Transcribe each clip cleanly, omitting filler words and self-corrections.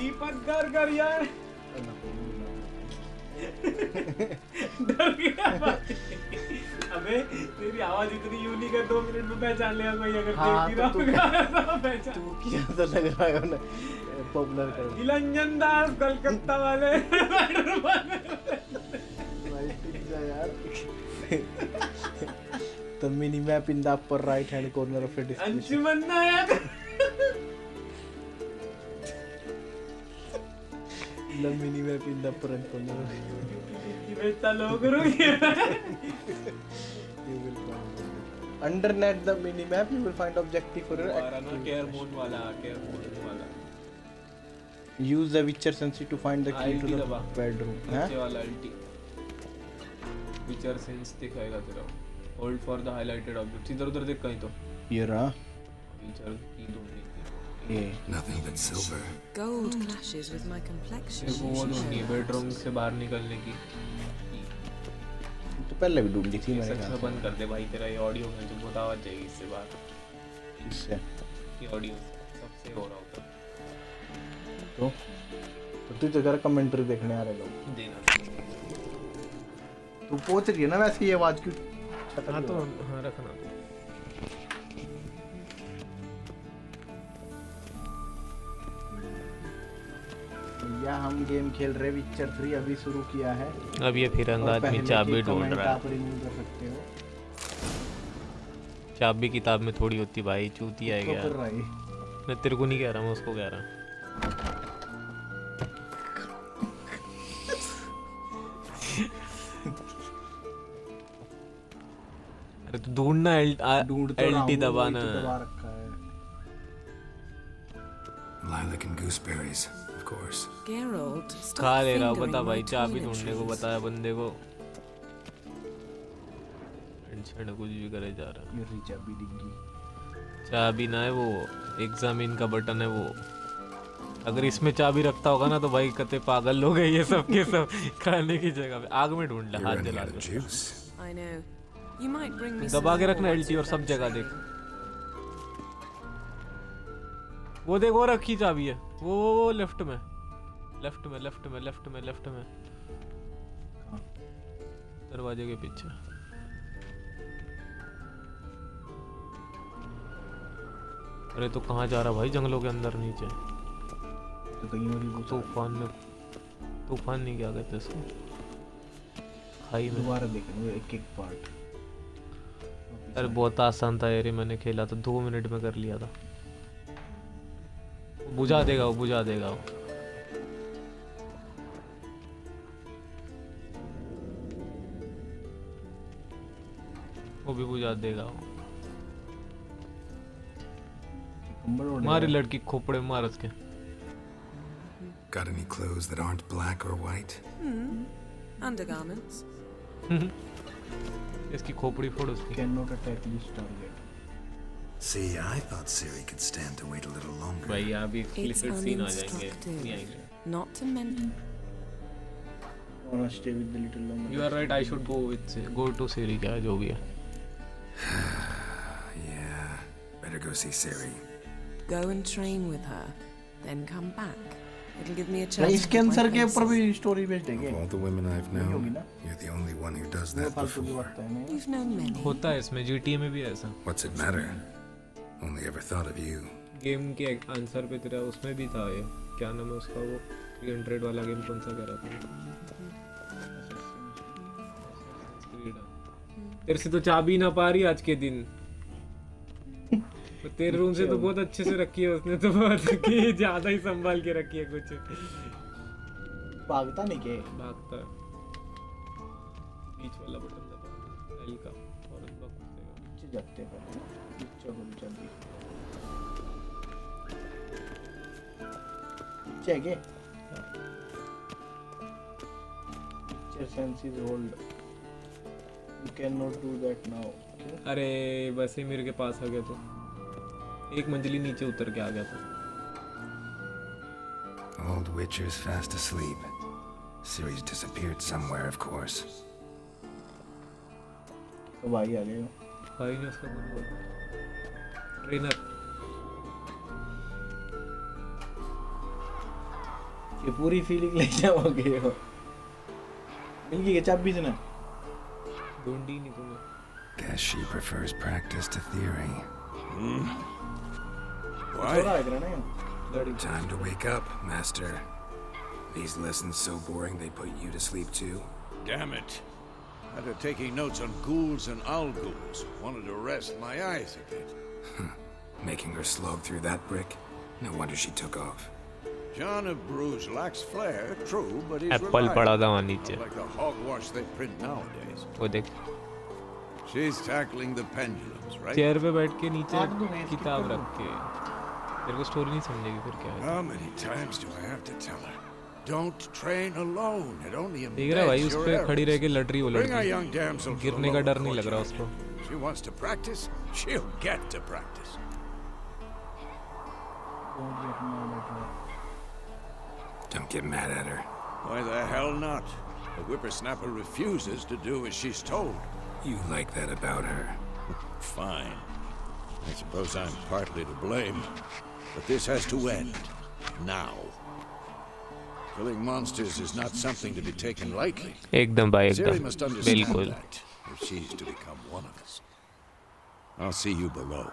दीपक कर यार डर गया भाई। अबे तेरी आवाज इतनी यूनिक है 2 मिनट में पहचान लेगा कोई अगर देख भी रहा होगा तो पहचान। तू क्या तो लग रहा है ना पॉपुलर कर निरंजन दास कलकत्ता वाले भाई पिज्जा यार। The mini map in the upper right hand corner of a display. Anshuman Nayak The mini map in the upper right corner. कितना लोग रुके You will find underneath the mini map you will find objective for your activity. Care mode वाला Use the Witcher sense to find the key to the bedroom. नीचे वाला अल्टी Witcher sense दिखाएगा तेरा. Hold for the highlighted objects. इधर उधर देख कहीं तो. ये रहा. Witcher की ढूंढनी थी. ये. Nothing but silver. Gold clashes with my complexion. वो ढूंढनी बेडरूम से बाहर निकलने की. तो पहले भी ढूंढ ली थी मैंने. सच में बंद कर दे भाई तेरा ये ऑडियो में जो बहुत आवाज जाएगी इससे बाहर. इससे. ये ऑडियो सबसे हो रहा होगा. तो तू जगह कमेंट्री देखने आ रहे लोग. देना. तू पहुंच रही है ना वैसे ये आवाज क्यों? हाँ तो हाँ रखना तो या हम गेम खेल रहे विचर 3 अभी शुरू किया है. अब ये फिर अंदाज में चाबी ढूंढ रहा है. आप रिमूव कर सकते हो. चाबी किताब में थोड़ी होती भाई चूती आएगा यार. मैं तेरे को नहीं कह रहा मैं उसको कह रहा. अरे तो ढूंढना एल्टी दबाना दबा रखा है. Lilac and gooseberries, of course. Geralt, खा ले रहा बता भाई चाबी ढूंढने को बताया बंदे को. टेंशन कुछ भी करे जा रहा. मेरी चाबी डिग्गी. चाबी ना है वो एग्जामिन का बटन है वो. अगर इसमें चाबी रखता होगा ना तो भाई कते पागल लोग हैं ये सब के सब खाने की जगह पे. आग में ढूंढ ले हाथ जला दे. I know. You might bring me दबा के रखना एल्टी और सब जगह देख. वो देख वो रखी चाबी है वो लेफ्ट में दरवाजे के पीछे. अरे तो कहाँ जा रहा भाई जंगलों के अंदर नीचे. तो कहीं और तूफान नहीं क्या कहते इसको खाई में. दोबारा देखेंगे एक पार्ट. अरे बहुत आसान था यार मैंने खेला तो 2 मिनट में कर लिया था. बुझा देगा वो. वो भी बुझा देगा वो. मारी लड़की खोपड़े मार उसके. Got any clothes that aren't black or white? Undergarments. इसकी खोपड़ी फोड़ उसकी. Cannot attack this target. See, I thought Ciri could stand to wait a little longer. भाई यहाँ भी explicit scene आ जाएंगे. नहीं आएंगे. Not to mention. Wanna stay with the little longer. You are right. I should go to Ciri क्या जो भी है. Yeah, better go see Ciri. Go and train with her, then come back. It'll give me a chance. इसके answer के ऊपर भी story बेच देंगे. Of all the women I've known, you're the only one who does that before. You've known many. होता है इसमें GTA में भी ऐसा. What's it matter? Only ever thought of you. Game के आंसर पे तेरा उसमें भी था ये क्या नाम है उसका वो 300 वाला गेम कौन सा कह रहा था. तेरे से तो चाबी ना पा रही आज के दिन. तो तेरे रूम से तो बहुत अच्छे से रखी है उसने तो बहुत कि ज्यादा ही संभाल के रखी है कुछ. भागता नहीं के भागता है. बीच वाला बटन दबा एल का और उसका नीचे जाते हैं नीचे बोल जल्दी नीचे के picture sense is hold. You can not do that now. अरे बस ही मेरे के पास आ गया तो एक मंजिली नीचे उतर के आ गया था. Old Witcher's fast asleep. Ciri's disappeared somewhere, of course. तो भाई आ गए. भाई ने उसका नाम बोला ट्रेनर. ये पूरी फीलिंग ले जाओगे हो। मिल गई क्या चाबी से ना? ढूंढी नहीं तूने। Guess she prefers practice to theory. छोड़ा है ना ये? Time to wake up, master. These lessons so boring they put you to sleep too? Damn it. After taking notes on ghouls and ghouls, wanted to rest my eyes a bit. Making her slog through that brick? No wonder she took off. John of Bruges lacks flair, true, but he's Apple reliable. पड़ा था वहाँ नीचे। Like the hogwash they print nowadays. वो देख। She's tackling the pendulums, right? Chair पे बैठ के नीचे किताब रख के। तेरे को स्टोरी नहीं समझेगी फिर क्या है? How many times do I have to tell her? Don't train alone. It only देख रहा है भाई उस embeds your पे खड़ी रह errors. के लड़ रही वो Bring a लड़की। young damsel to the गिरने का lower डर नहीं लग रहा courtyard. उसको। She wants to practice. She'll get to practice. Don't get mad at her. Why the hell not? The whippersnapper refuses to do as she's told. You like that about her. Fine. I suppose I'm partly to blame. But this has to end. Now. Killing monsters is not something to be taken lightly. एकदम भाई Ciri एकदम must understand बिल्कुल। that if she's to become one of us. I'll see you below.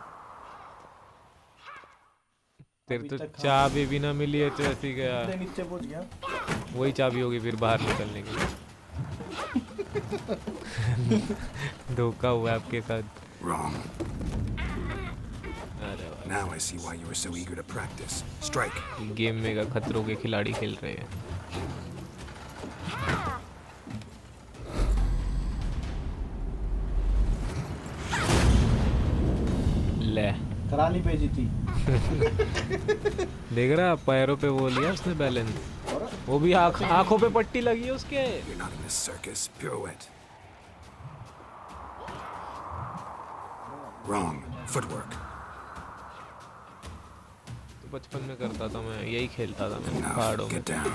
तेरे तो चाबी भी ना मिली है तो ऐसी गया। नीचे पहुंच गया। वही चाबी होगी फिर बाहर निकलने की। धोखा हुआ आपके साथ। Wrong. Now I see why you were so eager to practice. Strike. Game में का खतरों के खिलाड़ी खेल रहे हैं। ले करा ली बेइज्जती। देख रहा पैरों पे वो लिया उसने बैलेंस। वो भी आंखों पे पट्टी लगी है उसके। You're not in this circus. Pirouette. Wrong. Footwork. तो बचपन में करता था मैं, यही खेलता था मैं Enough. पहाड़ों में। Get down.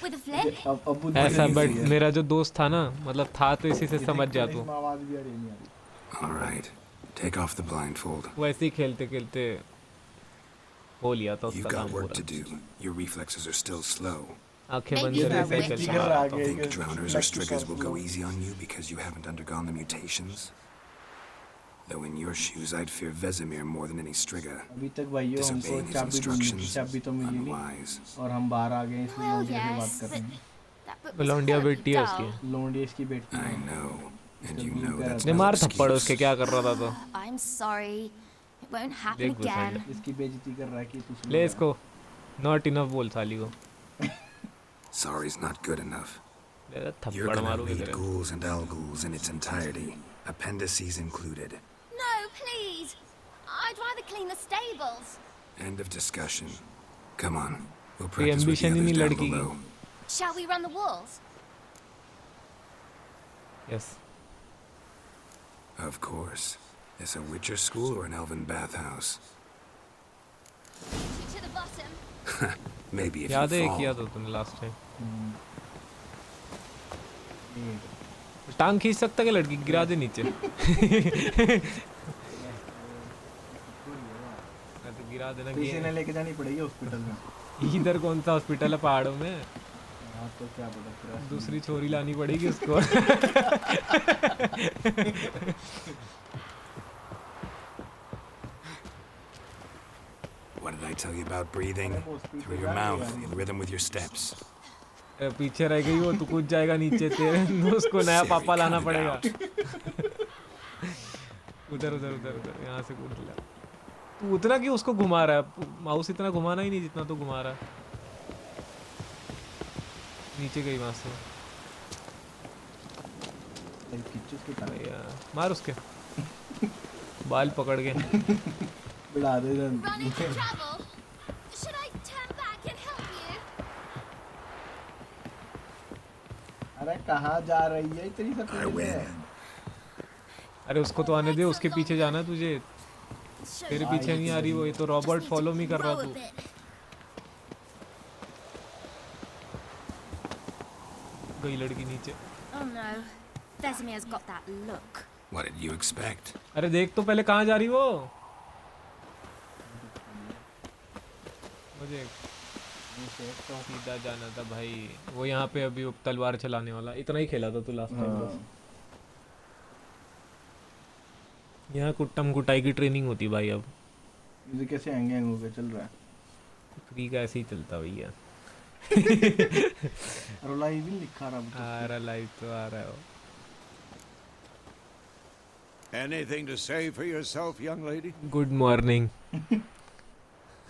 With a flip? अब ऐसा बट मेरा जो दोस्त था ना, मतलब था तो इसी से समझ जा तू। आवाज भी आ रही नहीं आ रही। All right. Take off the blindfold. वो ऐसे ही खेलते खेलते हो लिया था You've उसका काम got work to पूरा। do. Your reflexes are still slow. आंखें बंद Maybe करके that सही way. चलता कर था। रहा है Think drowners or striggers will go easy on you because you haven't undergone the mutations? Though in your shoes, I'd fear Vesemir more than any strigger. अभी तक भाइयों हमको Disobeying his चाबी instructions, चाबी तो मिली नहीं unwise. और हम बाहर आ गए इसलिए Well, लोंडिया से बात yes, कर रहे हैं। that book वो was लौंडिया horribly बेटी है उसकी। dull. लोंडिया इसकी बेटी I है। know, and you know that's ने no मार थप्पड़ उसके excuse. क्या कर रहा था तो। I'm sorry. It won't happen देख again. घुसंड। इसकी बेइज्जती कर रहा है कि तू सुन ले रहा। इसको। Not enough बोल साली को। Sorry's not good enough. ले You're थप्पड़ gonna मारूंगी read तेरे। ghouls and ghouls in its entirety, appendices included. No, please. I'd rather clean the stables. End of discussion. Come on, we'll कोई practice with the ambition he others नहीं down लड़की की। below. Shall we run the walls? Yes. Of course. Is a Witcher school or an elven bathhouse? To the bottom. Maybe if याद है you ये किया fall. था तूने last time. टांग खींच सकता क्या लड़की? गिरा दे नीचे। मैं तो गिरा देना तो इसे कि ने लेके जानी पड़ेगी हॉस्पिटल में। इधर कौन सा हॉस्पिटल है पहाड़ों में? हाँ तो क्या पता फिर। दूसरी छोरी लानी पड़ेगी उसको। What did I tell you about breathing? Through your mouth, in rhythm with your steps. पीछे रह गई वो, तू कूद जाएगा नीचे, तेरे उसको नया पापा लाना पड़ेगा। उधर उधर उधर उधर यहाँ से कूद लिया। तू उतना क्यों उसको घुमा रहा है? माउस इतना घुमाना ही नहीं जितना तू घुमा रहा है। नीचे गई वहाँ से। यार, मार उसके बाल पकड़ के। बिड़ा दे Run into trouble. Should I turn back and help you? अरे कहाँ जा रही है इतनी सब I win. अरे उसको तो आने दे, उसके पीछे जाना तुझे। तेरे पीछे नहीं आ रही वो, ये तो रॉबर्ट फॉलो मी कर रहा तू। गई लड़की नीचे। Oh no. Vesemir's got that look. What did you expect? अरे देख तो पहले कहाँ जा रही वो। मुझे सीधा जाना था भाई। वो यहाँ पे अभी वो तलवार चलाने वाला इतना ही खेला था तू लास्ट टाइम बस। यहाँ कुट्टम कुटाई की ट्रेनिंग होती भाई अब। ये कैसे हैंग हो गया चल रहा है? फ्री का ऐसे ही चलता भैया। रोलाई भी लिखा रहा है। आ रहा लाइव तो आ रहा है वो। Anything to say for yourself, young lady? Good morning.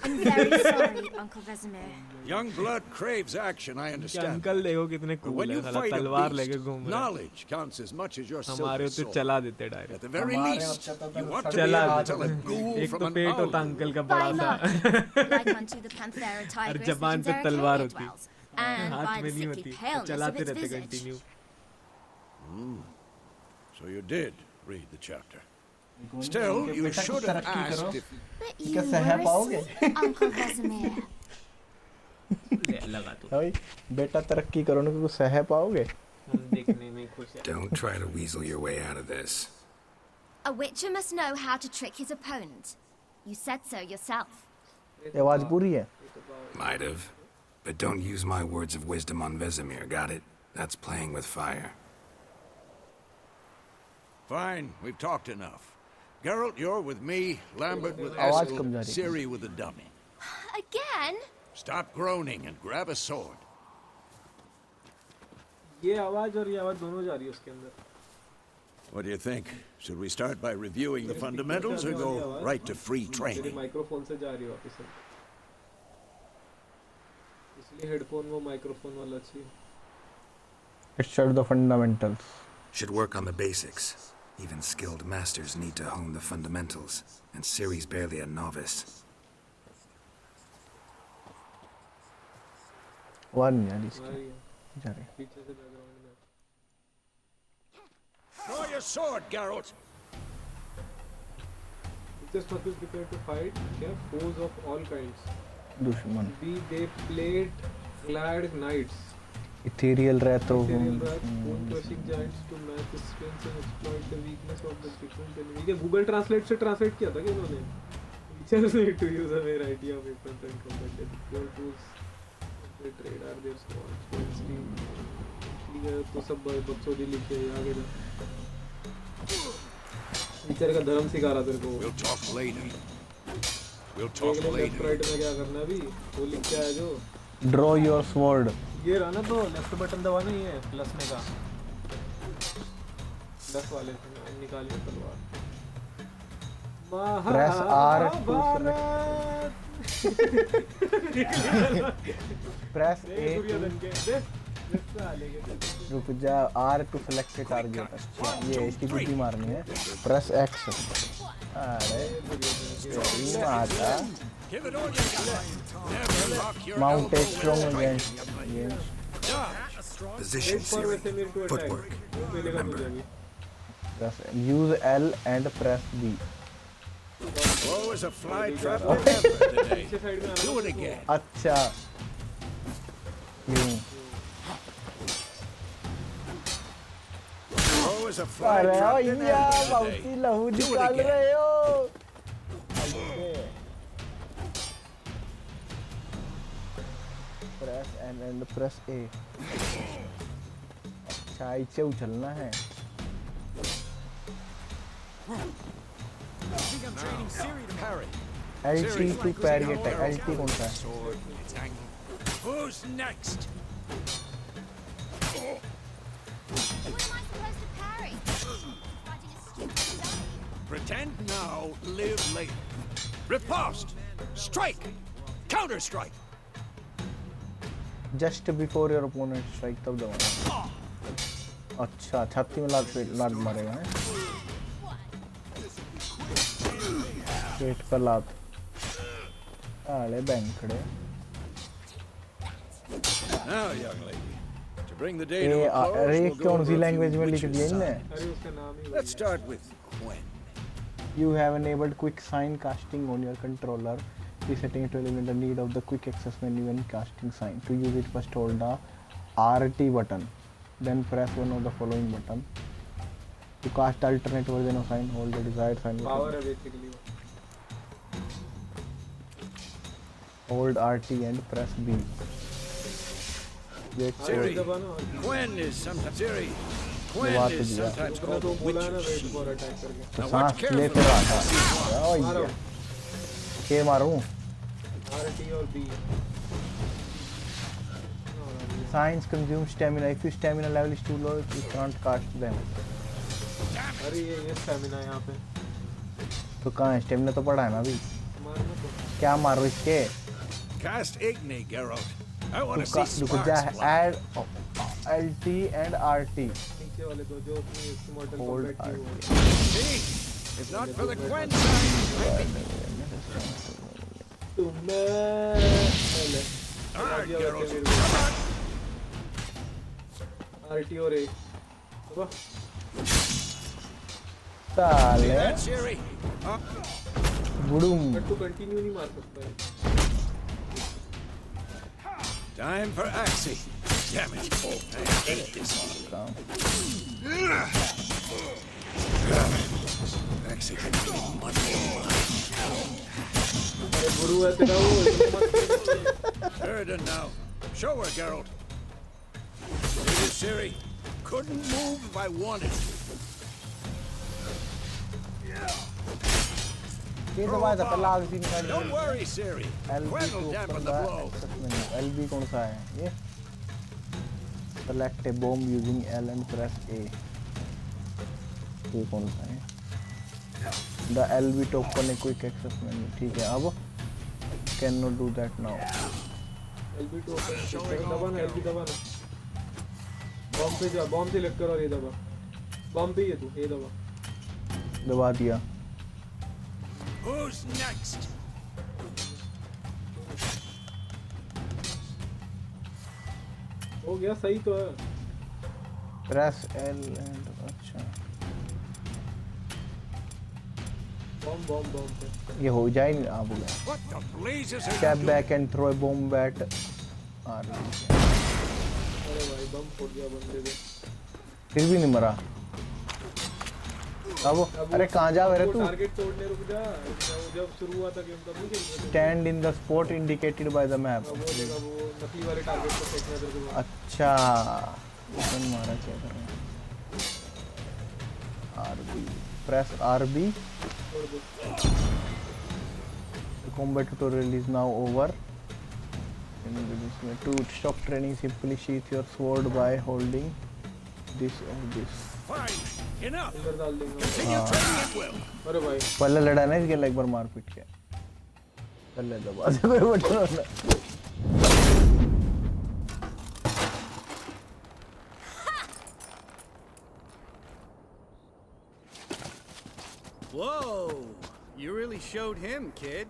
I'm very sorry, Uncle Vesemir. Young blood craves action, I understand. Uncle देखो कितने But कूल when है you साला fight a तलवार लेके beast, घूम रहा है। knowledge counts as much as your हमारे silver तो sword. चला देते At direct. the very least, you want to be चला able to देते। tell a ghoul एक from तो an पेट owl. होता अंकल का बड़ा By सा। much, like unto the Panthera और tigris जबान that पे in तलवार Zeratonia होती। dwells, and हाथ by में the नहीं sickly होती, paleness of चलाते its रहते visage. Continue. So you did read the chapter. Still, you should have asked if... But क्या you सह were पाओगे? asleep, Uncle Vesemir. लगा तो। भाई बेटा तरक्की करो ना, कुछ सह पाओगे? हम देखने में खुश हैं। Don't try to weasel your way out of this. A witcher must know how to trick his opponent. You said so yourself. ये आवाज पूरी है? Might have. But don't use my words of wisdom on Vesemir, got it? That's playing with fire. Fine, we've talked enough. Geralt, you're with me, Lambert with आवाज Ethel, कम जा रही है। Ciri with the dummy. Again? Stop groaning and grab a sword. ये आवाज और ये आवाज दोनों जा रही है उसके अंदर। What do you think? Should we start by reviewing the fundamentals or go right to free तेरे training? माइक्रोफोन से जा रही है वापस। इसलिए हेडफोन वो माइक्रोफोन वाला चाहिए। Let's start the fundamentals. Should work on the basics. Even skilled masters need to hone the fundamentals, and Ciri's barely a novice. One यार इसकी जा रहे। पीछे से बैकग्राउंड में। Draw your sword, Geralt! Just must be prepared to fight foes of all kinds. दुश्मन Be they plate clad knights, ethereal retro ethereal rats, bone crushing giants to match the strengths and exploit the weakness of the different enemy. ये Google translate से translate किया था क्या इन्होंने? Teachers need to use a variety of weapons and combat your tools. The trade are their swords. ठीक है तो सब बकचोदी लिखे आगे जा। टीचर का धर्म सिखा रहा तेरे को। We'll talk later. We'll देख talk ले लेफ्ट later. राइट में क्या करना है अभी? वो लिख के आया जो। Draw your sword. ये रहा ना तो लेफ्ट बटन दबाना ही है प्लसने का। प्लस वाले से निकालिए तलवार। Press R to Mahabharat. Press देख ए दुर्योधन के देख साले के देख। रुक जा, R to select a target. अच्छा ये इसकी गुड्डी मारनी है। Press X. अरे तेरी माता। Give it all you got. Never lock your mount A elbow strong when against striking. ये Dodge. Position, Wait for Ciri. Vesemir to attack. Footwork. वो मिलेगा तुझे अभी। Press use L and press B. Woe is a fly trap forever today. पीछे side में आना। Do it again. अच्छा यूं। Woe is a fly अरे trap ओ forever या today. बहुती लहू Do it निकाल again. रहे हो। Press and press A. अच्छा इसे उछलना है। Parry. LT to parry attack. LT कौन सा है? Sword. It's angled. Who's next? What am I supposed to parry? Fighting a stupid dummy. Pretend now, live later. Riposte! Strike! Counter strike! Just before your opponent strike तब दबाना। अच्छा छाती में लात मारेगा है। पेट पर लात। आले बैंकड़े। Now, young lady, to bring the day ये to a close, अरे we'll go कौन सी over a लैंग्वेज few में लिख witches' दिया इनने? signs. अरे उसका नाम ही Let's start with Gwen. You have enabled quick sign casting on your controller. Resetting it to eliminate the need of the quick access menu when casting sign. To use it, first hold the RT button, then press one of the following button. To cast alternate version of sign, hold the desired sign power button. है basically. Hold RT and press B. Wait for Siri, it. Gwen is sometimes Siri. Gwen बात is दिया। sometimes called the witch's shield. तो Now watch सांस ले carefully. रहा था। ओह ये के मारूं? RT और B Signs consume stamina. If your stamina level is too low, you can't cast them. अरे ये स्टैमिना यहाँ पे तो कहाँ है? स्टेमिना तो पड़ा है ना अभी। मारना तो क्या मारो इसके? Cast Igni, Geralt. I want to see रुक जा। sparks fly. Add LT and RT. नीचे वाले दो जो अपनी मॉडल Hold कॉम्बैट की हुआ RT. See? If not for the Gwen sign, तुमने all right, Geralt. Come on. RT और A See साले। that, Siri? बुडूम। बट तू कंटिन्यू नहीं मार सकता है Time for Axie. Damn it. I hate this one. Axie can be much more. अरे गुरु है तेरा वो इसको मत Heard her now. Show her, Geralt. See this, Siri? Couldn't move if I wanted to. ये दबाया था पहला आग भी निकाल Don't worry, Siri. LB Gwen को will dampen ऊपर the का blow. access menu। LB कौन सा है ये? Select a bomb using L and press A। ये कौन सा है? The LB to open a quick access menu। ठीक है अब cannot do that now। LB two दबाना LB दबाना बॉम्ब पे जा बॉम्ब सिलेक्ट कर और ये दबा बॉम्ब पे ये तू ये दबा दबा दिया। Who's next? हो गया सही तो है Press L and अच्छा बॉम्ब बॉम्ब बॉम्ब पे ये हो जाए नहीं अब हो गया। What the blazes are Step you back and throw a bomb at RB। अरे भाई बम फोड़ दिया बंदे ने फिर भी नहीं मरा। अब अरे कहाँ जा रहे तू? टारगेट तोड़ने रुक जा जब शुरू हुआ था गेम तब नहीं खेल रहे Stand in the spot indicated by the map। वो देखा वो नकली वाले टारगेट को फेंकना तेरे को अच्छा बटन मारा क्या कर रहे हैं? RB press RB। छोड़ दो The combat tutorial is now over। To stop training, simply sheath your sword by holding this or this। Fine. Enough. अंदर डाल देंगे Continue training at will. अरे भाई पहले लड़ा ना इसके एक बार मार पीट के। पहले दबा दे कोई बटन वाला। Whoa! You really showed him, kid.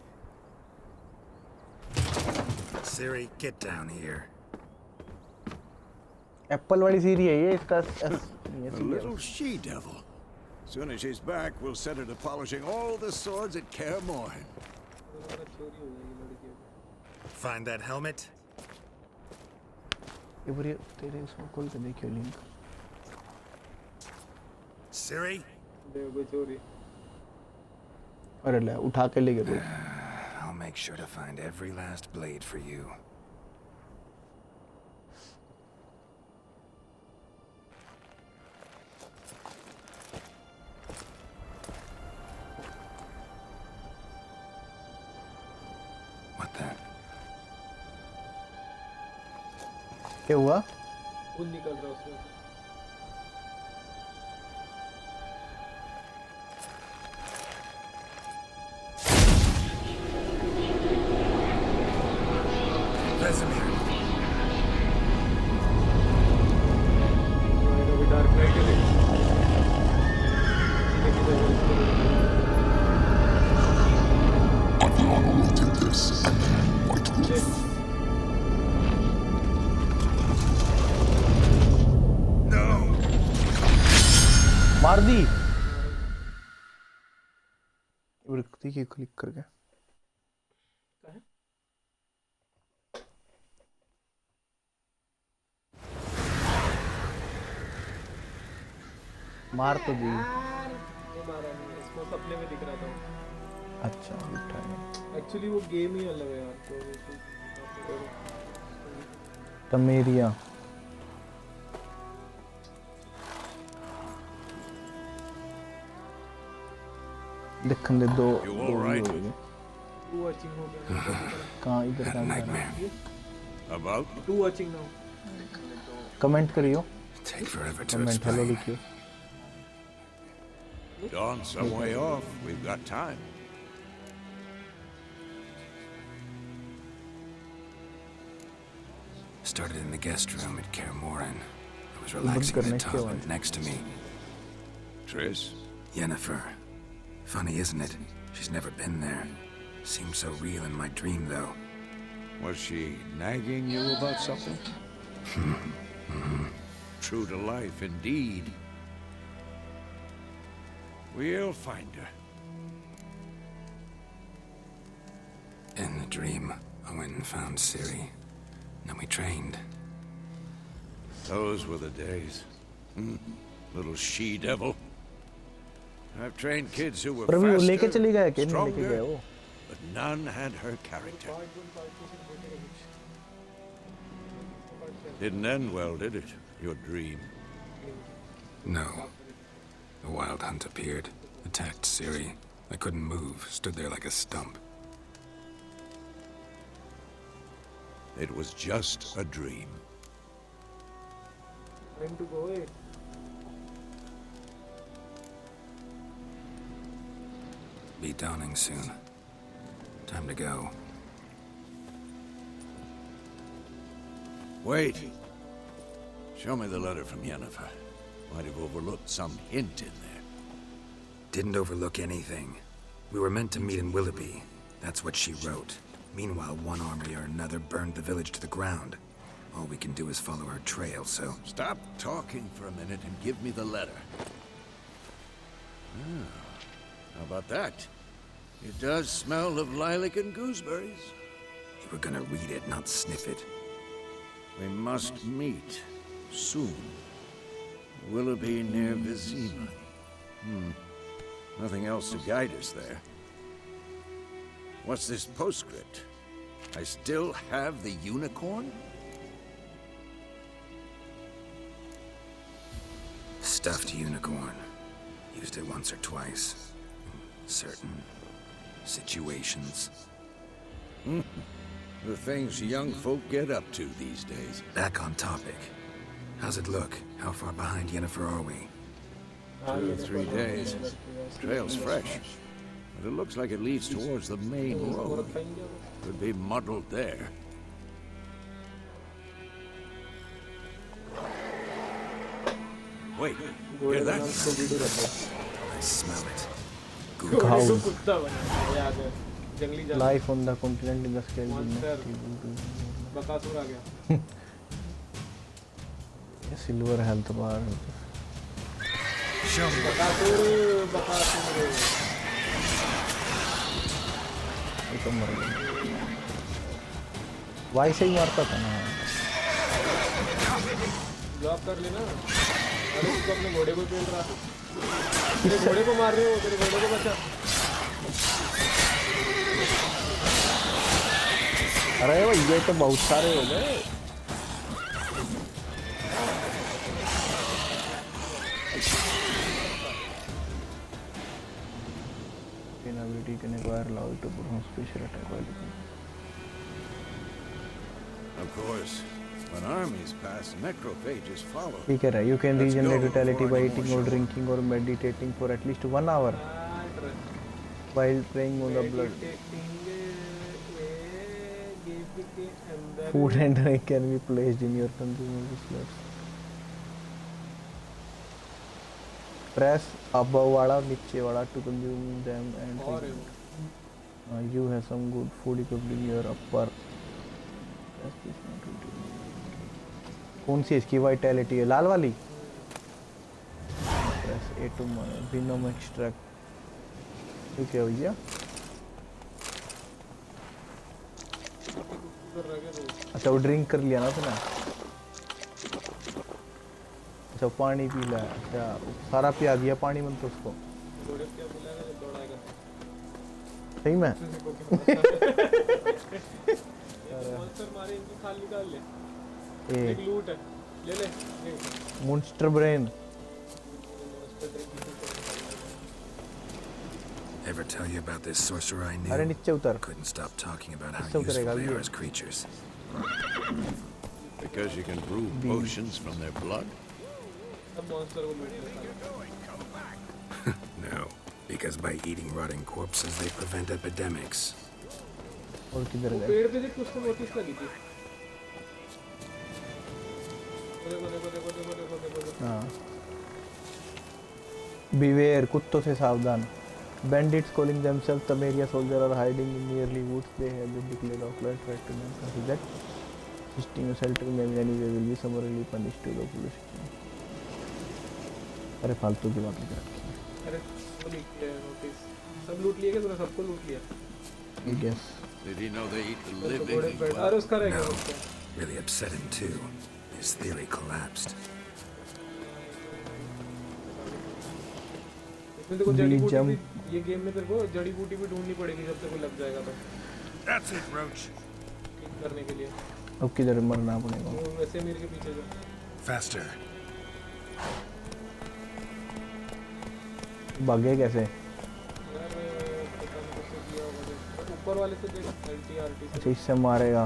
Siri, get down here. Apple वाली सीरी है ये इसका A little she-devil. Soon as she's back, we'll set her to polishing all the swords at Kaer Morhen. चोरी हो जाएगी लड़की की Find that helmet? ये बुरी तेरे इसमें खोल के देखियो लिंक। Siri? देखो चोरी अरे ले उठा के ले गए। I'll make sure to find every last blade for you. What the? क्या हुआ? खून निकल रहा है उसमें से Vesemir. अभी डार्क नाइट है मार दी। देखिए क्लिक करके मार तो दी। ये मारा नहीं इसको सपने में दिख रहा था अच्छा उठा है एक्चुअली वो गेम ही अलग है यार तो टमेरिया देखने दे दो You all right? To watching हो गया कहाँ इधर Had a का nightmare. About? To watching now comment करियो Take forever to comment hello explain. लिखियो Dawn's some way off. We've got time. Started in the guest room at Kaer Morhen. I was relaxing in the tub, and next to me, Triss? Yennefer. Funny, isn't it? She's never been there. Seemed so real in my dream, though. Was she nagging you about something? True to life, indeed. We'll find her. In the dream, I went and found Ciri. Then we trained. Those were the days. Little she-devil. I've trained kids who were पर अभी वो लेके faster, चली गया कि नहीं लेके stronger, गया वो but none had her character. Didn't end well, did it? Your dream. No. The wild hunt appeared, attacked Ciri. I couldn't move, stood there like a stump. It was just a dream. Time to go it Be dawning soon. Time to go. Wait. Show me the letter from Yennefer. Might have overlooked some hint in there. Didn't overlook anything. We were meant to meet in Willoughby. That's what she wrote. Meanwhile, one army or another burned the village to the ground. All we can do is follow her trail, so... Stop talking for a minute and give me the letter. How about that? It does smell of lilac and gooseberries. You were gonna read it, not sniff it. We must meet soon. Willoughby near Vizima. Nothing else to guide us there. What's this postscript? I still have the unicorn? Stuffed unicorn. Used it once or twice. Certain situations. The things young folk get up to these days. Back on topic. How's it look? How far behind Yennefer are we? 2 or 3 days. Trail's fresh. But it looks like it leads towards the main road. Could be muddled there. Wait, hear that? I smell it. Cow. कुत्ता बना याद है जंगली जानवर Life on the continent in the scale Monster. Bakasur आ गया silver health बार बकासुर बकासुर ये तो मर गया वाई से ही मारता था ना ब्लॉक कर लेना अरे तू तो अपने घोड़े को पेल रहा तेरे घोड़े को मार रहे हो तेरे घोड़े को बचा अरे भाई ये तो बहुत सारे हो गए ability can acquire allowed to perform special attack while looking. Of course, when armies pass, necrophages follow. ठीक है you can Let's regenerate go vitality before by any eating more or show. drinking or meditating for at least 1 hour while praying on the blood. Food and drink can be placed in your consumable slots. Press above वाला नीचे वाला to consume them and you have some good food equipped in your upper. कौन सी इसकी vitality है लाल वाली? Press A to venom extract. ठीक है भैया. अच्छा वो ड्रिंक कर लिया ना तूने अच्छा पानी पी लिया अच्छा सारा पिया दिया पानी मन तो उसको सही में मॉन्स्टर मारे इनकी खाल निकाल ले। ए एक लूट है, ले ले। Monster brain Ever tell you about this sorcerer I knew? अरे नीचे उतर Couldn't stop talking about how नीचे उतरेगा useful they ये are as creatures. Because you can brew potions from their blood? अब मॉन्स्टर को लूट ले। No, because by eating rotting corpses they prevent epidemics. और किधर गए पेड़ पे देख कुछ तो नोटिस लगी थी। देखो। हाँ Beware, कुत्तों से सावधान. Bandits calling themselves Tamaria soldier are hiding in nearly woods. They have been declared outright threat to them. That visiting a shelter may in any way will be summarily punished to the police. अरे फालतू की बात नहीं करती. अरे वो लिख लिया नोटिस। सब लूट लिए क्या तूने? सबको लूट लिया। I guess. Did he know they eat the घोड़े living? पे अरे उसका रह गया No, उसका। really upset him too. His theory collapsed. इसमें देखो जड़ी बूटी भी, ये गेम में तेरे को जड़ी बूटी भी ढूंढनी पड़ेगी जब तक वो लग जाएगा तो। That's it, Roach. ठीक करने के लिए। अब किधर मरना पड़ेगा. वो वैसे मेरे के पीछे जा। Faster. भागे कैसे? यार पता नहीं कैसे किया होगा देख। ऊपर वाले से देख LTRT से। अच्छा इससे मारेगा.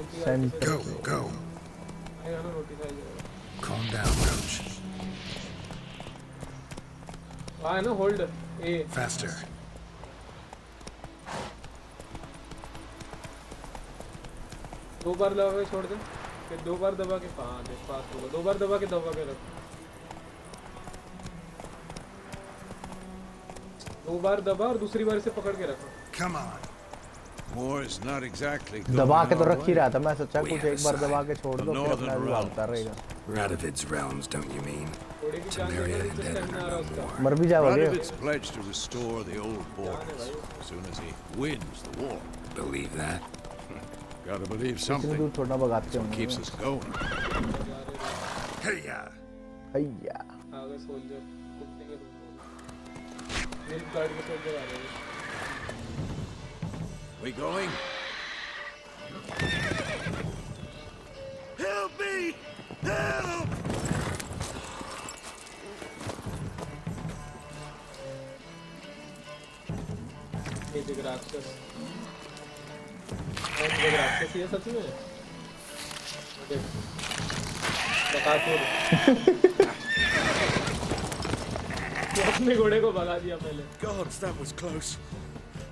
LTRT से Go, go. आएगा ना नोटिस आ जाएगा। Calm down, Roach. है ना होल्ड ए। Faster. दो बार दबा के छोड़ दे, फिर दो बार दबा के पास होगा। दो बार दबा के रख। दो बार दबा और दूसरी बार से पकड़ के रखो। Come on. War is not exactly दबा के तो going रख ही our रहा way. था. मैं सोचा कुछ एक बार दबा के छोड़ दो फिर अपना भी भागता रहेगा. Radovid's realms, don't you mean? थोड़ी की जान Tamaria लेकर and जिस dead टाइम में आ are रहा no उसका। more. मर भी जाओगे. Radovid's pledged to restore the old borders as soon as he wins the war. Believe that? Gotta believe इतनी something. दूर थोड़ा भगाते होंगे. Keeps us going. Hey-ya! हैया. आगे सोल्जर कुत्ते के तुम मिल्क गार्ड के सोल्जर आ रहे हैं। We going? Help me! Help! ये जग राक्षस। और जग राक्षस ये सच में? देख। बकासुर। अपने घोड़े को भगा दिया पहले। Gods, that was close.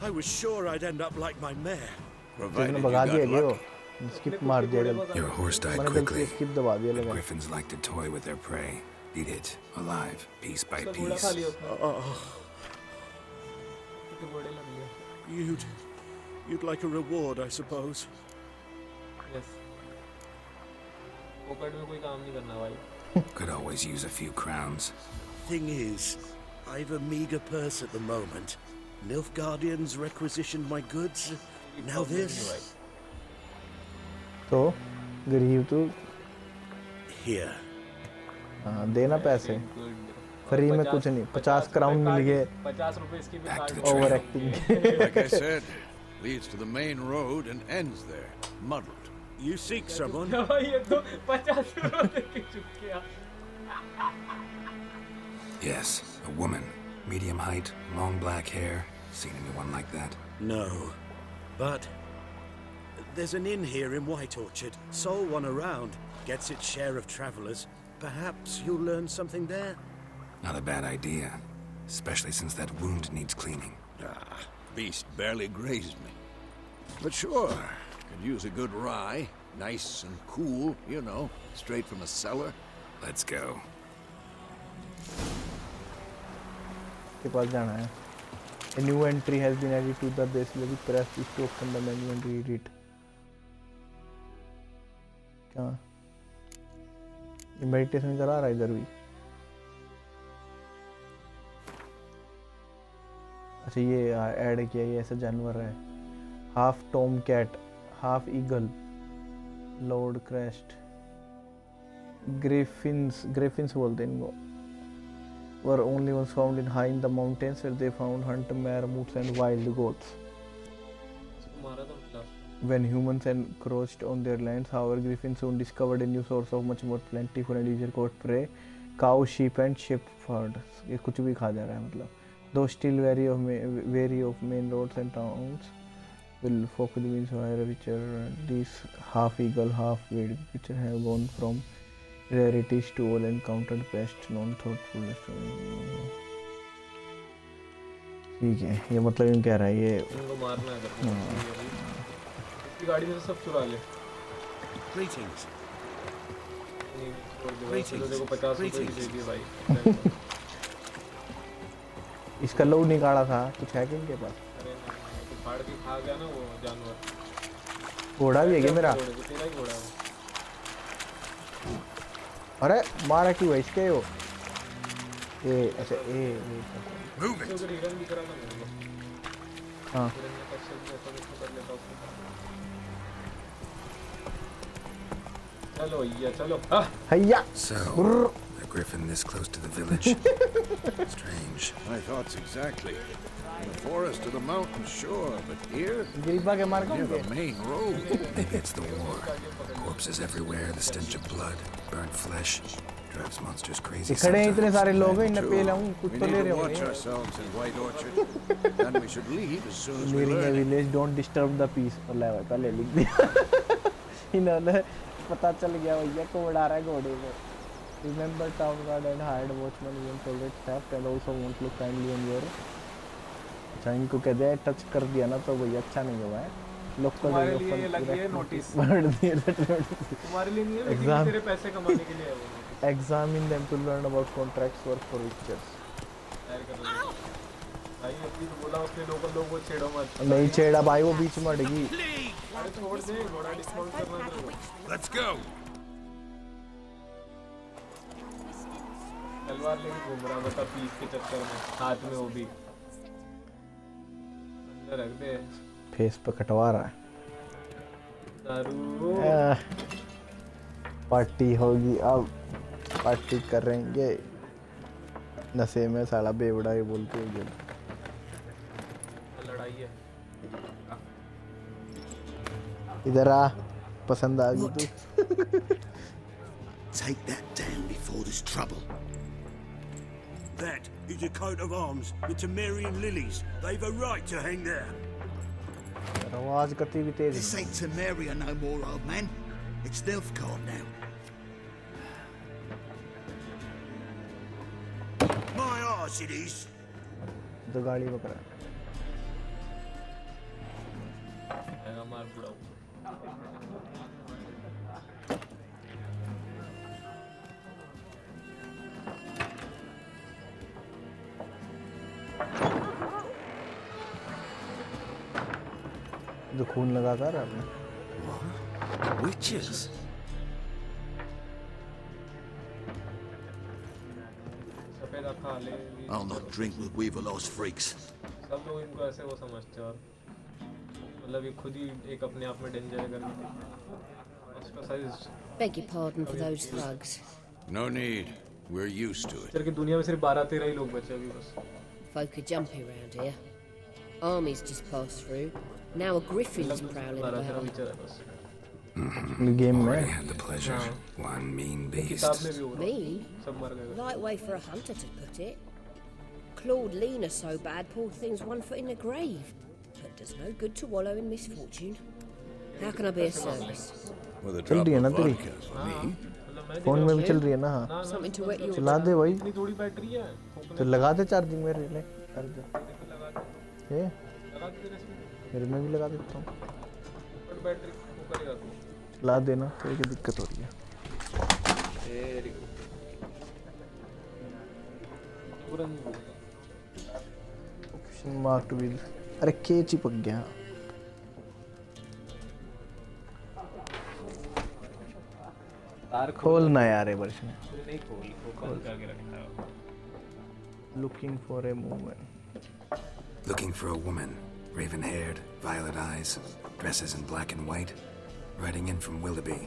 I was sure I'd end up like my mare. Provided इसने you भगा दिया got क्या वो? lucky. स्किप मार दिया जब. Your horse died मैंने quickly. गलती से स्किप दबा दिया But लगा. griffins like to toy with their prey. Eat it, alive, piece by उसका घोड़ा piece. खा लिया उसने। उसके घोड़े लग गए। You'd like a reward, I suppose. Yes. Pocket में कोई काम नहीं करना भाई। Could always use a few crowns. Thing is, I've a meager purse at the moment. Nilfgaardians requisitioned my goods. Now this. तो गरीब तू. Here. हाँ देना पैसे. फ्री में कुछ नहीं. 50 क्राउन मिल गए. 50 रुपए इसकी भी Back to काट। the over trail. Acting. Like I said, leads to the main road and ends there, muddled. You seek someone? भाई ये तो 50 रुपए की चुप किया। Yes, a woman. Medium height, long black hair. Seen anyone like that? No. But there's an inn here in White Orchard. Sole one around. Gets its share of travelers. Perhaps you'll learn something there? Not a bad idea. Especially since that wound needs cleaning. Beast barely grazed me. But sure, could use a good rye. Nice and cool, you know, straight from a cellar. Let's go. के पास जाना है. A new entry has been added to the base level. Press this to open the menu and read it. क्या? ये meditation करा रहा है इधर भी. अच्छा ये ऐड किया. ये ऐसा जानवर है. Half tom cat, half eagle, lord crest, griffins बोलते हैं इनको. were only ones found in high in the mountains where they found hunt marmots and wild goats. मारा तो मिला When humans encroached on their lands, however, griffins soon discovered a new source of much more plentiful and easier caught prey: cow, sheep, and shepherds. ये कुछ भी खा जा रहा है मतलब. Though still wary of main roads and towns, will folk the means where which are these half eagle, half wild creatures have gone from rarities to all encountered pests, non thoughtful. ठीक है, ये मतलब यूँ कह रहा है ये इनको मारना है करके इसकी गाड़ी से सब चुरा ले Greetings. तो देखो 50 रुपए दे दिए भाई इसका लोड निकाला था, कुछ है कि इनके पास? अरे नहीं तो फाड़ के खा गया ना वो जानवर घोड़ा भी है क्या मेरा? तेरा ही घोड़ा है अरे मारा क्यों है इसके वो? ये ऐसे Move it! तो हिरन दिख रहा था मेरे को हाँ हिरन ने कष्ट से तो कर लेता उसको चलो भैया चलो हैया So, a griffin this close to the village. Strange. My thoughts exactly. In the forest or the mountain, sure, but here, गरीबा के मार near के the main road. Maybe it's the war. Corpses everywhere, the stench of blood, burnt flesh. Drives monsters crazy खड़े हैं इतने sometimes. सारे लोग हैं इन्हें True. पे लाऊं कुछ We तो ले need रहे to watch होंगे. ourselves in White Orchard, and we should leave as soon as we Nearing a learn. village, don't disturb the peace. अल्लाह भाई पहले लिख दिया. इन्होंने पता चल गया भैया को उड़ा रहा है घोड़े को. Remember town guard and hired watchman won't tolerate theft and also won't look kindly on your. अच्छा इनको कह दिया टच कर दिया ना तो भैया अच्छा नहीं हुआ है. लोकल तुम्हारे लिए ये लगी है नोटिस तुम्हारे तुम्हारे लिए नहीं है लेकिन तेरे पैसे कमाने के लिए है वो Examine them to learn about contracts work for witches. तैयार कर लो भाई अभी तो बोला उसने लोकल लोगों को छेड़ो मत नहीं छेड़ा भाई वो बीच में अड़गी. अरे छोड़ दे घोड़ा डिस्काउंट करना तेरे को Let's go! तलवार लेके घूम रहा बता पीस के चक्कर में हाथ में वो भी अंदर रख दे फेस पे कटवा रहा है. दारू पार्टी होगी अब पार्टी करेंगे नशे में साला बेवड़ा ही बोल के गया. लड़ाई है इधर आ पसंद आ गई तू. Take that down before there's trouble. That is a coat of arms, the Temerian lilies. They've a right to hang there. आवाज करती भी तेज This ain't Temeria no more, old man. It's Nilfgaard now. My arse it is. तो गाड़ी पकड़ा. आएगा मार बुड़ाऊ जो खून लगा था आपने. Witches? सफेद आँखा ले I'll not drink with weaver-lost freaks. सब लोग इनको ऐसे वो समझते हैं और मतलब ये खुद ही एक अपने आप में डेंजर है करके उसका size Beg your pardon for those thugs. No need. We're used to it. चल के दुनिया में सिर्फ 12-13 ही लोग बचे अभी बस Folk are jumpy around here. Armies just passed through. Now a griffin's prowling 12-13 about. विचर है बस गेम Already में had the pleasure. One mean किताब beast. में भी हो रहा Me? सब मर गए Light way for a hunter to put it. Claude Lena so bad, poor thing's 1 foot in the grave. But does no good to wallow in misfortune. How can I be of service? With a चल drop रही है of ना तेरी vodka for me. मतलब मैं phone में भी चल रही है ना. हाँ Something to wet your चला दे भाई. इतनी थोड़ी बैटरी है तो लगा दे चार्जिंग में ले कर दे. लगा दे ये लगा दे तेरे से मेरे में भी लगा देता हूँ. बट बैटरी वो करेगा तू चला देना तो ये दिक्कत हो रही है. तेरी तुरंत ऑप्शन मार्क व्हील. अरे के चिपक गया. तार खोलना यार ये वर्ष में. नहीं खोल के रखा है looking for a movement. Looking for a woman. Raven-haired, violet eyes, dresses in black and white. Riding in from Willoughby.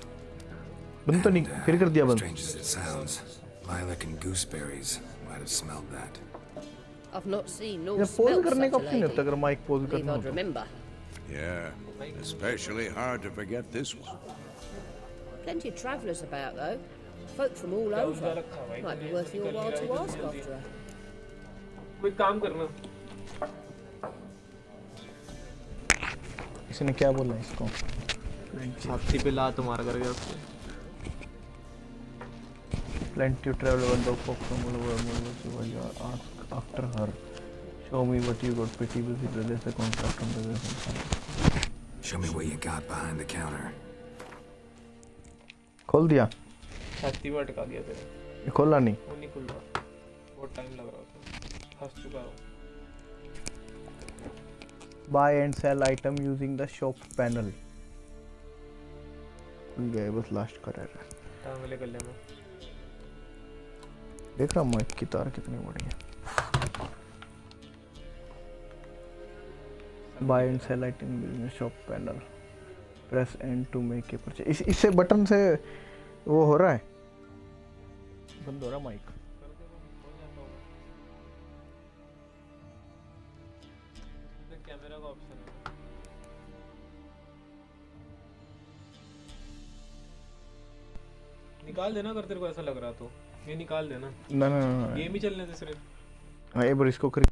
बंद तो नहीं And, फिर कर दिया बंद. strange as it sounds, lilac and gooseberries. Might have smelled that. I've not seen nor या pause smelt करने such का a option नहीं होता lady. अगर mic pause Believe करना हो I'd तो. remember. Yeah, especially hard to forget this one. Plenty of travellers about, though. Folk from all over. Might be worth your while to ask after her. कोई काम करना. इसने क्या बोला इसको? छाती पे लात मार कर गया उसने. Plenty of travel when the folk from all over while you ask after her. Show me what you got. Pretty busy. There's a contract on the way. Show me what you got behind the counter. खोल दिया. छाती में अटका गया तेरे. ये खोला नहीं. वो नहीं खुल रहा. बहुत टाइम लग रहा था. फंस चुका है. Buy and sell item using the shop panel. गए बस लास्ट कर रहा है. टांगले गले में. देख रहा माइक की तार कितनी बड़ी है. Buy and sell item using the shop panel. Press N to make a purchase. इससे बटन से वो हो रहा है. बंद हो रहा माइक. कैमरा का ऑप्शन है. निकाल देना अगर तेरे को ऐसा लग रहा तो. ये निकाल देना. ना ना ना. गेम ही चलने दे सिर्फ. हाँ एक बार इसको कर.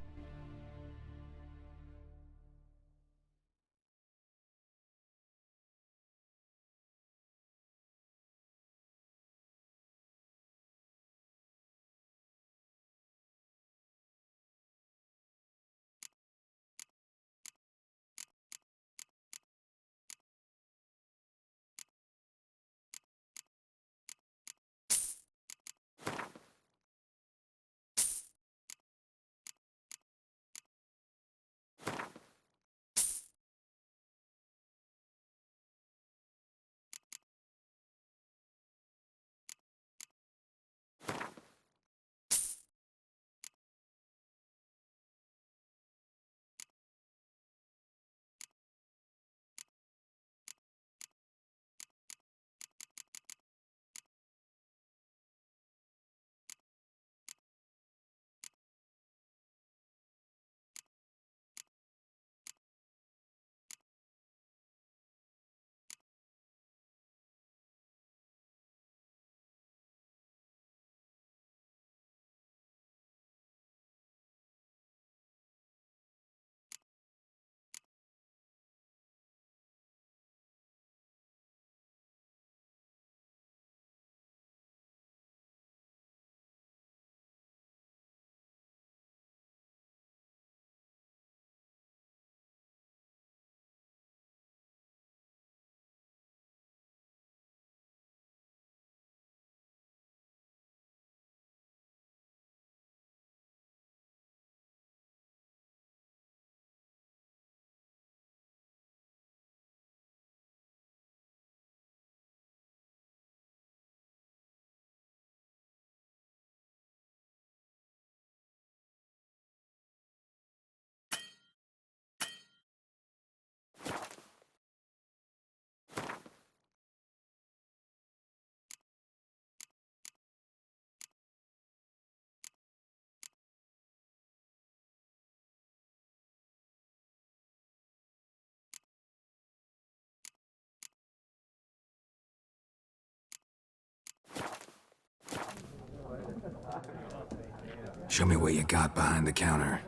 Show me what you got behind the counter.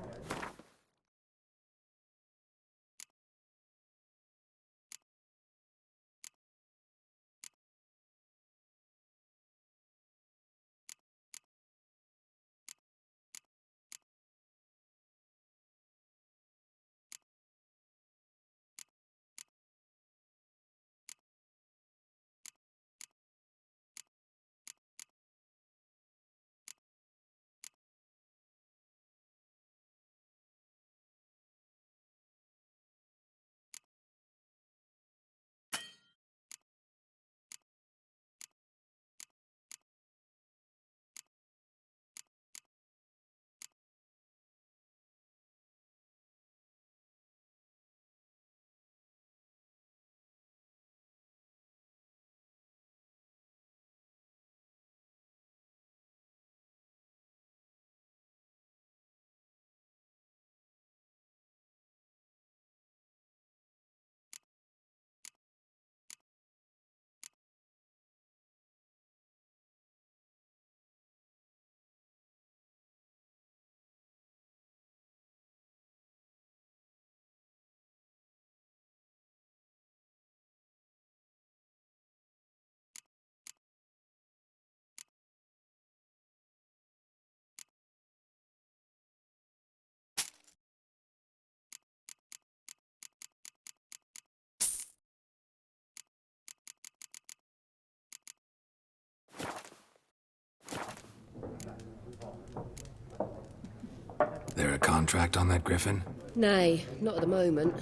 There a contract on that griffin? Nay, not at the moment.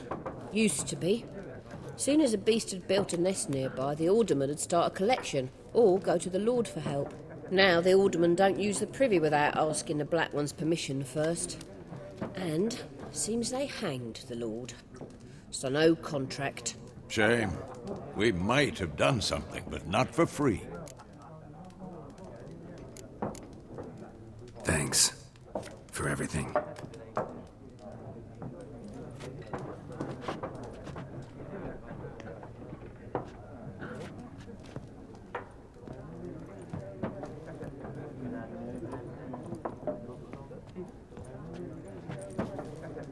Used to be. Soon as a beast had built a nest nearby, the alderman would start a collection, or go to the Lord for help. Now the alderman don't use the privy without asking the Black One's permission first. And seems they hanged the Lord. So no contract. Shame. We might have done something, but not for free. Thanks for everything.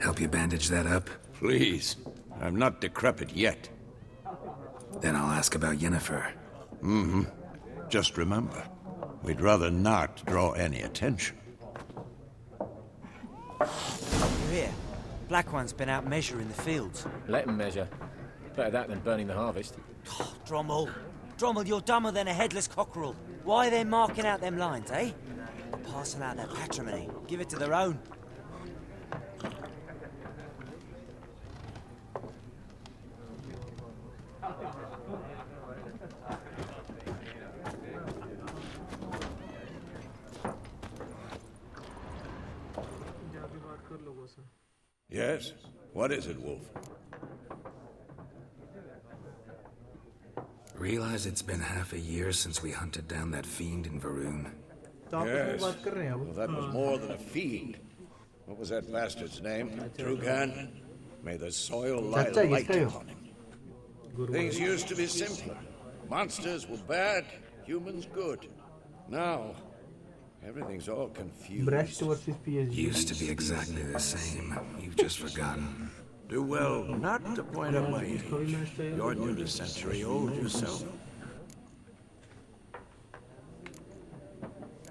Help you bandage that up? Please. I'm not decrepit yet. Then I'll ask about Yennefer. Mm-hmm. Just remember, we'd rather not draw any attention. You hear? Black One's been out measuring the fields. Let him measure. Better that than burning the harvest. Oh, Drommel. Drommel, you're dumber than a headless cockerel. Why are they marking out them lines, eh? Passing out their patrimony. Give it to their own. Yes? What is it, Wolf? Realize it's been half a year since we hunted down that fiend in Varun. Yes. Well, that was more than a fiend. What was that bastard's name? Drugan? May the soil lie light upon him. Things used to be simpler. Monsters were bad, humans good. Now, everything's all confused. Brest versus PSG. Used to be exactly the same. You've just forgotten. Do well not to point out my age. You're nearly a century old yourself.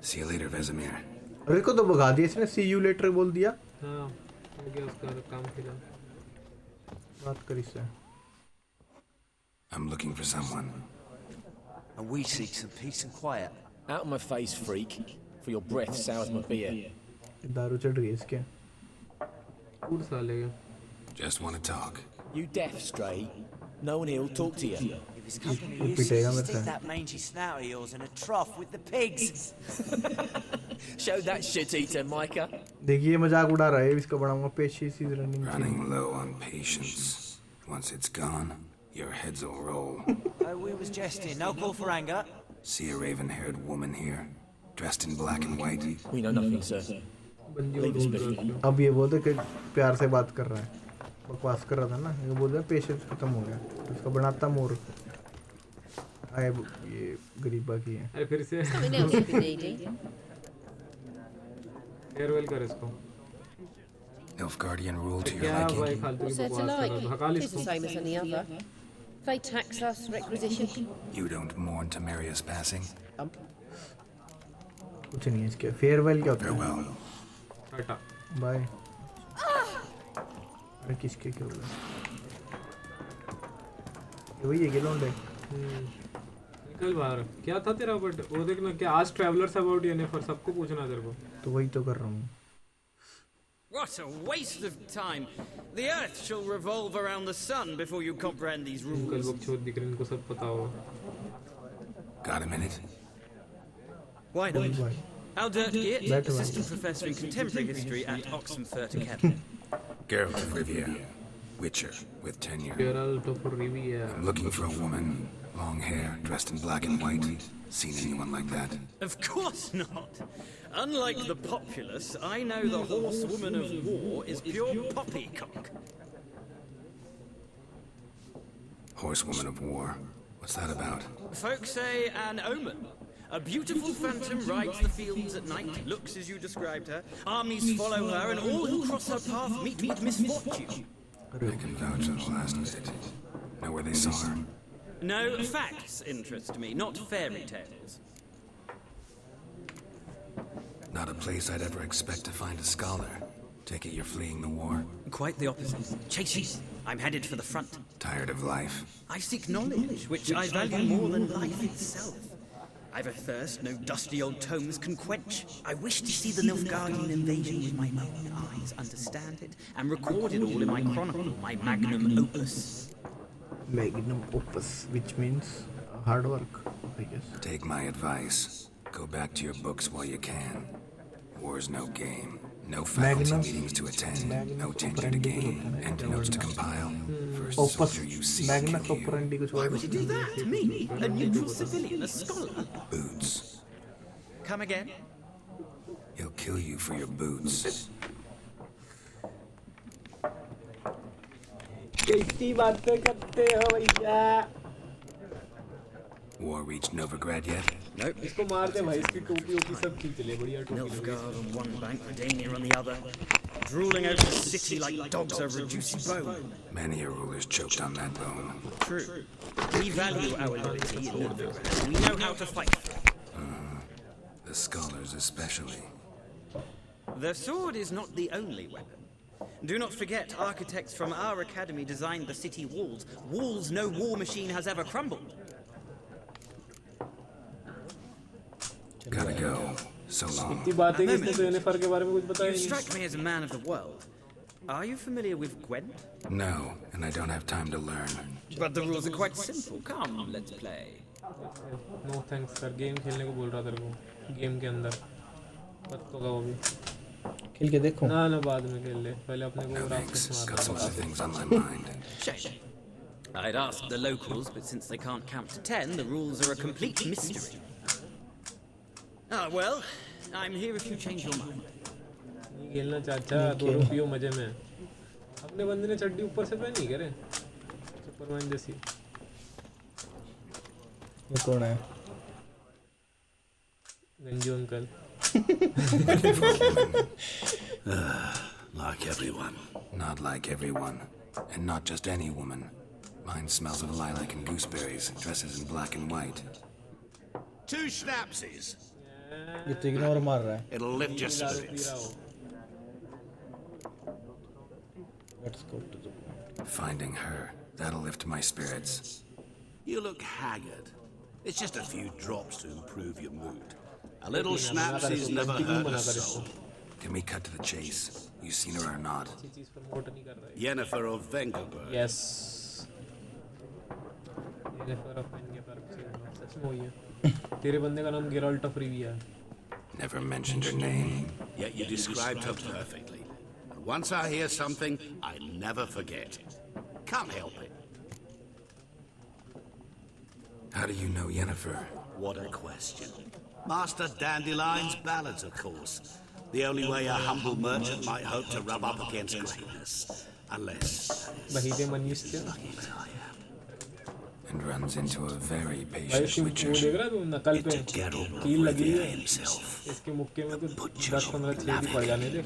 See you later, Vesemir. अरे को तो भगा दिया इसने see you later बोल दिया हाँ हो गया उसका काम फिर बात कर इससे I'm looking for someone. And we seek some peace and quiet. Out of my face, freak. For your breath sours my beer. दारू चढ़ गई इसके कूड़ साले Just want to talk. You deaf, stray. No one here will talk to you. If his company It uses, pitéगा मेरे stick से that mangy snout of yours in a trough with the pigs. Show that shit-eater, Micah. देखिए मजाक उड़ा रहा है इसका बनाऊंगा पेशी is running Running low on patience. Once it's gone, your heads will roll. We was jesting. No call for anger. See a raven-haired woman here, dressed in black and white. We know nothing, sir. Leave us be. अब ये बोलते कि प्यार से बात कर रहा है बकवास कर रहा था ना ये बोल रहा पेशेंस खत्म हो गया तो इसका बनाता मोर आए ये गरीबा की है अरे फिर से Something else you can need. Farewell कर इसको Nilfgaardian rule to your क्या भाई liking. फालतू की What's there to बकवास कर रहा like? है हकाल It's the इसको same as any other. They tax us, requisition. You don't mourn Temeria's passing? कुछ नहीं है इसके फेयरवेल क्या होता है Farewell. टाटा बाय अरे किसके क्या हुआ ये वही है गिलोंडे निकल बाहर क्या था तेरा बट वो देखना क्या आज ट्रैवलर्स अबाउट येनिफर सबको पूछना तेरे को तो वही तो कर रहा हूँ What a waste of time. The earth shall revolve around the sun before you comprehend these कल rules. वक्त छोड़ दिख रहे इनको सब पता होगा Got a minute? Why not? By Aldert Geert, Better one. assistant professor in contemporary history at Oxenfurt Academy. Geralt of Rivia, Witcher, with tenure. Geralt of Rivia I'm looking for a woman, long hair, dressed in black and white. Seen anyone like that? Of course not. Unlike the populace, I know the horsewoman of war is pure poppycock. Horsewoman of war. What's that about? Folk say an omen. A beautiful phantom rides the fields at night, looks as you described her. Armies follow her, and all who cross her path meet with misfortune. I can vouch on the last bit. Know where they saw her? No, facts interest me, not fairy tales. Not a place I'd ever expect to find a scholar. Take it you're fleeing the war? Quite the opposite. Chasing. I'm headed for the front. Tired of life? I seek knowledge, which I value more than life itself. I've a thirst no dusty old tomes can quench. I wish to see the Nilfgaardian invasion with my own eyes, understand it, and record it all in my chronicle, my magnum opus. Magnum opus, which means hard work, I guess. Take my advice. Go back to your books while you can. War's no game. No faculty meetings to attend. No tenure to gain. Endnotes to compile. First soldier you see will kill you. Why would you do that? Me? A neutral civilian? A scholar? Boots. Come again? He'll kill you for your boots. कैसी बातें करते हो भैया? War reached Novigrad yet? Nope. इसको मार दे भाई, इसकी टोपी ओपी सब खींच ले, बढ़िया टोपी। Nilfgaard on one bank, Redania on the other, drooling over the city like dogs over a juicy bone. Many a ruler's choked on that bone. True. We value our liberty in Novigrad. We know how to fight for it. The scholars especially. The sword is not the only weapon. Do not forget, architects from our academy designed the city walls. Walls no war machine has ever crumbled. Gotta go. So long. इतनी बातें किसने तो Jennifer के बारे में कुछ बताया You नहीं? strike me as a man of the world. Are you familiar with Gwent? No, and I don't have time to learn. But the rules are quite simple. Come, let's play. No thanks sir, game खेलने को बोल रहा तेरे को, game के अंदर। पत्तों का वो भी। खेल के देखो। ना ना बाद में खेल ले, पहले अपने को No रास्ते thanks. से Got some मार। other things on my mind. Shame. I'd ask the locals, but since they can't count to 10, the rules are a complete mystery. Ah, well, I'm here if you change your mind. नहीं खेलना चाचा, 2 रुपयों मजे में। अपने बंदे ने चड्डी ऊपर से पहनी क्या रे? सुपरमैन जैसी। ये कौन है? Ganju uncle. Like everyone. Not like everyone. And not just any woman. Mine smells of lilac and gooseberries, dresses in black and white. 2 schnapsies. ये तो इग्नोर मार रहा है। It'll lift your spirits. Let's go to the point. Finding her, that'll lift my spirits. You look haggard. It's just a few drops to improve your mood. A little schnapsy's never hurt a soul. Can we cut to the chase? You seen her or not? Yennefer of Vengerberg. Yes. Yennefer of Vengerberg सच में वही है। तेरे बंदे का नाम Geralt of Rivia। Never mentioned her name. Yet you described her perfectly. And once I hear something, I never forget. Can't help it. How do you know Yennefer? What a question. Master Dandelion's ballads, of course. The only way a humble merchant might hope to rub up against greatness. Unless... And runs into a very भाई patient इसकी witcher. वो देख रहा है तू नकल पे Geralt of कील लगी Rivia है himself. इसके मुक्के में तो 10-15 छेद ही पड़ जाने दे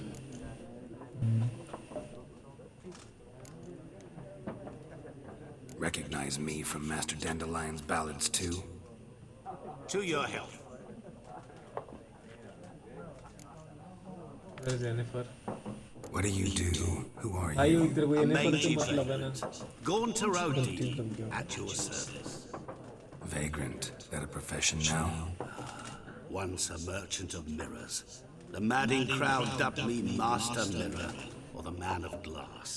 Recognize me from Master Dandelion's ballads too? To your health. Where is Yennefer? What do you do? Who are भाई you? इधर वो A Yennefer mangy से मतलब है ना vagrant. Gone to Rodin. At your service. Vagrant. That a profession now? Once a merchant of mirrors. The madding crowd dubbed me Master Mirror, or the Man of Glass.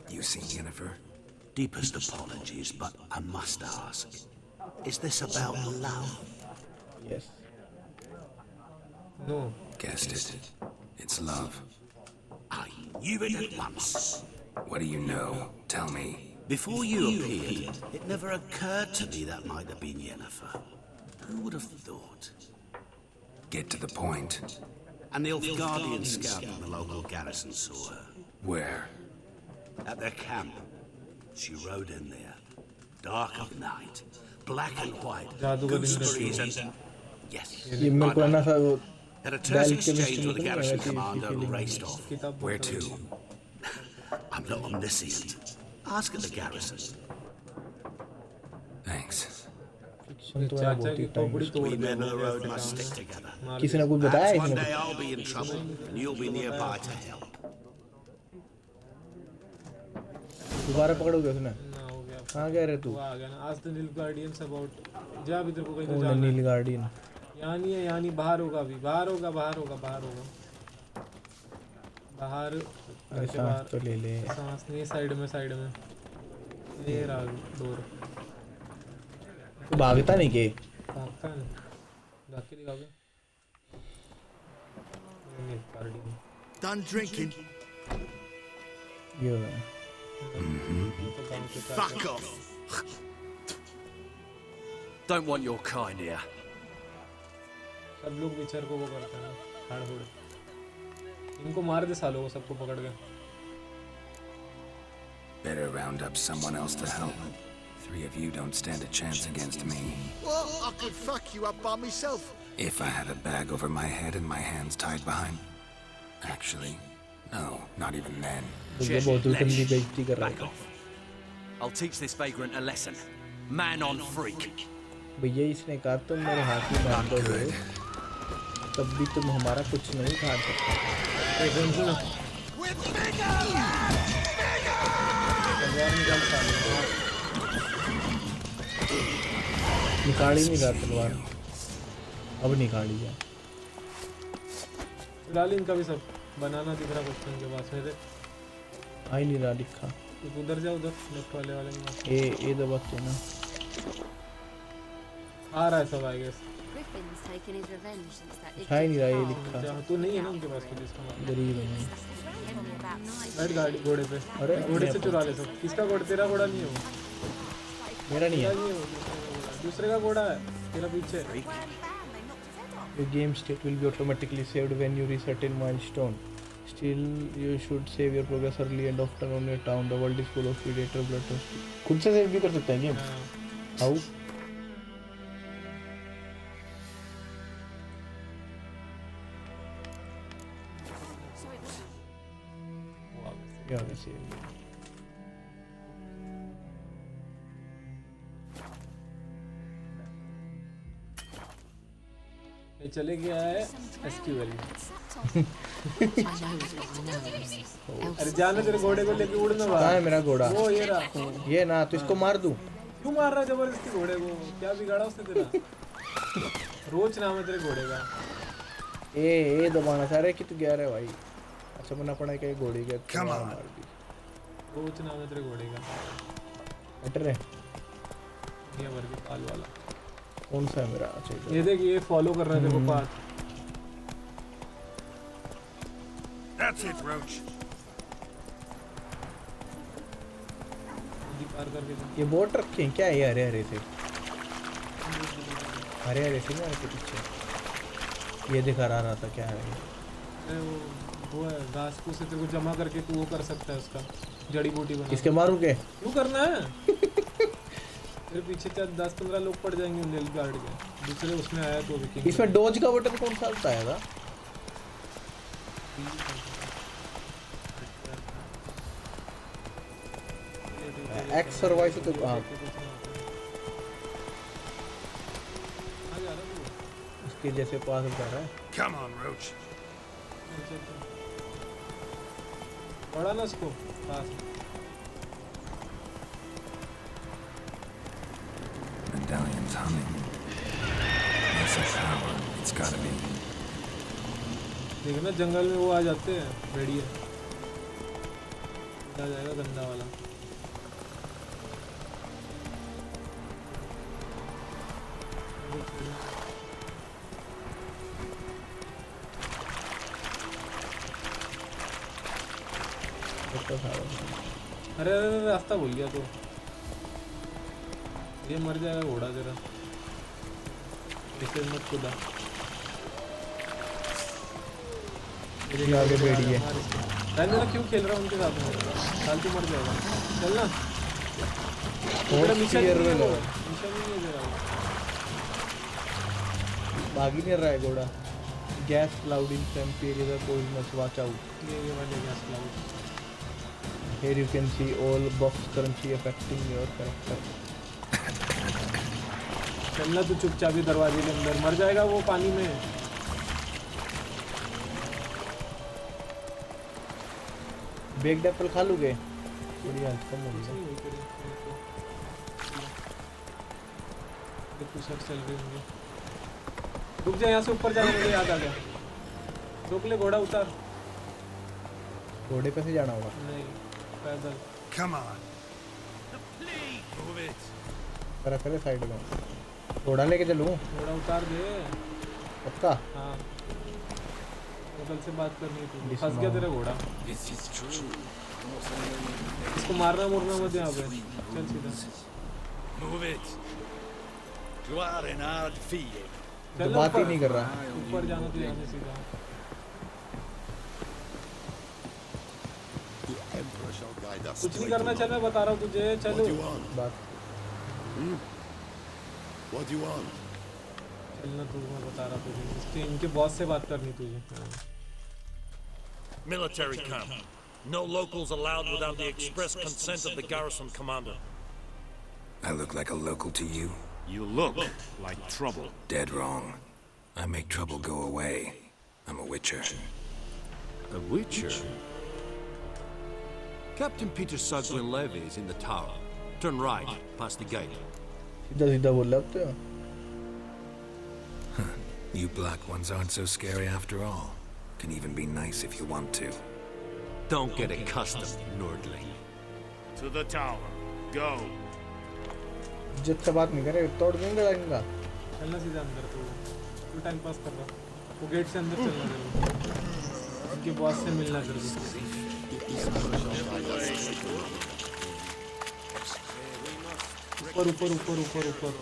You seen Yennefer? Deepest apologies, but I must ask. Is this about love? Yes. No. Guessed it. It's love. I knew it at once. What do you know? Tell me. Before you appeared, it never occurred to me that might have been Yennefer. Who would have thought? Get to the point. An Nilfgaardian scout from the local garrison saw her. Where? At their camp. She rode in there. Dark of night. Black and white. Gooseberries and... Yes. ये मेरे को ना सा वो Had a terse exchange with the garrison commander and raced off. Where to? I'm not omniscient. Ask at the garrison. Thanks. चाचा की खोपड़ी तोड़ We they men of the road must stick together. किसी ने कुछ बताया Perhaps one इसने day I'll be in trouble and you'll be nearby to help. दोबारा पकड़ोगे उसने ना हो गया कहाँ गया रे तू? वो आ गया ना। आज द नील गार्डियंस अबाउट जा अभी तेरे को कहीं तो कौन जाना है। नील गार्डियन? यहाँ नहीं है, यहाँ नहीं, बाहर होगा अभी, बाहर होगा बाहर। सांस तो ले ले। सांस नहीं, साइड में ये रहा डोर। तू भागता नहीं के? भागता है भाग के दिखाओगे। Done drinking. ये Fuck off. Don't want your kind here. सब लोग विचार को वो करते हैं हाड़ हुड़। इनको मार दे सालों को, सबको पकड़ के। Better round up someone else to help. 3 of you don't stand a chance against me. Well, I could fuck you up by myself. If I had a bag over my head and my hands tied behind. Actually, no, not even then. Back off. I'll teach this vagrant a lesson. Man on freak. भैया इसने कहा तुम मेरे हाथ में बांध दोगे तब भी तुम हमारा कुछ नहीं खा सकते। निकाली नहीं रहा तलवार, अब निकाली है। फिलहाल इनका भी सब बनाना दिख रहा बच्चों के पास मेरे। आ ही नहीं रहा लिखा। उधर जा, उधर लेफ्ट वाले में ए दबाते ना। आ रहा है सब आई गेस। ही नहीं रहा ये लिखा। तू नहीं है ना उनके पास कुछ इसका मतलब। गरीब है। बैठ गाड़ी घोड़े पे। अरे घोड़े से चुरा ले सब। किसका घोड़ा? तेरा घोड़ा नहीं है वो। मेरा नहीं है। दूसरे का घोड़ा है तेरा पीछे। Your game state will be automatically saved when you reset a milestone. Still, you should save your progress early and often on your town. The world is full of predator bloodthirsty. खुद से save भी कर सकते हैं game? How? क्या वैसे? ये चले गया है एसक्यूएल। अरे जाना तेरे घोड़े को लेके उड़ना। कहाँ है मेरा घोड़ा? वो ये रहा। ये ना तो इसको मार दूं। क्यों मार रहा जबरदस्ती घोड़े को? क्या बिगाड़ा उसने तेरा? रोज नाम है तेरे घोड़े का। ए दबाना चाह रहे कि तू गया रे भाई। अच्छा बना पड़ा क्या घोड़ी का? मार दी। रोज नाम है तेरे घोड़े का। हट रे। ये भर के पाल वाला। कौन सा है मेरा? अच्छा ये देख, ये फॉलो कर रहा है तेरे को पाथ। That's it, Roach. पार करके ये बोट रखे हैं क्या? ये हरे हरे से नहीं के पीछे ये दिखा रहा था क्या है? वो है घास को से तेरे को जमा करके तू वो कर सकता है उसका जड़ी बूटी बना। इसके मारू के? क्यों करना है? तेरे पीछे 10-15 लोग पड़ जाएंगे नील गार्ड के। दूसरे उसमें आया तो भी। इसमें डॉज का बटन कौन सा होता है? एक्स और वाई से तो हाँ उसके जैसे पास होता है। Come on, Roach. बड़ा ना उसको पास। Medallion's humming. That's a power. It's gotta be. देखना जंगल में वो आ जाते हैं भेड़िए। आ जाएगा गंदा वाला। अरे रास्ता भूल गया तो। ये मर जाएगा घोड़ा तेरा। इसे मत खुदा। आगे बैठिए। मेरा क्यों खेल रहा हूँ उनके साथ में? फालतू मर जाएगा। चल ना। मिशन नहीं है तेरा। भाग ही नहीं रहा है घोड़ा। Gas cloud in temperature poisonous, watch out. ये वाले gas cloud. Here you can see all buffs currently affecting your character. चलना तू चुपचाप ही दरवाजे के अंदर। मर जाएगा वो पानी में। बेक्ड एप्पल खा लोगे? थोड़ी हेल्थ कम होगी। कुछ चल रही होंगी। रुक जा, यहाँ से ऊपर जाना मुझे याद आ गया। रोक ले घोड़ा, उतार। घोड़े पे से जाना होगा? नहीं, पैदल। Come on. करे साइड में। घोड़ा लेके चलूं? घोड़ा उतार दे। पक्का? हाँ। कल से बात करनी थी। फंस गया तेरा घोड़ा। इसको मारना मुरना मत यहाँ पे। चल सीधा। तो बात ही नहीं कर रहा। ऊपर जाना तो यहाँ से सीधा। कुछ नहीं करना, चल मैं बता रहा हूँ तुझे। चलो बात। चलना तू, मैं बता रहा तुझे। इनके बॉस से बात करनी तुझे। Military camp. No locals allowed without the express consent of the garrison commander. I look like a local to you? You look like trouble. Dead wrong. I make trouble go away. I'm a witcher. A witcher? Captain Peter Sugwin Levy is in the tower. Turn right, past the gate. सीधा बोल अब तो। You black ones aren't so scary after all. Can even be nice if you want to. Don't get accustomed, Nordling. To the tower. Go. इज्जत से बात नहीं करे, तोड़ देंगे इनका। चलना सीधा अंदर। तू टाइम पास कर रहा। वो गेट से अंदर चलना जरूर। उनके बॉस से मिलना जरूर। ऊपर ऊपर ऊपर ऊपर ऊपर।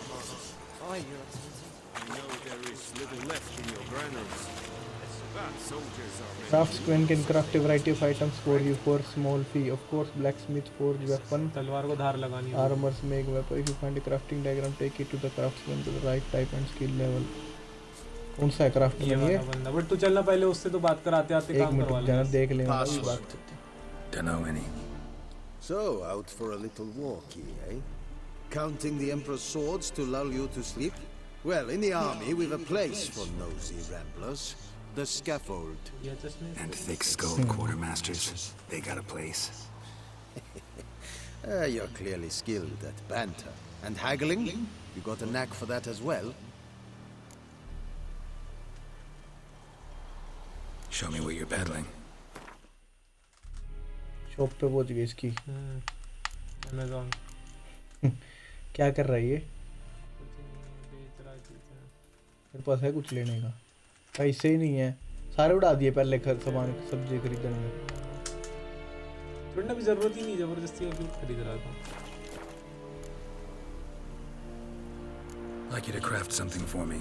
Craftsman can craft a variety of items for you for small fee. Of course, blacksmith forge weapon. तलवार को धार लगानी है। Armors make weapon. If you find a crafting diagram, take it to the craftsman to the right type and skill level. कौन सा है craft ये वाला बंदा? बट तू चलना पहले, उससे तो बात कर आते आते काम करवा ले। जाना देख लेंगे अभी बात। Don't know any. So, out for a little walkie, eh? Counting the Emperor's swords to lull you to sleep? Well, in the army, we've a place for nosy ramblers. The scaffold. And thick-skulled quartermasters. They got a place. You're clearly skilled at banter. And haggling? You got a knack for that as well? Show me what you're peddling. Shop पे पहुंच गई इसकी। Amazon। क्या कर रहा है ये? मेरे पास है कुछ लेने का? पैसे ही नहीं है, सारे उड़ा दिए पहले सामान सब्जी खरीदने में। छोड़ना भी जरूरत ही नहीं, जबरदस्ती क्यों खरीद रहा था? Like you to craft something for me.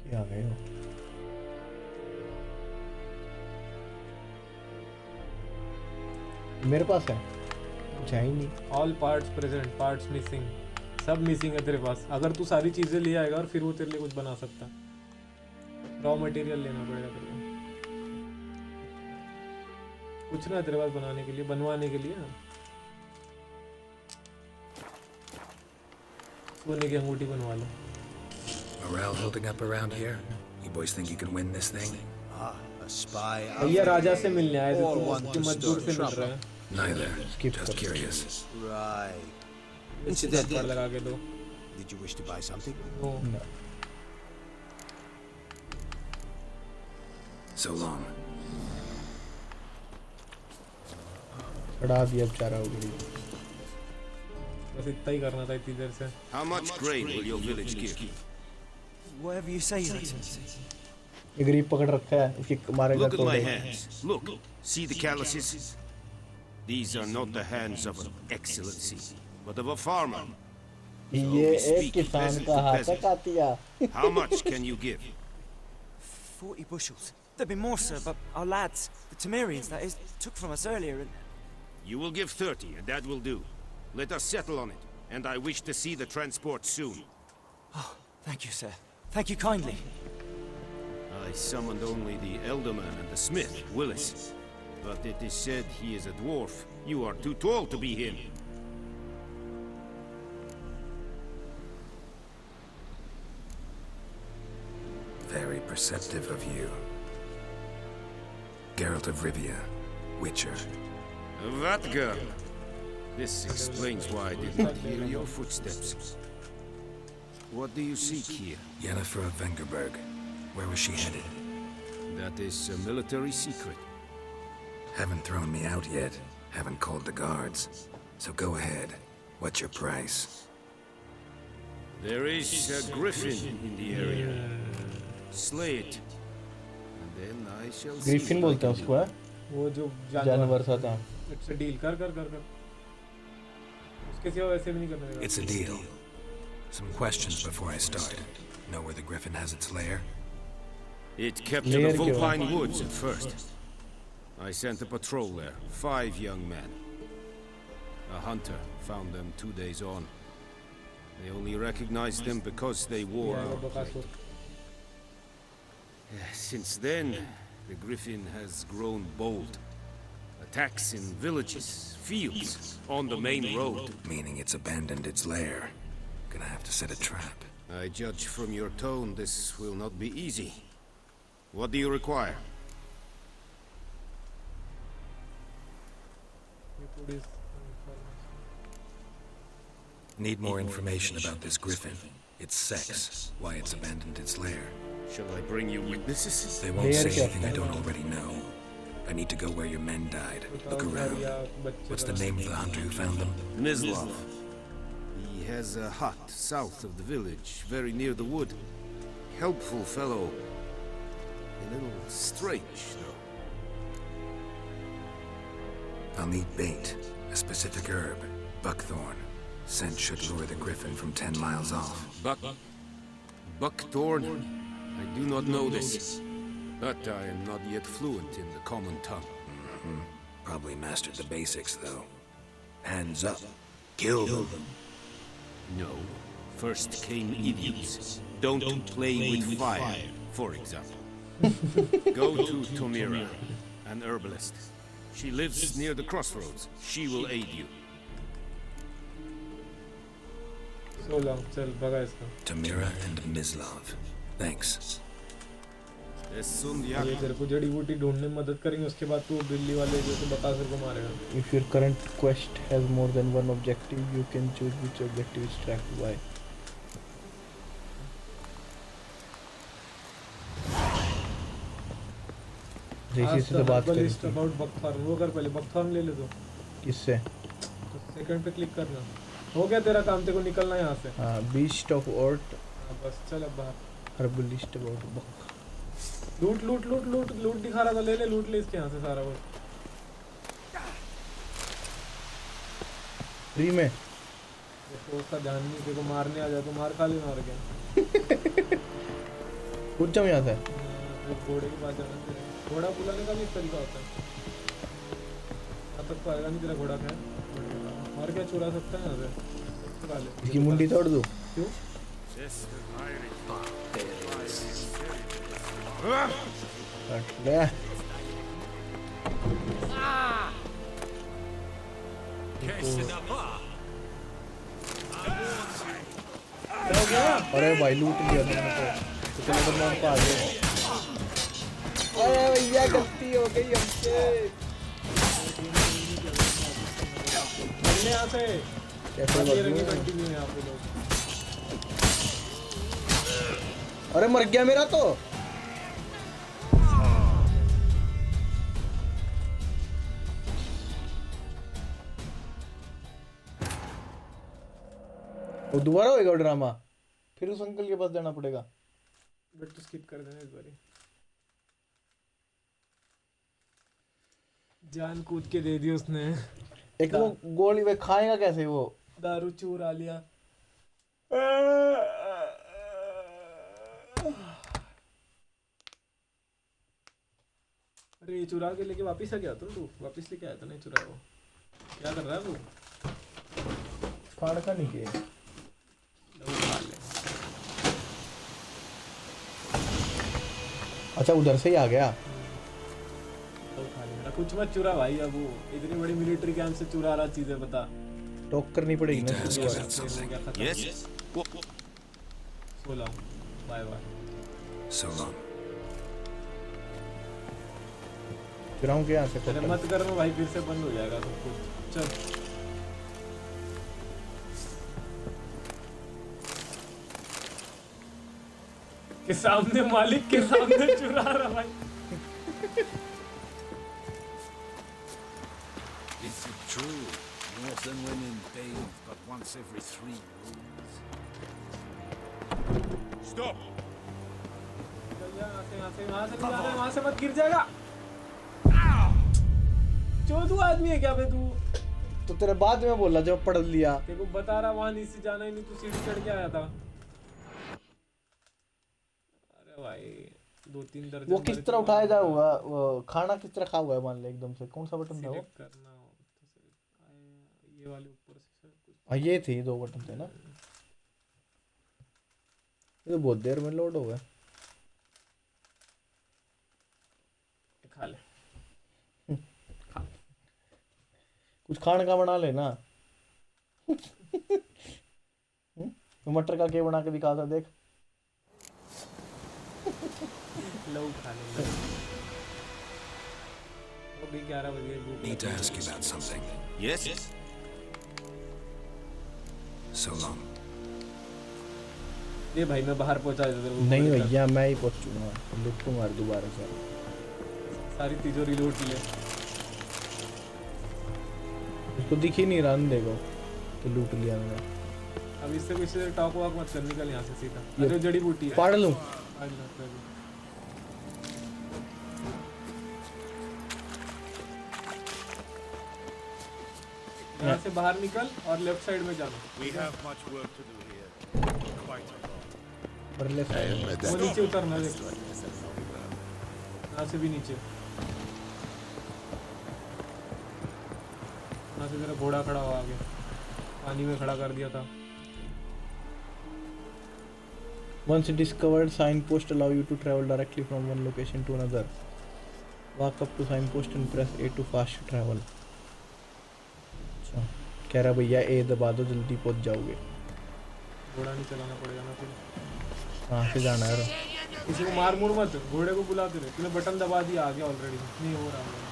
क्या है वो? मेरे पास है कुछ है ही नहीं। All parts present, parts missing. सब मिसिंग है तेरे पास। अगर तू सारी चीजें ले आएगा और फिर वो तेरे लिए कुछ बना सकता। रॉ मटेरियल लेना पड़ेगा तेरे को। कुछ ना तेरे पास बनाने के लिए, बनवाने के लिए। सोने की अंगूठी बनवा लो। Morale holding up around here? You boys think you can win this thing? A spy. भैया राजा से मिलने आए थे, तो उसके मजदूर से मिल रहे हैं। Neither. Just curious. Right. Incidentally, लगा के दो। Did you wish to buy something? No. So long. चढ़ा दिया बेचारा वो गरीब। बस इतना ही करना था इतनी देर से। How much grain will your village give? Whatever you say, Your Excellency. ये गरीब पकड़ रखा है, इसके मारेगा Look at तो my hands. Look. See the calluses? These are not the hands of an excellency, but of a farmer. ये एक किसान का हाथ है Katya. How much can you give? 40 bushels. There'd be more, sir, but our lads, the Temerians, that is, took from us earlier and... You will give 30, and that will do. Let us settle on it, and I wish to see the transport soon. Oh, thank you, sir. Thank you kindly. I summoned only the Elderman and the smith, Willis. But it is said he is a dwarf. You are too tall to be him. Very perceptive of you. Geralt of Rivia, Witcher. What girl? This explains why I did not hear your footsteps. What do you seek here? Yennefer of Vengerberg. Where was she headed? That is a military secret. Haven't thrown me out yet. Haven't called the guards. So go ahead. What's your price? There is a griffin in the area. Slay it. And then I shall see. Griffin बोलते हैं उसको, है? वो जो जानवर सा था। It's a deal. कर उसके सिवा वैसे भी नहीं करने का। It's a deal. Some questions before I start. Know where the griffin has its lair? It kept in the Vulpine Woods at first. I sent a patrol there, 5 young men. A hunter found them 2 days on. They only recognized them because they wore armor. Since then, the griffin has grown bold. Attacks in villages, fields, on the main road. Meaning it's abandoned its lair. Gonna have to set a trap. I judge from your tone this will not be easy. What do you require? Need more information about this griffin. Its sex, why it's abandoned its lair. Shall I bring you witnesses? They won't say anything I don't already know. I need to go where your men died. Look around. What's the name of the hunter who found them? Mislav. He has a hut south of the village, very near the wood. Helpful fellow. A little strange, though. I'll need bait. A specific herb. Buckthorn. Scent should lure the griffin from 10 miles off. Buckthorn? I do not know this. But I am not yet fluent in the common tongue. Probably mastered the basics, though. Hands up. Kill them. No. First came idiots. Don't play with fire, for example. Go to Tomira, an herbalist. She lives near the crossroads. She will aid you. So long, चल भगा इसको। Tomira and Mislav. Thanks. ये तेरे को जड़ी बूटी ढूंढने में मदद करेंगे, उसके बाद तू बिल्ली वाले जो तो बतासुर को मारेगा। If your current quest has more than one objective, you can choose which objective is tracked by. जैसे से बात करें। About Buckthorn, वो कर पहले Buckthorn ले ले तो। किससे? सेकंड पे क्लिक करना। हो गया तेरा काम, तेरे को निकलना यहाँ से। हाँ, Beast of Ort। बस चल अब बाहर। Herbalist about Buck। लूट दिखा रहा था, ले ले लूट ले इसके यहाँ से सारा वो। फ्री में। तो उसका ध्यान नहीं, तेरे को मारने आ जाए तो मार खा लेना और क्या। कुछ जम यहाँ से। घोड़े के पास जाना चाहिए। घोड़ा बुलाने का भी एक तरीका होता है। अब तक तो आएगा नहीं तेरा घोड़ा क्या? और क्या चुरा सकता है यहाँ से? चुरा ले। इसकी मुंडी तोड़ दो। क्यों? अरे भाई लूट लिया मैंने तो चलो तो मैं आ गया। अरे भैया गलती हो गई हमसे। यहाँ से कैसे कंटिन्यू है आप लोग। अरे मर गया मेरा तो। वो दोबारा होएगा ड्रामा, फिर उस अंकल के पास जाना पड़ेगा। बट तो स्किप कर देना इस बार। जान कूद के दे दी उसने। एक वो गोली वे खाएगा कैसे? वो दारू चुरा लिया। अरे ये चुरा के लेके वापिस आ गया तू वापिस लेके आया था? नहीं चुरा वो। क्या कर रहा है तू? फाड़ का नहीं किया। अच्छा उधर से ही आ गया। कुछ मत चुरा भाई, अब वो इतनी बड़ी मिलिट्री कैंप से चुरा रहा चीजें बता। टॉक करनी पड़ेगी ना। Yes. So long. Bye bye. So long. चुराऊं क्या? अरे मत करना भाई, फिर से बंद हो जाएगा सब कुछ। चल के सामने मालिक के सामने चुरा रहा भाई। Is it true? Northern women bathe but once every 3 moons. Stop! वहाँ से मत गिर जाएगा। चौधू आदमी है क्या बे तू? तो तेरे बाद में बोला जब पढ़ लिया। तेरे को बता रहा वहाँ नीचे जाना ही नहीं, तू सीढ़ी चढ़ के आया था। अरे भाई 2-3 दर्जन। वो किस तरह उठाया जा हुआ? खाना किस तरह खा हुआ है मान ले एकदम से? कौन सा बटन था वो? ये वाले ऊपर से हाँ ये थे 2 बटन थे ना। ये तो बहुत देर में लोड हो गया। खा ले। कुछ खाने का बना लेना। मटर का क्या बना के दिखा था देख। लो खा ले। अभी 11 बजे भूख। Need to ask you about something. Yes? So long. ये भाई मैं बाहर पहुंचा देता तेरे को। नहीं भैया मैं ही पहुंचूंगा, लूटूंगा दोबारा से। सारी तिजोरी लूट ले। उसको दिख ही नहीं रहा अंधे को कि लूट लिया मैंने। अब इससे कुछ टॉक वॉक मत कर, निकल यहाँ से सीधा। अरे जड़ी बूटी है। पढ़ लूं। यहाँ से बाहर निकल और लेफ्ट साइड में जाना। We have much work to do here. Quite a lot. पर लेफ्ट साइड में। वो नीचे उतरना देख। यहाँ से भी नीचे। यहाँ से तेरा घोड़ा खड़ा हुआ आगे, पानी में खड़ा कर दिया था। Once discovered, signpost allow you to travel directly from one location to another. Walk up to signpost and press A to fast travel. अच्छा कह रहा भैया A दबा दो जल्दी पहुंच जाओगे। घोड़ा नहीं चलाना पड़ेगा ना फिर। कहाँ से जाना है? किसी को मार मुड़ मत, घोड़े को बुलाते रहे। तूने बटन दबा दिया, आ गया ऑलरेडी। नहीं हो रहा है।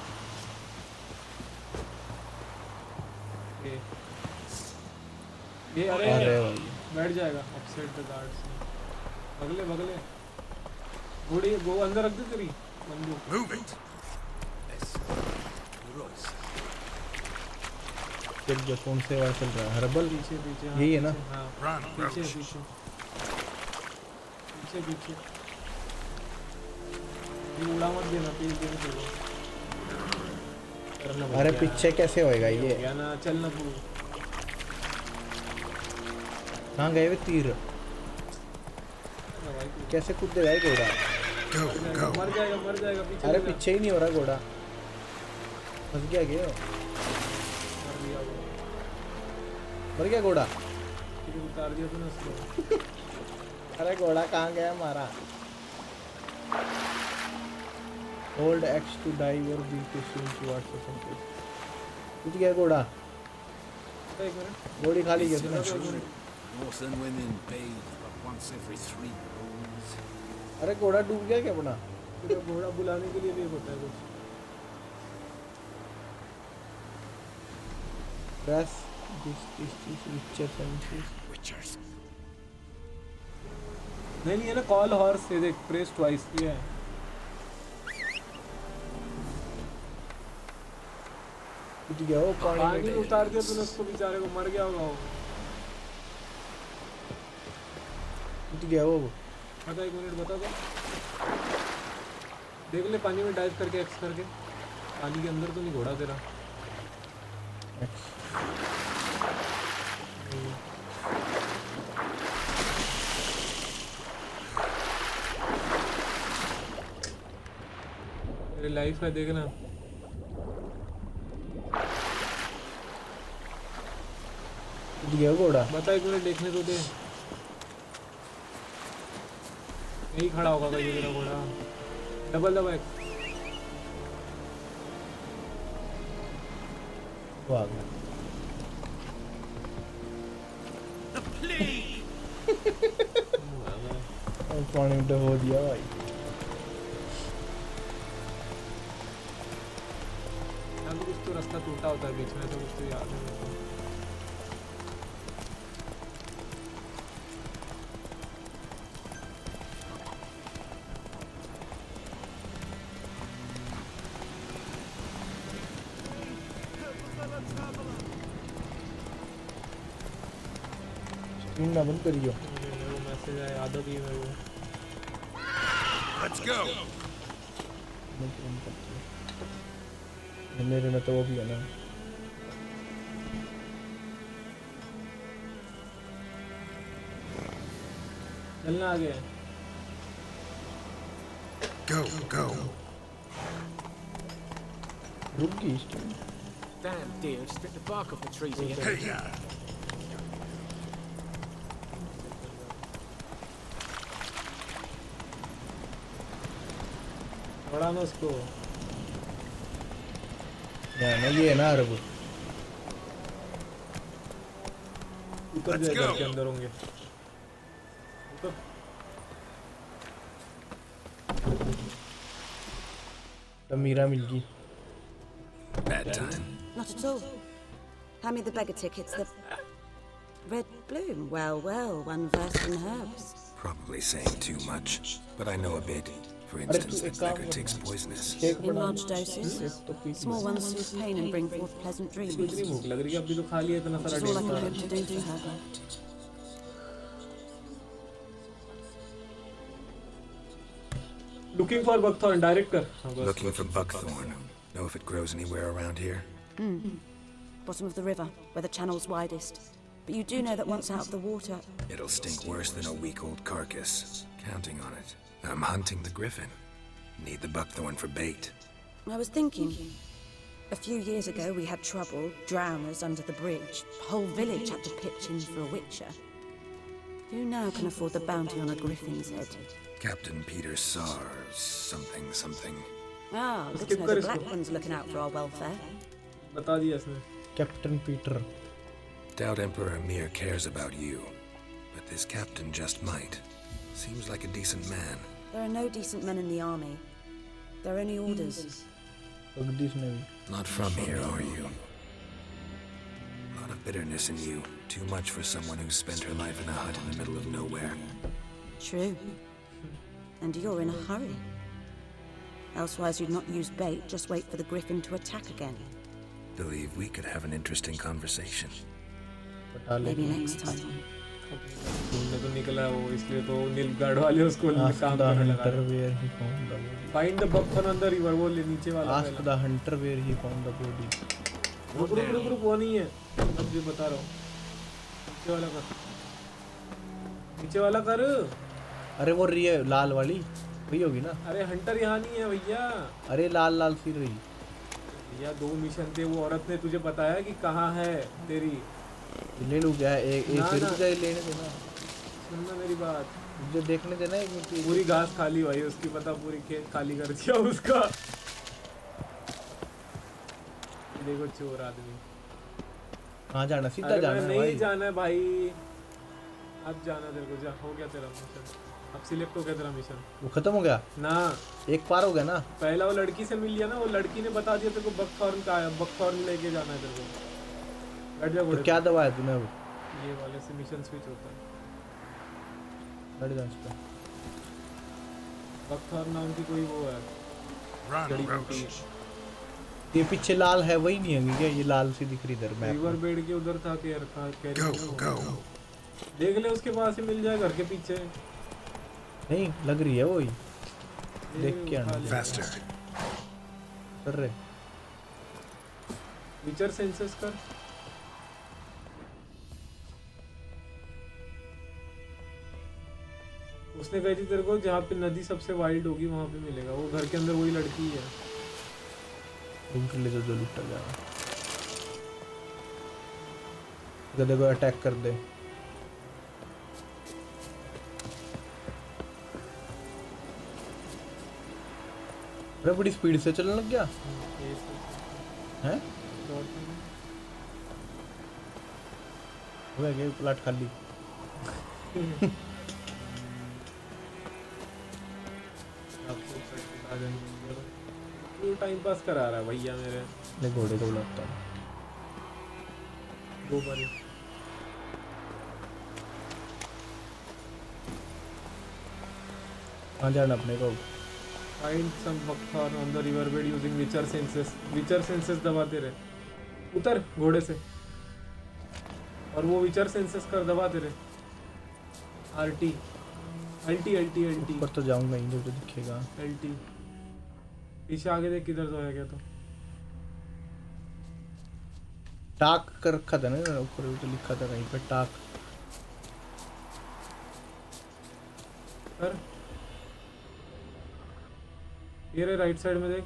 ये अरे बैठ जाएगा। Upset the guards. बगले बगले घोड़ी गो अंदर रख दे तेरी बंदूक। Move it. चल जो कौन से वाला चल रहा है? हर्बल पीछे पीछे। यही है ना? हाँ पीछे पीछे पीछे पीछे। ये उड़ा मत देना, तेज देना चलो। अरे पीछे कैसे होएगा ये? क्या ना चलना तू। कहाँ गए वे तीर? कैसे कूद देगा ये घोड़ा? मर जाएगा पीछे। अरे पीछे ही नहीं हो रहा घोड़ा, फंस गया क्या? मर गया घोड़ा? उतार दिया तूने उसको। अरे घोड़ा कहाँ गया हमारा? Hold X to dive or B to swim towards the surface. कूद गया घोड़ा? एक मिनट। घोड़ी खाली कैसे? Northern women bathe but once every 3 moons. अरे घोड़ा डूब गया क्या अपना? घोड़ा बुलाने के लिए भी होता है कुछ। Press this Witcher senses. Witchers. नहीं है ना, कॉल हॉर्स से देख, प्रेस ट्वाइस ये है। कूद गया वो पानी में उतार दिया तूने उसको, बेचारे को, मर गया होगा वो। कूद गया वो। बता 1 मिनट बता दो। देख ले पानी में डाइव करके एक्स करके। पानी के अंदर तो नहीं घोड़ा तेरा। मेरी लाइफ है देखना। दिया घोड़ा। बता 1 मिनट देखने तो दे। यही खड़ा होगा भाई मेरा घोड़ा। डबल दबा। वो आ गया। पानी में डबो दिया भाई। यहाँ तो कुछ तो रास्ता टूटा होता है बीच में, तो कुछ तो याद है मेरे को। स्क्रीन ना बंद करियो। वो मैसेज आया याद होगी मेरे को। Let's go. मेरे में तो वो भी है ना। चलना आगे। Go, go. रुक गई stream. Damn deer, stripped the bark off the trees again. Hey, yeah. बड़ा ना उसको। ना ये है ना अरब। ऊपर जाए घर के अंदर होंगे। तो मीरा मिल गई। Bad time. Not at all. Hand me the beggar tickets. The red bloom. Well, well, one versed in herbs. Probably saying too much, but I know a bit. For instance, the beggar takes poisonous. In large doses. Small ones soothe pain and bring forth pleasant dreams. Which is all I can hope to do to her. Looking for buckthorn, direct कर। Looking for buckthorn. Know if it grows anywhere around here? Bottom of the river, where the channel's widest. But you do know that once out of the water... It'll stink worse than a week-old carcass. Counting on it. I'm hunting the griffin. Need the buckthorn for bait. I was thinking... A few years ago we had trouble, drowners under the bridge. The whole village had to pitch in for a witcher. Who now can afford the bounty on a griffin's head? Captain Peter Sars, something. Ah, good to know the Black One's looking out for our welfare. बता दिया इसने। Captain Peter. Doubt Emperor Amir cares about you, but this captain just might. Seems like a decent man. There are no decent men in the army. There are only orders. Not from here, are you? A lot of bitterness in you. Too much for someone who's spent her life in a hut in the middle of nowhere. True. And you're in a hurry. Elsewise you'd not use bait, just wait for the griffin to attack again. Believe we could have an interesting conversation. Maybe next time. ढूंढने तो निकला वो, इसलिए तो नीलगार्ड वाले उसको काम करने लगा। Find the buckthorn on the river, वो नीचे वाला। Ask the hunter where he found the body. रुक वो नहीं है, अब जो बता रहा हूँ। नीचे वाला कर। अरे वो रही है लाल वाली, वही होगी ना। अरे हंटर यहाँ नहीं है भैया। अरे लाल फिर रही भैया, 2 मिशन थे, वो औरत ने तुझे बताया कि कहाँ है तेरी। ले लूँ क्या? एक फिर लेने देना। सुनना मेरी बात, मुझे देखने देना। एक मिनट। पूरी घास खाली भाई उसकी, पता पूरी खेत खाली कर दिया उसका। देखो चोर आदमी। कहाँ जाना? सीधा जाना है भाई। नहीं जाना है भाई, अब जाना तेरे को। जा, हो गया तेरा मिशन, अब सिलेक्ट हो गया तेरा मिशन। वो खत्म हो गया ना? एक पार हो गया ना। पहला वो लड़की से मिल लिया ना, वो लड़की ने बता दिया तेरे को बकथॉर्न का है, बकथॉर्न लेके जाना है तेरे को। बैठ जा। तो क्या दबाया तूने? वो ये वाले से मिशन स्विच होता है। बैठ जा इस पे। बकथॉर्न नाम की कोई वो है जड़ी बूटी। ये पीछे लाल है, वही नहीं है क्या? ये लाल सी दिख रही इधर मैप। रिवर बेड के उधर था के रखा। देख ले, उसके पास ही मिल जाए, घर के पीछे। नहीं लग रही है वही। देख के आना। Faster. कर रहे। विचर सेंसस कर। उसने कही थी तेरे को जहाँ पे नदी सबसे वाइल्ड होगी वहाँ पे मिलेगा। वो घर के अंदर वही लड़की है। लूट ले जो लूटा जा। गधे को अटैक कर दे। अरे बड़ी स्पीड से चलने लग गया हैं? हो गया प्लाट खाली। टाइम पास करा रहा है भैया मेरे। मैं घोड़े को बुलाता हूँ। 2 बारी। कहाँ जाना अपने को? Find some buckthorn on the river bed using witcher senses. Witcher senses दबाते रहे। उतर घोड़े से और वो witcher senses कर दबाते रहे। RT LT ऊपर तो जाऊंगा ही, तो दिखेगा। LT पीछे आगे देख किधर तो है क्या तो टाक कर रखा था ना ऊपर, तो लिखा था कहीं पे टाक। कर ये रे राइट साइड में देख।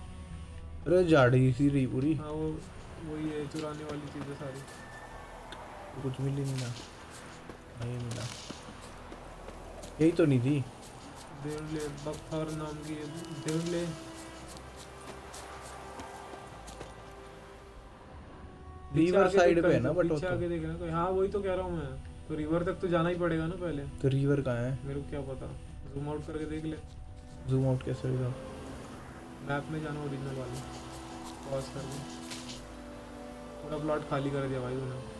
अरे झाड़ी सी रही पूरी। हाँ वही है चुराने वाली चीजें सारी। कुछ मिली नहीं ना, नहीं मिला। यही तो नहीं थी। देव ले बकथार नाम की देव ले। रिवर साइड पे है ना बट पीछे आगे देखना कोई। हाँ वही तो कह रहा हूँ मैं, तो रिवर तक तो जाना ही पड़ेगा ना पहले। तो रिवर कहाँ है? मेरे को क्या पता, जूम आउट करके देख ले। जूम आउट कैसे होगा? मैप में जाना ओरिजिनल वाले, पॉज करके पूरा प्लॉट खाली कर दिया भाई उन्होंने।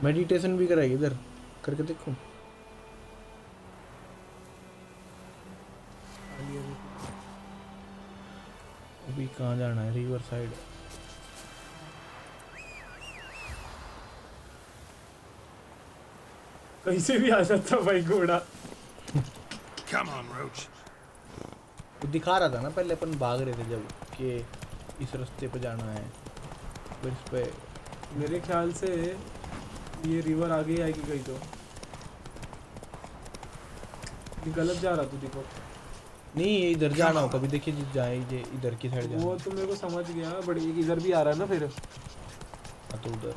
मेडिटेशन भी कराएगी इधर, करके देखो। अभी कहाँ जाना है? River side. कहीं से भी आ सकता भाई घोड़ा। Come on, Roach. वो दिखा रहा था ना पहले, अपन भाग रहे थे जब कि इस रास्ते पे जाना है, फिर इस पे। मेरे ख्याल से ये रिवर आगे आएगी कहीं तो। ये गलत जा रहा तू दीपक। नहीं ये इधर जाना हो कभी, देखिए जिस जाए ये इधर की साइड जाना। वो तो मेरे को समझ गया, बट एक इधर भी आ रहा है ना फिर। हाँ तो उधर।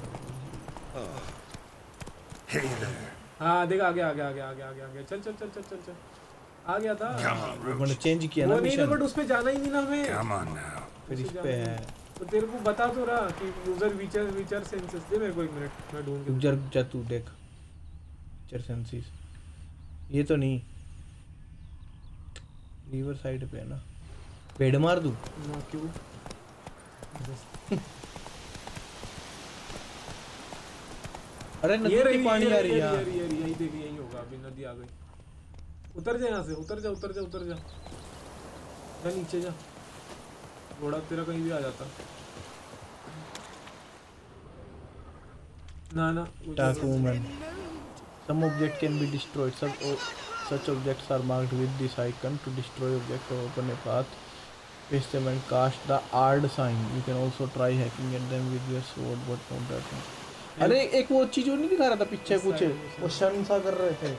हाँ देख आ गया आ गया आ गया आ गया आ गया आ गया। चल चल चल चल चल चल आ गया था। मैंने चेंज किया ना मिशन। बट उस पे जाना ही नहीं ना हमें। फिर इस पे है तो तेरे को बता तो रहा कि यूजर फीचर सेंसेस दे मेरे को 1 मिनट, मैं ढूंढ के। जा तू देख फीचर सेंसेस। ये तो नहीं, रिवर साइड पे है ना। पेड़ मार दूं ना क्यों? अरे नदी की पानी आ रही है यार। यही देख, यही होगा। अभी नदी आ गई। उतर जा यहाँ से, उतर जा उतर जा उतर जा। जा नीचे जा, घोड़ा तेरा कहीं भी आ जाता। ना ना Dark woman. Some object can be destroyed. Such objects are marked with this icon. To destroy objects or open a path, face them and cast the Ard sign. You can also try hacking at them with your sword, but not that one. अरे एक वो चीज वो नहीं दिखा रहा था पीछे कुछ, वो शन सा कर रहे थे,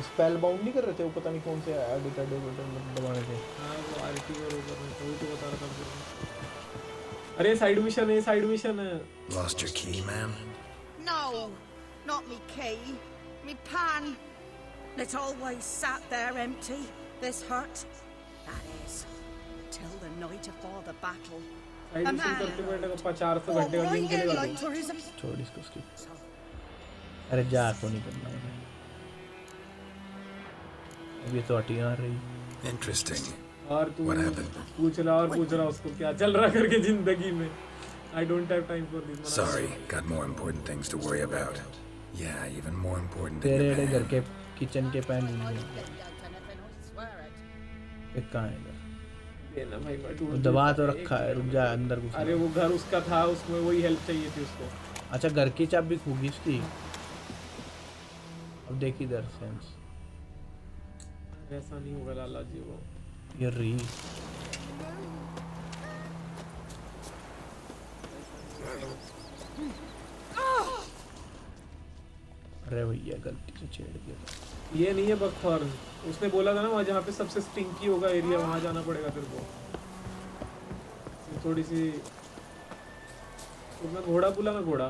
स्पेल बाउंड नहीं कर रहे थे वो, पता नहीं कौन से एडिटर दबाने थे। हां वो आरटी और ऊपर में तो बता रहा था। अरे साइड मिशन है, साइड मिशन है। Lost your key, ma'am? No, not me key, me pan. It always sat there empty, this hut. That is, till the night before the battle. Side mission करते बैठेगा 400 घंटे का game खेलेगा। छोड़ इसको skip. अरे जा को नहीं करना है अब, ये तो हटी आ रही। Interesting. और तू What happened? पूछ रहा उसको क्या चल रहा करके जिंदगी में। I don't have time for this. Sorry, got more important things to worry about. Yeah, even more important than तेरे your घर man. के किचन के पैन एक कहाँ है? ना भाई वो दबा तो रखा है, रुक जा अंदर घुस। अरे वो घर उसका था, उसमें वही हेल्प चाहिए थी उसको। अच्छा घर की चाबी होगी इसकी। अब देख इधर सेंस। ऐसा नहीं होगा लाला जी वो। ये री अरे भैया गलती से छेड़ दिया। ये नहीं है बकथॉर्न, उसने बोला था ना वहाँ जहाँ पे सबसे स्टिंकी होगा एरिया, वहाँ जाना पड़ेगा तेरे को। थोड़ी सी तो मैं घोड़ा बुला, मैं घोड़ा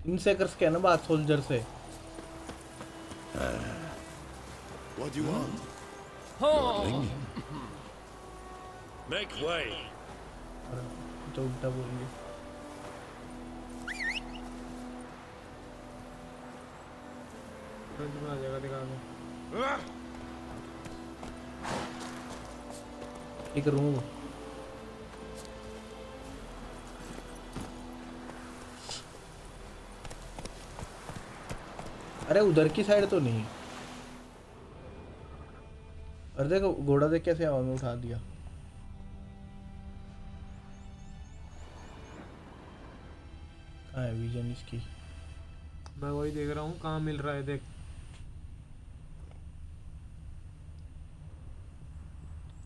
इनसे कर सके ना बात सोल्जर से। What do you want? Make way. तो उल्टा बोलिए। आ जाएगा, दिखा दो। एक रूम अरे उधर की साइड तो नहीं। अरे देखो घोड़ा देख कैसे हवा में उठा दिया। विजन इसकी। मैं वही देख रहा हूँ कहाँ मिल रहा है, देख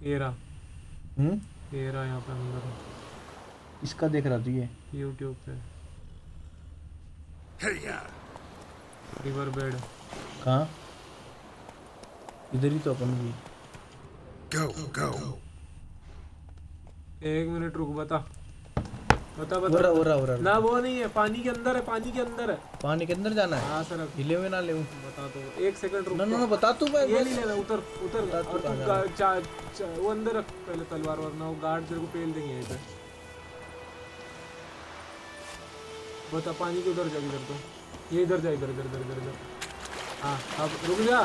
ये रहा यहाँ पे अंदर। इसका देख रहा थी ये YouTube पे। रिवर बेड कहाँ? इधर ही तो अपन भी। Go. एक मिनट रुक, बता हो रहा ना, वो नहीं है, पानी के अंदर है, पानी के अंदर है। पानी के अंदर जाना है? हाँ सर। हिले में ना ले बता दो, एक सेकंड रुक। ना बता तू। मैं ये नहीं लेना, उतर और तू वो अंदर रख पहले तलवार, वरना वो गार्ड तेरे को पेल देंगे यहीं पे। बता पानी के उधर जा, इधर तो ये इधर जा, इधर। हाँ अब रुक जा।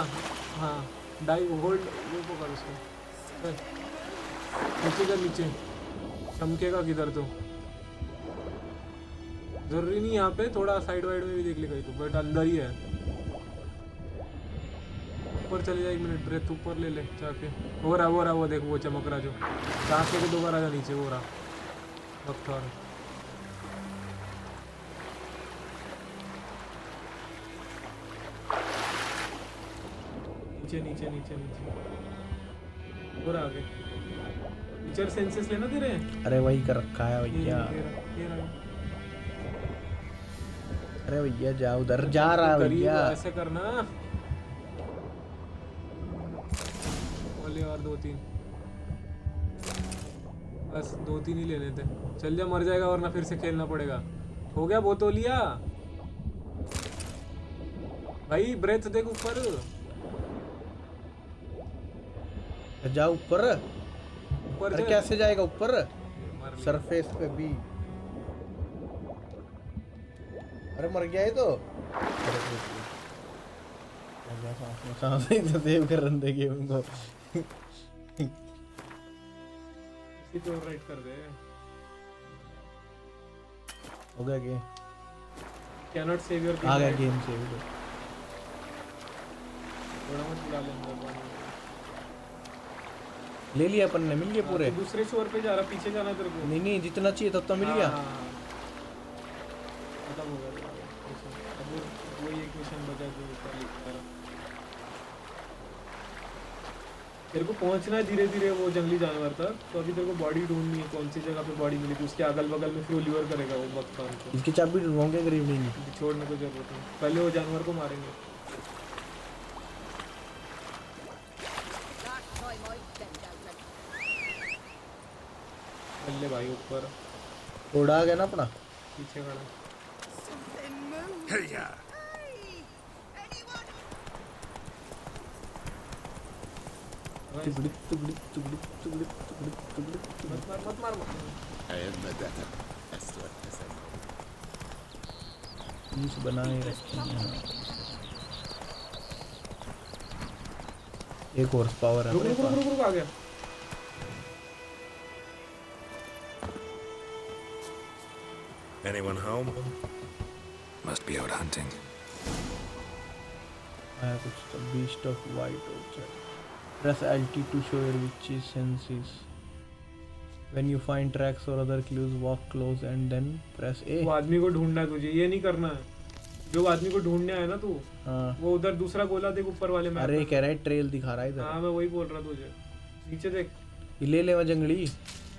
हाँ डाइव होल्ड, वो पकड़ उसको, नीचे जा, नीचे चमकेगा किधर तो। जरूरी नहीं यहाँ पे, थोड़ा साइड वाइड में भी देख ले कहीं तो, बट अंदर ही है। ऊपर चले जा, 1 मिनट ब्रेथ ऊपर ले जाके। हो रहा वो देख, वो चमक रहा जो, सांस लेके दोबारा जा नीचे, वो रहा वक्त। और नीचे और आगे टीचर सेंसेस लेना दे रहे हैं। अरे वही कर रखा है भैया। अरे भैया जा, उधर जा रहा है भैया। ऐसे करना और 2-3, बस 2-3 ही लेने थे। चल जा, मर जाएगा वरना फिर से खेलना पड़ेगा। हो गया बोतोलिया भाई, ब्रेथ देख ऊपर जा, ऊपर अरे कैसे जाएगा ऊपर? सरफेस पे भी। अरे मर गया ये तो। सांस ही तो सेव कर रहे थे गेम को। इसी पे राइट कर दे। हो गया गेम। कैनॉट सेव योर, आ गया गेम सेव। थोड़ा मत बुला लेंगे। ले लिया अपन ने, मिल गए पूरे। दूसरे शोर पे जा रहा, पीछे जाना तेरे को। नहीं जितना चाहिए तब तो मिल गया। खत्म हो गया। अब वही एक मिशन बचा जो ऊपर लिखा रहा। तेरे को पहुंचना है धीरे धीरे वो जंगली जानवर तक, तो अभी तेरे को बॉडी ढूंढनी है, कौन सी जगह पे बॉडी मिली थी, उसके अगल बगल में फिर लीवर करेगा वो वक्त को। इसकी चाबी ढूंढोगे गरीब नहीं, छोड़ने को जरूरत है, पहले वो जानवर को मारेंगे। ले भाई ऊपर उड़ा गया ना अपना, पीछे खड़ा। मत मार बनाए रखे हैं। एक हॉर्स पावर है। रुक आ गया। Anyone home? Must be out hunting. कुछ तो beast of white orchard. Press LT to show your witch's senses. When you find tracks or other clues, walk close and then press A. वो आदमी को ढूंढना है तुझे, ये नहीं करना है। जो आदमी को ढूंढने आया ना तू, वो उधर दूसरा गोला देख ऊपर वाले में। अरे कह रहा है ट्रेल दिखा रहा है इधर। हाँ मैं वही बोल रहा तुझे, नीचे देख। ले ले वहाँ जंगली।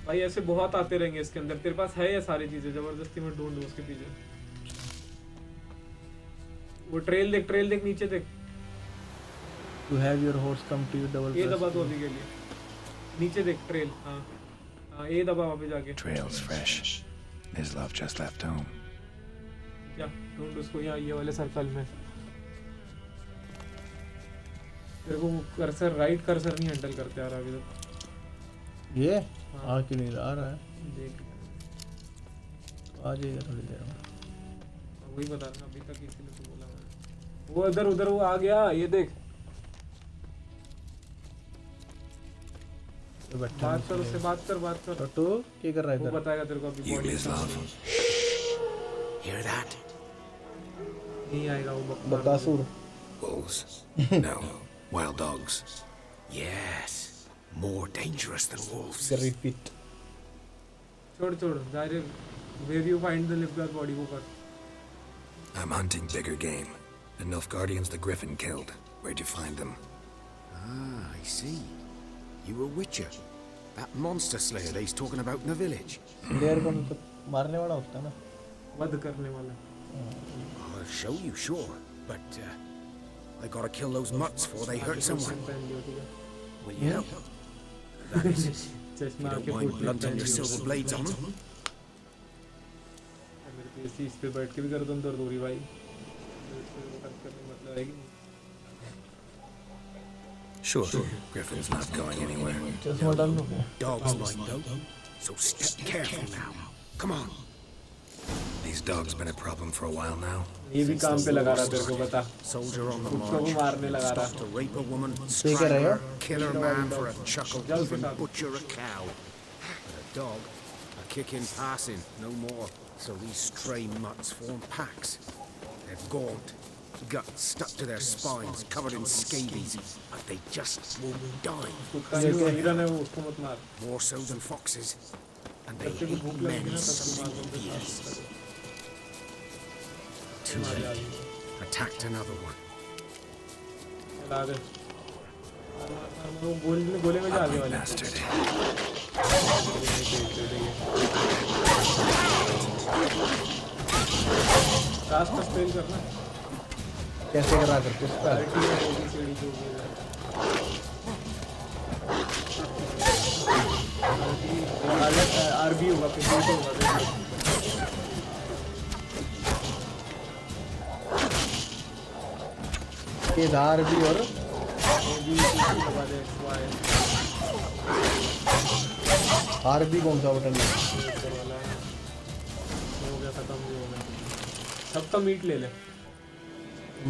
भाई ऐसे बहुत आते रहेंगे इसके अंदर, तेरे पास है ये सारी चीजें, जबरदस्ती में ढूंढ उसके पीछे। वो ट्रेल देख नीचे देख। You have your horse come to you double. ये दबा दो अभी के लिए, नीचे देख ट्रेल। हाँ हाँ ये दबा वहाँ पे जाके। Trail's fresh. His love just left home. क्या ढूंढ उसको यहाँ ये वाले सर्कल में। तेरे को कर्सर, राइट कर्सर नहीं हैंडल करते आ रहा अभी तक। ये आ क्यों नहीं आ रहा है? देख आ जाएगा थोड़ी देर में। वही बता रहा अभी तक, इसीलिए तो बोला मैंने। वो उधर वो आ गया, ये देख। बात कर उससे, बात कर। तो क्या कर रहा है इधर? वो बताएगा तेरे को अभी बॉडी। Hear that? नहीं आएगा वो Bakasur. Wolves? No. Wild dogs. Yes. More dangerous than wolves. छोड़ direct where you find the Nilfgaard body को कर। I'm hunting bigger game. The Nilfgaardians the Griffin killed. Where'd you find them? Ah, I see. You a witcher. That monster slayer that he's talking about in the village. Slayer को तो मारने वाला होता है ना? वध करने वाला. I'll show you, sure. But I gotta kill those mutts before they hurt someone. Will you help? That is, if you don't mind blunting your silver blades on them. इस पे बैठ के भी गर्दन दर्द हो रही भाई. मतलब है कि Sure, Griffin's not going anywhere. Dogs might though, so step careful now. Come on. These dogs been a problem for a while now. ये भी काम पे लगा रहा तेरे को बता. Soldier on the उसको भी मारने लगा रहा. Stop to rape a woman, strangle her, kill her man for a chuckle, even butcher a cow. But a dog, a kick in passing, no more. So these stray mutts form packs. They're gaunt, guts stuck to their spines, covered in scabies, but they just won't die. More so than foxes, and they hate men something fierce. Too late. Attacked another one. Bastard. कैसे करा करते उसका? RB होगा फिर होगा. ये धार भी और आरबी कौन सा बटन है? हो गया खत्म भी हो गया. सबका मीट ले ले.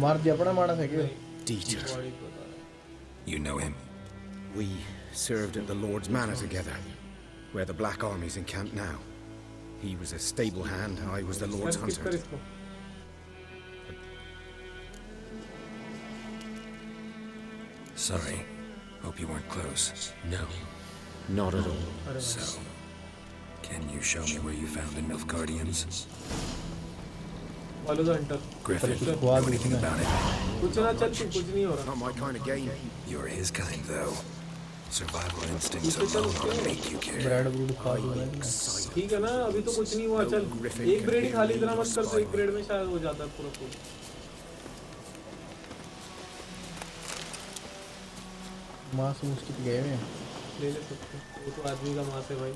मार दिया अपना मारा था क्या? Dieter. You know him? We served at the Lord's Manor together, where the Black Army's encamped now. He was a stable hand, I was the Lord's hunter. Sorry. Hope you weren't close. No, not at all. So, can you show me where you found the Nilfgaardians? Follow the hunter. Griffin, know anything about it? कुछ ना चल कुछ नहीं हो रहा. Not my kind of game. You're his kind, though. Survival instincts alone ought to make you care. Bread brood खा लिया. ठीक है ना, अभी तो कुछ नहीं हुआ. चल एक ब्रेड ही खाली इतना मत कर, तो एक ब्रेड में शायद हो जाता है पूरा फूल. मांस मुश्किल गए हैं. ले ले सकते. वो तो आदमी का मांस है भाई.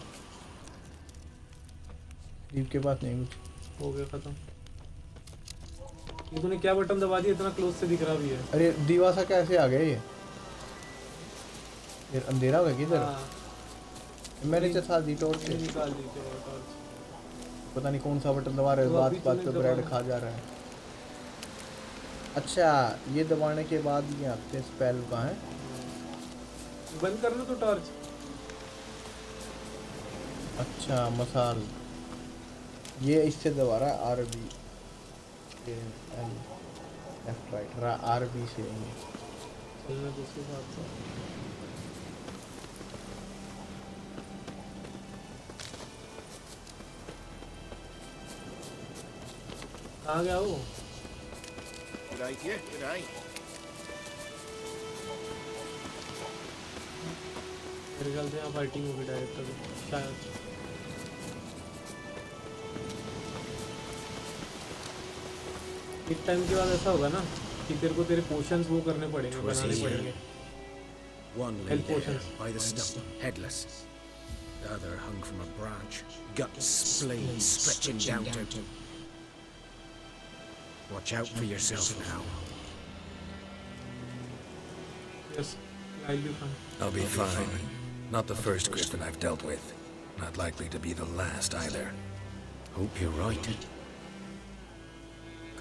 दीप के पास नहीं कुछ. हो गया खत्म. ये तूने क्या बटन दबा दिया? इतना क्लोज से दिख रहा भी है. अरे दीवासा कैसे आ गए ये? यार अंधेरा हो गया किधर? मैंने तो साथ दी टॉर्च निकाल दी टॉर्च. पता नहीं कौन सा बटन दबा रहे हो. बात बात पे ब्रेड खा जा रहा है. अच्छा ये दबाने के बाद ये आपके स्पेल कहाँ है? बंद करना तो टॉर्च. अच्छा मसाल ये इससे दबा रहा है. आरबी लेफ्ट राइट आरबी से. चलना दूसरी बात से. कहाँ गया वो? G'day, yeah, g'day. मेरे ख्याल से यहाँ फाइटिंग होगी डायरेक्ट शायद. एक टाइम के बाद ऐसा होगा ना कि तेरे को तेरे पोशंस वो करने पड़ेंगे, बनाने पड़ेंगे. One lay there by the stump, headless. The other hung from a branch, guts splayed, stretching down to. Watch out for yourself now. Yes, I'll be fine. I'll be fine. Not the first Griffin I've dealt with. Not likely to be the last either. Hope you're right.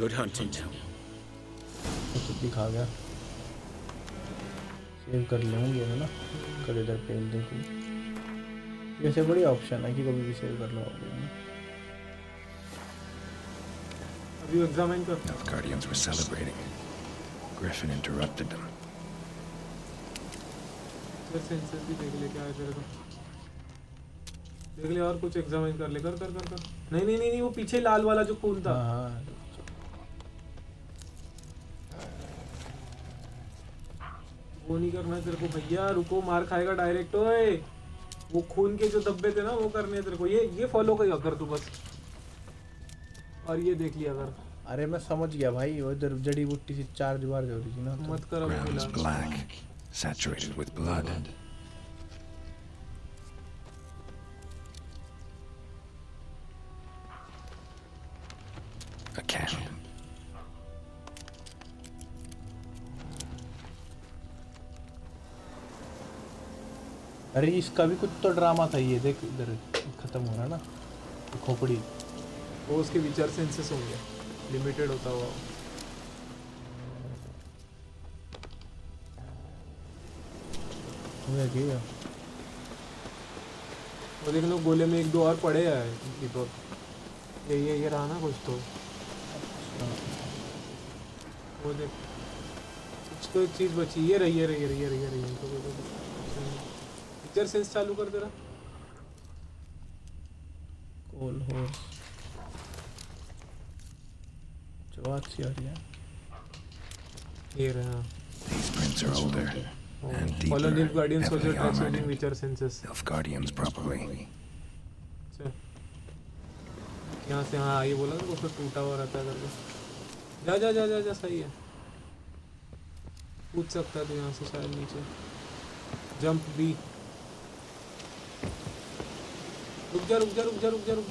Good hunting now. कुछ दिखा गया. Save कर लेंगे ना. कर इधर पेल दे कोई. वैसे बड़ी ऑप्शन है कि कभी भी सेव कर लो. अभी एग्जामिन कर. Nilfgaardians were celebrating. Griffin interrupted them. Sensor भी देख ले क्या है तेरे को. देख ले और कुछ एग्जामिन कर ले. कर कर कर कर. नहीं नहीं नहीं वो पीछे लाल वाला जो खून था. हाँ वो नहीं करना है तेरे को भैया, रुको मार खाएगा डायरेक्ट। ओए वो खून के जो धब्बे थे ना वो करने हैं तेरे को। ये फॉलो कर तू बस। और ये देख लिया अगर। अरे मैं समझ गया भाई, वो इधर जड़ी बूटी से चार्ज बार हो रही थी ना। मत कर अभी Ground is फिलहाल। black, saturated with blood. A camp. अरे इसका भी कुछ तो ड्रामा था, ये देख इधर खत्म हो रहा ना खोपड़ी। वो उसके विचार सेंसेस होंगे, लिमिटेड होता हुआ। वो देख लो गोले में एक दो और पड़े हैं दीपक। ये रहा ना कुछ तो। वो देख कुछ तो एक चीज बची। ये रही पिक्चर सेंस चालू कर तेरा। कोल हॉर्स जो अच्छी आ रही है। ये रहा। These prints are older and deeper, Follow Nilf Guardian soldier heavily tracks armored. using Witcher senses. Nilf Guardians probably. अच्छा यहाँ से, हाँ ये बोला ना उसको टूटा हुआ रहता है करके। जा जा जा जा जा सही है। कूद सकता है तो यहाँ से शायद नीचे। जंप भी। रुक जा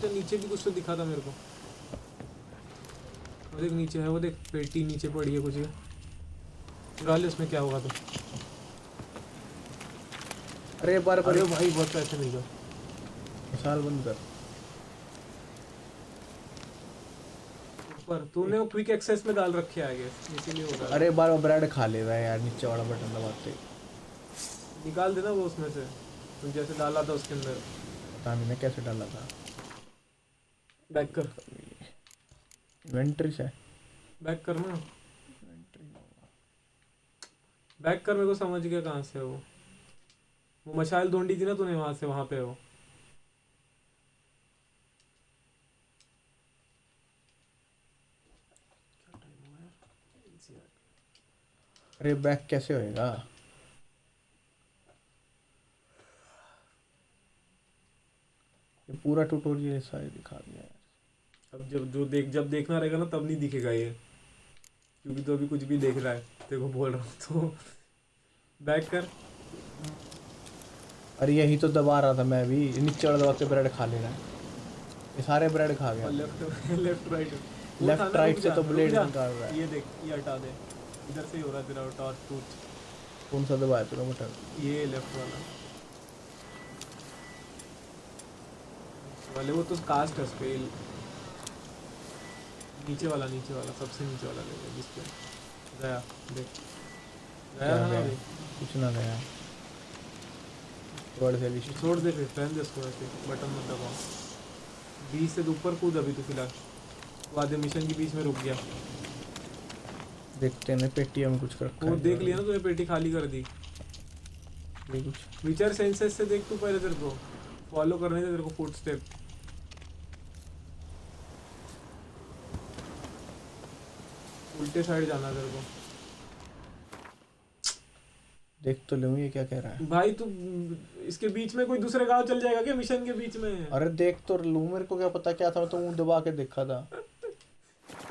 नीचे भी कुछ तो दिखा था मेरे को। वो देख नीचे है, वो देख पेटी नीचे पड़ी है कुछ। चुरा ले उसमें क्या होगा तो। अरे बार अरे भाई बहुत पैसे मिल गए। मिसाल बंद कर। ऊपर तूने वो क्विक एक्सेस में डाल रखे आगे इसीलिए हो रहा है। अरे बार ब्रेड खा ले रहा है यार, नीचे वाला बटन दबाते। निकाल देना वो उसमें से, तुम जैसे डाला था उसके अंदर। पता नहीं मैं कैसे डाला था। बैक कर। इन्वेंटरी से बैक करना। बैक कर, मेरे को समझ गया कहाँ से वो मशाल ढूंढी थी ना तूने वहां से, वहां पे हो। अरे बैक कैसे होएगा? ये पूरा ट्यूटोरियल सारे दिखा दिया यार। अब जब देखना रहेगा ना तब नहीं दिखेगा ये, क्योंकि तो अभी कुछ भी देख रहा है। तेरे को बोल रहा हूँ तो बैक कर। अरे यही तो दबा रहा था मैं भी, नीचे वाला दबा के ब्रेड खा ले रहा है। ये सारे ब्रेड खा गया। लेफ्ट राइट से तो ब्लेड निकाल रहा है। ये देख, ये हटा दे, इधर से ही हो रहा है तेरा टॉर्च टूट। कौन सा दबाया तूने बटन? ये लेफ्ट वाले वो तो कास्ट है स्पेल। नीचे वाला सबसे नीचे वाला ले ले जिसपे गया। देख गया ना अभी कुछ ना गया। छोड़ दे फिर, पहन दे उसको ऐसे, बटन मत दबाओ। 20 से ऊपर कूद अभी तो फिलहाल। वो आधे मिशन के बीच में रुक गया। देखते हैं पेटी में कुछ रखा है। वो देख लिया ना तूने, पेटी खाली कर दी। कुछ विचर सेंसेस से देख तू पहले, तेरे को फॉलो करने दे, तेरे को फुट स्टेप। उल्टे साइड जाना तेरे को। देख तो लूँ ये क्या कह रहा है भाई। तू इसके बीच में कोई दूसरे गांव चल जाएगा क्या मिशन के बीच में? अरे देख तो लूँ, मेरे को क्या पता क्या था, मैं तो मुंह दबा के देखा था।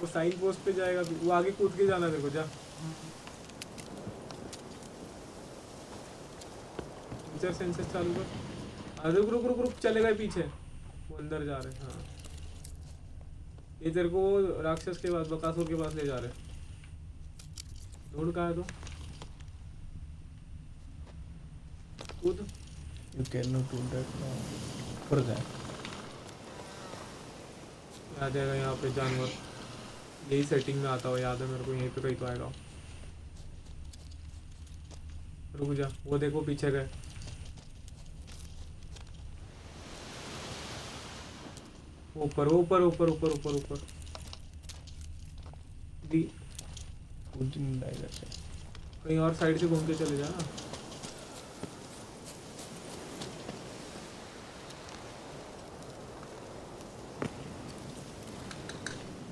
वो साइन पोस्ट पे जाएगा, वो आगे कूद के जाना तेरे को। जा फीचर सेंसर चालू कर। अरे रुक चलेगा पीछे, वो अंदर जा रहे हैं। हाँ ये तेरे को राक्षस के पास, बकासुर के पास ले जा रहे। ढूंढ कहाँ है तो कूद। You cannot do that now. ऊपर जाए। आ जाएगा यहाँ पे जानवर, यही सेटिंग में आता हो, याद है मेरे को। यहीं पे कहीं तो आएगा। रुक जा, वो देखो पीछे गए। ऊपर कहीं और साइड से घूम के चले जा ना।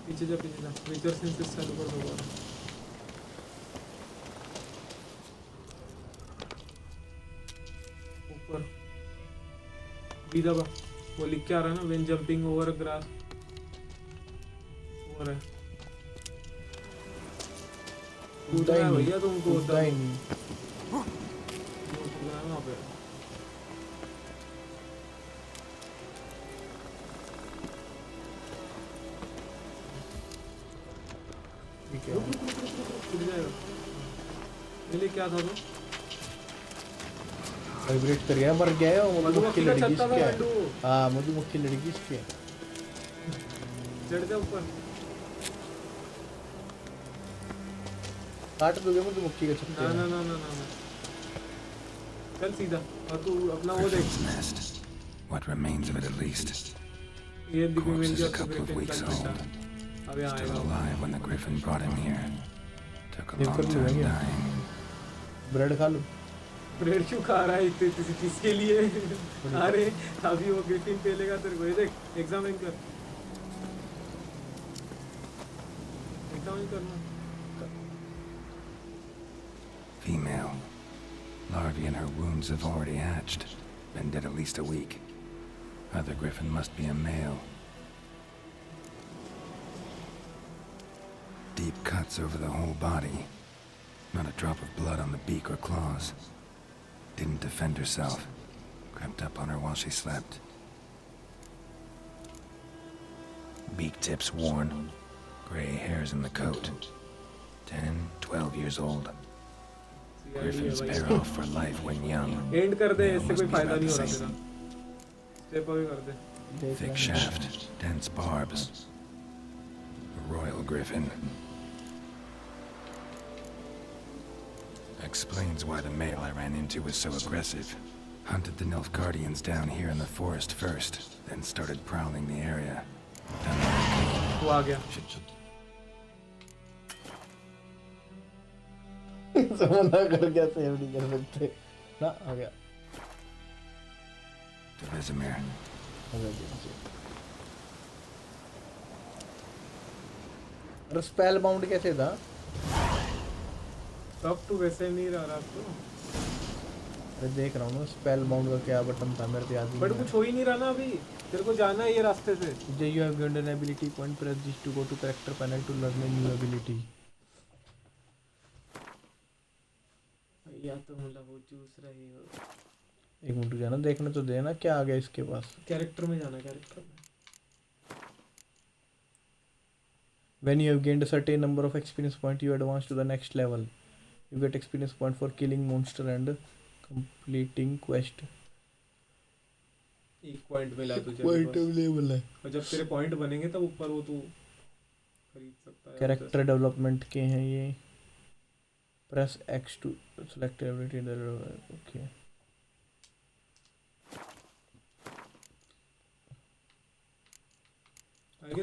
पीछे जा फीचर सेंसेस चालू कर दो। ऊपर बी दबा, वो लिख के आ रहा है ना, व्हेन जंपिंग ओवर ग्रास। और है कूदना है भैया तुमको, कूदना ही नहीं। कूदना है वहाँ पे। ठीक है कूद जाएगा। ये क्या था तो वाइब्रेट कर गया, मर गया है वो। मधुमक्खी का लड़की छत्ता था इसके है। लड्डू। हाँ मधुमक्खी लड़की इसके। चढ़ जा ऊपर। काट दोगे मधुमक्खी का छत्ते? ना ना ना ना ना ना, चल सीधा। और तू अपना वो देख, Griffin's nest. What remains of it at least. ये दिख मिल Corpse is गया a couple of weeks old. अब यहाँ Still आएगा। alive when the Griffin brought him here. Took a ये long कर time लूँगा। dying. ब्रेड खा लो। ब्रेड क्यों खा रहा है इतने किसी चीज के लिए? अरे अभी वो ग्रिफिन पेलेगा तेरे को। ये देख, एग्जामिन कर, एग्जामिन करना। Female. Larvae in her wounds have already hatched. Been dead at least a week. Other Griffin must be a male. Deep cuts over the whole body. Not a drop of blood on the beak or claws. Didn't defend herself. Crept up on her while she slept. Beak tips worn. Gray hairs in the coat. 10, 12 years old. Griffins pair off for life when young. And कर दे, Male इससे must कोई be फायदा about नहीं the हो रहा same. तेरा। Step away कर दे। Thick shaft, dense barbs. A royal griffin. Explains why the male I ran into was so aggressive. Hunted the Nilfgaardians down here in the forest first, then started prowling the area. Done what I could. तू आ गया। मना कर गया, save नहीं कर सकते ना। आ गया To Vizimir. और स्पेल बाउंड कैसे था? सब तो वैसे नहीं रहा रात को। अरे देख रहा हूँ ना, स्पेल बाउंड का क्या बटन था मेरे पे याद नहीं। बट कुछ हो ही नहीं रहा ना अभी, तेरे को जाना है ये रास्ते से। You have gained an ability point. Press this to go to character panel to learn a new ability. या तो मतलब वो चूस रही हो। एक मिनट जाना, देखने तो देना क्या आ गया इसके पास। कैरेक्टर में जाना, कैरेक्टर में। When you have gained a certain number of experience point, you advance to the next level. You get experience point for killing monster and completing quest. एक पॉइंट मिला तुझे। पॉइंट अवेलेबल है। और जब तेरे पॉइंट बनेंगे तब ऊपर वो तू खरीद सकता है। कैरेक्टर डेवलपमेंट के हैं ये। Press X to select ability. Okay.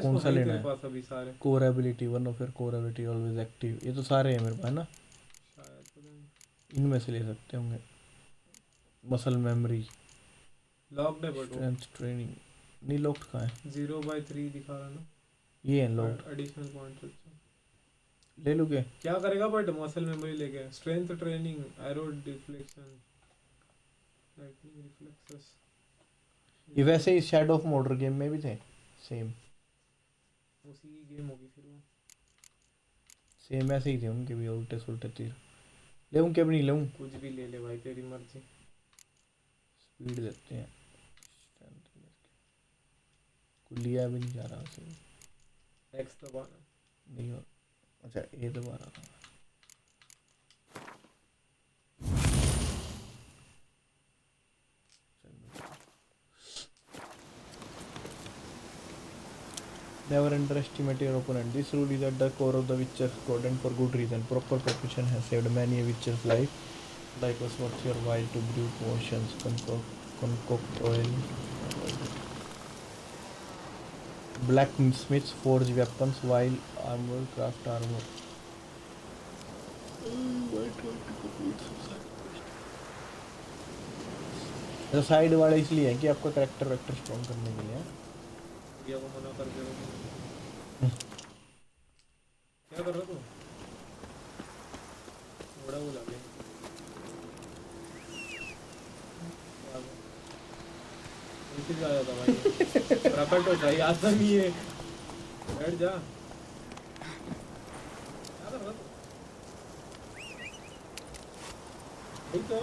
कौन सा लेना है? अभी सारे core ability, one of your core ability always active. ये तो सारे हैं मेरे पास ना, इनमें से ले सकते होंगे। मसल मेमोरी लॉक्ड है, बट स्ट्रेंथ ट्रेनिंग नहीं लॉक्ड कहाँ है? 0/3 दिखा रहा ना, ये है लॉक्ड। एडिशनल पॉइंट्स ले लूँ क्या? क्या करेगा बट मसल मेमोरी लेके? Strength training, arrow deflection, lightning reflexes. ये वैसे ही शैडो ऑफ मॉर्डर गेम में भी थे सेम। उसी की गेम होगी फिर वो। सेम ऐसे ही थे उनके भी, उल्टे सुल्टे तीर। ले उनके भी नहीं ले, कुछ भी ले ले भाई, तेरी मर्जी। स्पीड देते हैं, लिया भी नहीं जा रहा उसे। एक्स दबाना नहीं हो। अच्छा ए दबा रहा था। Never underestimate your opponent. This rule is at the core of the Witcher's code and for good reason. Proper preparation has saved many a Witcher's life. Like was worth your while to brew potions, concoct oil. Blacksmiths forge weapons while armor craft armor. तो side वाले इसलिए है कि आपका character vector strong करने के लिए। ये वो मना कर दे रहा क्या कर रहा तू? थोड़ा वो लगे ऐसे जा जाता भाई प्रकट हो जाए आता नहीं है बैठ जा क्या कर रहा तू ठीक तो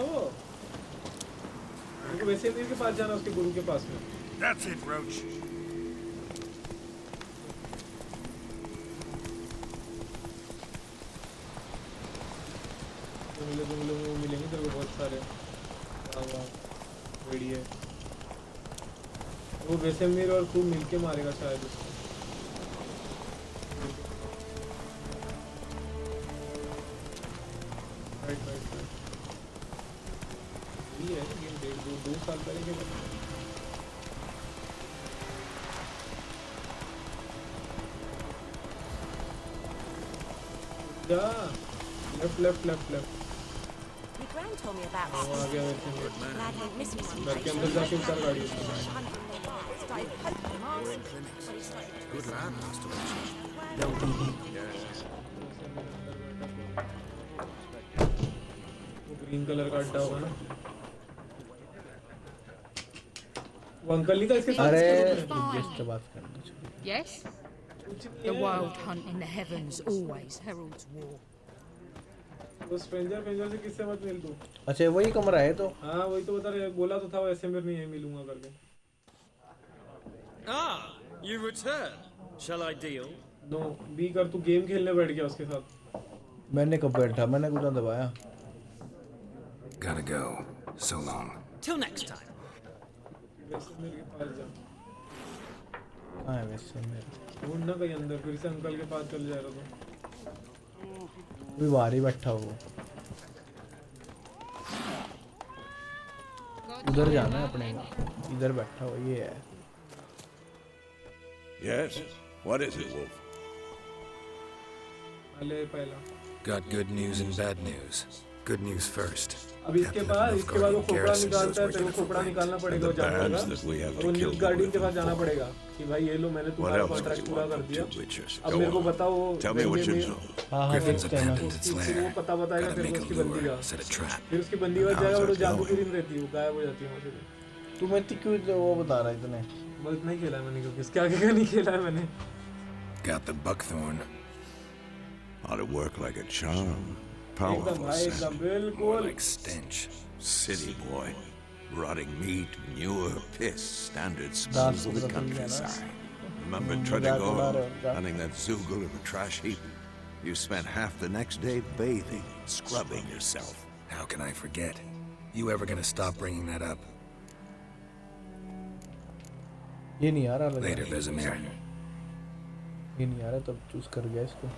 उनको वैसे ही के पास जाना उसके गुरु के पास में That's it, Roach. जंगलों में मिलेंगे तेरे को बहुत सारे रेडी है वो वैसे मेरे और तू मिलके मारेगा शायद उसको राइट ये है गेम 2 साल पहले के जा left Your grand told me about वो आ गया वैसे Glad I missed one. घर के अंदर जाके उतर गाड़ी Good lad, Master वो ग्रीन कलर का अड्डा होगा ना वो अंकल नहीं था इसके साथ से बात करना चाहिए Yes? The wild hunt in the heavens always heralds war. वो स्ट्रेंजर से किससे मत मिल तू अच्छा वही कमरा है तो हाँ वही तो बता रहे बोला तो था वो ऐसे मेरे नहीं मिलूंगा करके Ah, you return. Shall I deal? नो बी कर तू गेम खेलने बैठ गया उसके साथ मैंने कब बैठा मैंने कुछ दबाया Gotta go. So long. Till next time. वैसे मेरे के पास जा हाँ वैसे मेरे ढूंढ ना कहीं अंदर फिर से अंकल के पास चल जाएगा तो भी बाहर ही बैठा हो उधर जाना है अपने इधर बैठा हो ये है Yes? What is it, Wolf? पहले पहला Got good news and bad news. Good news first. अब इसके बाद वो खोपड़ा निकालता है तेरे को खोपड़ा निकालना पड़ेगा वो जानवर का और वो न्यूज़ गार्डियन के पास जाना पड़ेगा कि भाई ये लो मैंने तुम्हारा कॉन्ट्रैक्ट पूरा कर दिया अब मेरे को बताओ Griffin's abandoned its lair. वो पता बताएगा Gotta तेरे make को a उसकी बंदी lure, का set a trap. फिर उसकी बंदी बच जाएगा और वो जादूगरी में रहती है वो गायब हो जाती है वहाँ से तुम्हें क्यों वो बता रहा है इतने बस इतना ही खेला है मैंने क्योंकि इसके आगे का नहीं खेला है मैंने Got the buckthorn. Ought to work like a charm. Powerful scent. More like stench. City boy. Rotting meat, manure, piss, standard smells of the countryside. Remember Tredigor, hunting that Zoogle in the trash heap? You spent half the next day bathing, scrubbing yourself. How can I forget? You ever gonna stop bringing that up? ये नहीं आ रहा Later, Vesemir. ये नहीं आ रहा तब choose कर गया इसको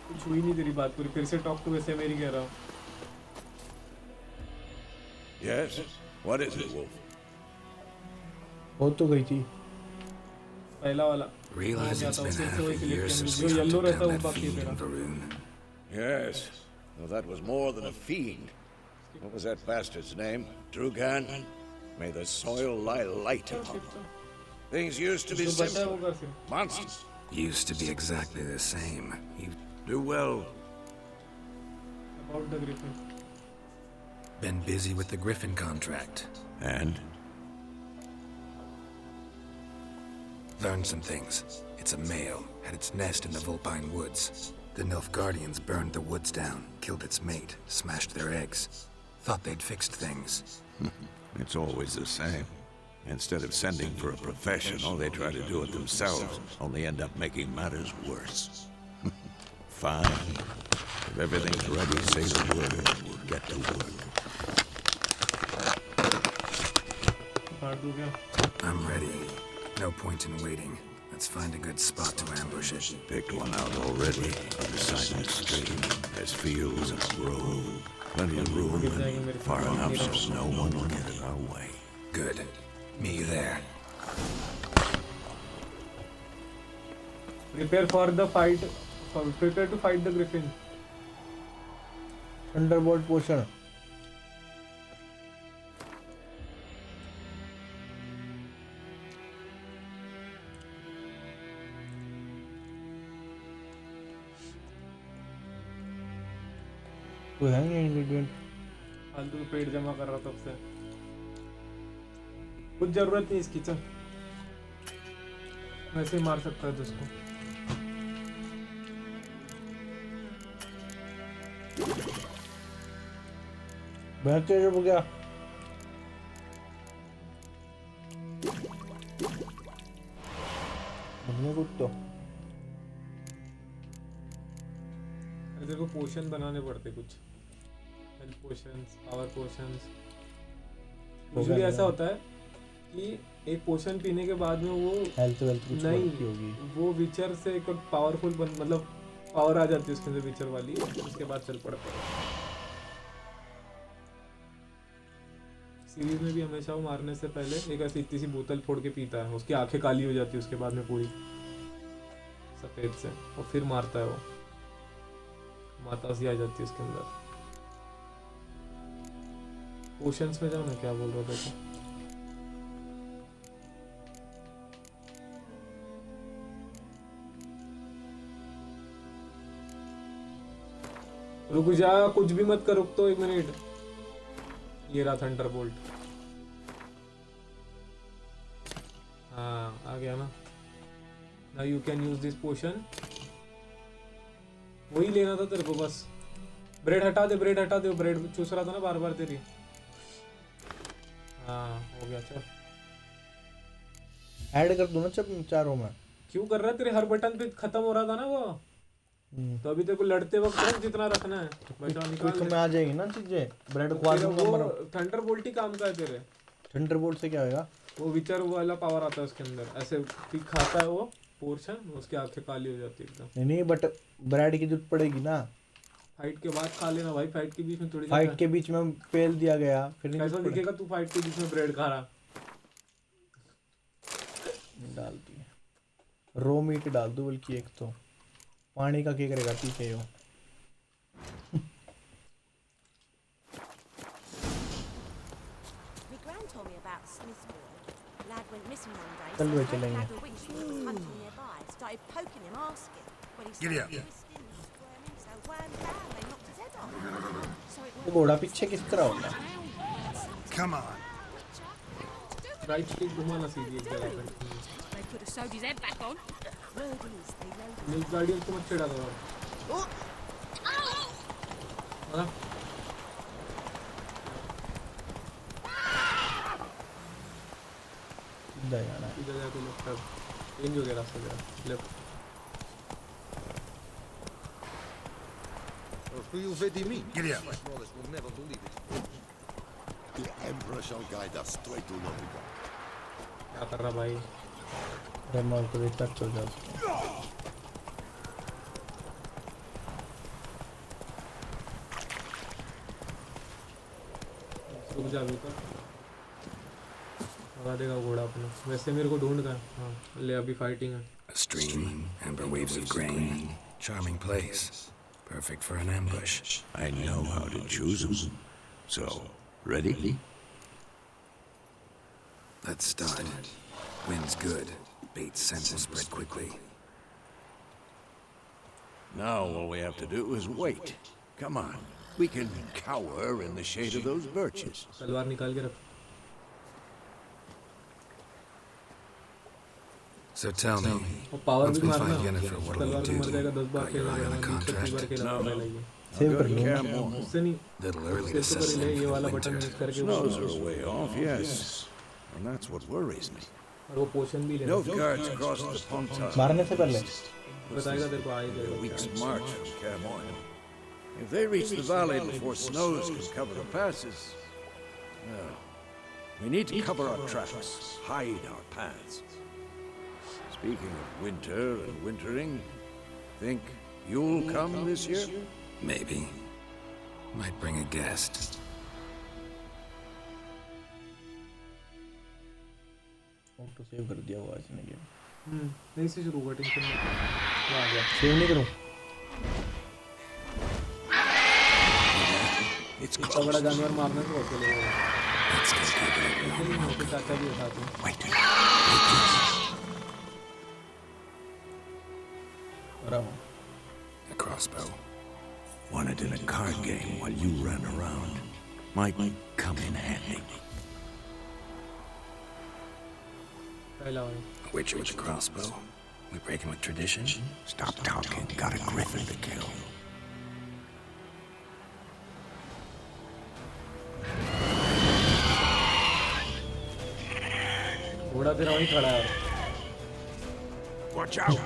कुछ हुई नहीं तेरी बात पूरी फिर से टॉक तो वैसे मेरी कह रहा हूँ Yes? What is it, Wolf? हो तो गई थी पहला वाला Realize it's been half a year since जो we येलो hunted रहता है down वो that बाकी है fiend in तेरा Varun. Yes. Well, that was more than a fiend. What was that bastard's name? Drugan? May the soil lie light upon them. Things used to be simple. Monsters. Used to be exactly the same. You do well. About the Griffin. Been busy with the Griffin contract. And? Learned some things. It's a male. Had its nest in the Vulpine Woods. The Nilfgaardians burned the woods down, killed its mate, smashed their eggs. Thought they'd fixed things. It's always the same. Instead of sending for a professional, they try to do it themselves, only end up making matters worse. Fine. If everything's ready, say the word and we'll get to work. I'm ready. No point in waiting. Let's find a good spot to ambush it. Picked one out already, other side of the stream. There's fields and a grove. Plenty of room and far enough so no one will get in our way. Good. Me there. Prepare for the fight. Prepare to fight the Griffin. Thunderbolt potion. कोई है नहीं ingredient फालतू पेट जमा कर रहा तब से कुछ जरूरत नहीं इसकी, चल वैसे ही मार सकता है तो उसको। बहते हो गया। कुछ तो तेरे को पोशन बनाने पड़ते, कुछ health potions, power potions. Usually ऐसा होता है कि एक पोशन पीने के बाद में वो हेल्थ वेल्थ कुछ नहीं होगी, वो विचर से एक पावरफुल मतलब पावर आ जाती है उसके अंदर विचर वाली, उसके बाद चल पड़ता है। सीरीज में भी हमेशा वो मारने से पहले एक ऐसी इतनी सी बोतल फोड़ के पीता है, उसकी आंखें काली हो जाती है उसके बाद में पूरी सफेद से, और फिर मारता है वो, माता सी आ जाती है उसके अंदर। पोशंस में जाओ ना, क्या बोल रहा था? रुक जा, कुछ भी मत कर, रुक तो 1 मिनट। ये रहा थंडरबोल्ट। हाँ आ गया ना। Now you can use this potion. वही लेना था तेरे को बस। ब्रेड हटा दे, ब्रेड हटा दे, ब्रेड चूस रहा था ना बार बार तेरी। हाँ हो गया, चल ऐड कर दो ना चारों में। क्यों कर रहा है? तेरे हर बटन पे खत्म हो रहा था ना वो, तो अभी तेरे को लड़ते वक्त जितना रखना है बचा निकाल में आ जाएगी ना चीजें। ब्रेड को वो थंडरबोल्ट ही काम का है तेरे। थंडरबोल्ट से क्या होगा? वो विचर वाला पावर आता है उसके अंदर, ऐसे खाता है वो पोर्शन, उसकी आंखें काली हो जाती है एकदम। नहीं बट ब्रेड की जरूरत पड़ेगी ना। फाइट के बाद खा लेना भाई, फाइट के बीच में थोड़ी। फाइट के बीच में पेल दिया गया, फिर कैसा दिखेगा तू फाइट के बीच में ब्रेड खा रहा? डाल दिए रो मीट डाल दो, बल्कि एक तो पानी का क्या करेगा पीके हो। चल वे चलेंगे। तो घोड़ा पीछे किस तरह होगा? Come on. राइट स्टिक घुमाना सीधी एक जगह पे। मिल्क गार्डियन को मत चिढ़ा दो। हाँ इधर जाके लेफ्ट चेंज हो गया रास्ता जरा left. Who you vedi me? Giddy up. Will never believe it. The Emperor shall guide us straight to Loviga. क्या कर रहा भाई? रेमोल को रिस्टार्ट कर जाओ। रुक जा अभी तो लगा देगा घोड़ा अपना। वैसे मेरे को ढूंढ कर। हाँ ले अभी फाइटिंग है। A stream, amber waves of grain, charming place, perfect for an ambush. I know how to choose them. So, ready? Let's start. Wind's good. Bait's scent will spread quickly. Now all we have to do is wait. Come on. We can cower in the shade of those birches. तलवार निकाल के रख। So tell me, once we find Yennefer, what do we do? Got your eye on a contract? No. Save कर लो। Little early to settle in for the winter. Snows are way off, yes. And that's what worries me. और वो पोशन भी लेना। Nilfgaard's across the Pontar. मारने से पहले बताएगा तेरे को आ ही A जाएगा। week's march from Camoin. If they reach the valley before snows can cover the passes, well, we need to cover our tracks, hide our paths. Speaking of winter and wintering, think you'll come this year? Maybe. Might bring a guest. Auto save कर दिया हुआ इसने game. नहीं से शुरू हुआ, tension मत ले। आ गया। सेव नहीं करूं। इतना बड़ा जानवर मारना तो अकेले है। चाचा भी उठा दो। A crossbow. Won it in a card game while you ran around. Might come in handy. A witcher with a crossbow. We breaking with tradition? Stop talking. Got a griffin to kill. घोड़ा तेरा वहीं खड़ा है। Watch out!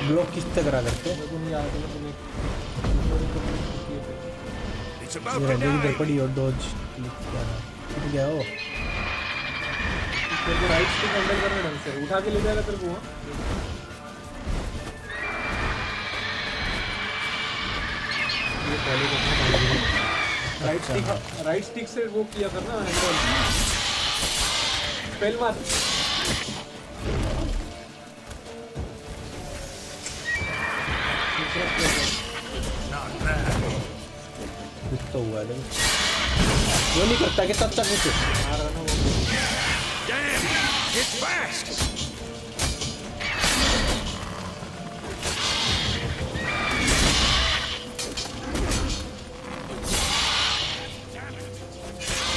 Block किस तरह करा करते? It's about ये to इधर die. पड़ी और डॉज क्या था? किट गया वो? इसको राइट स्टिक हैंडल करना ढंग से, उठा के ले जाएगा तेरे को। ये पहले राइट स्टिक से वो किया करना हैंडल। स्पेल मार। कुछ तो हुआ है वो नहीं करता कि तब तक कुछ Damn! It's fast!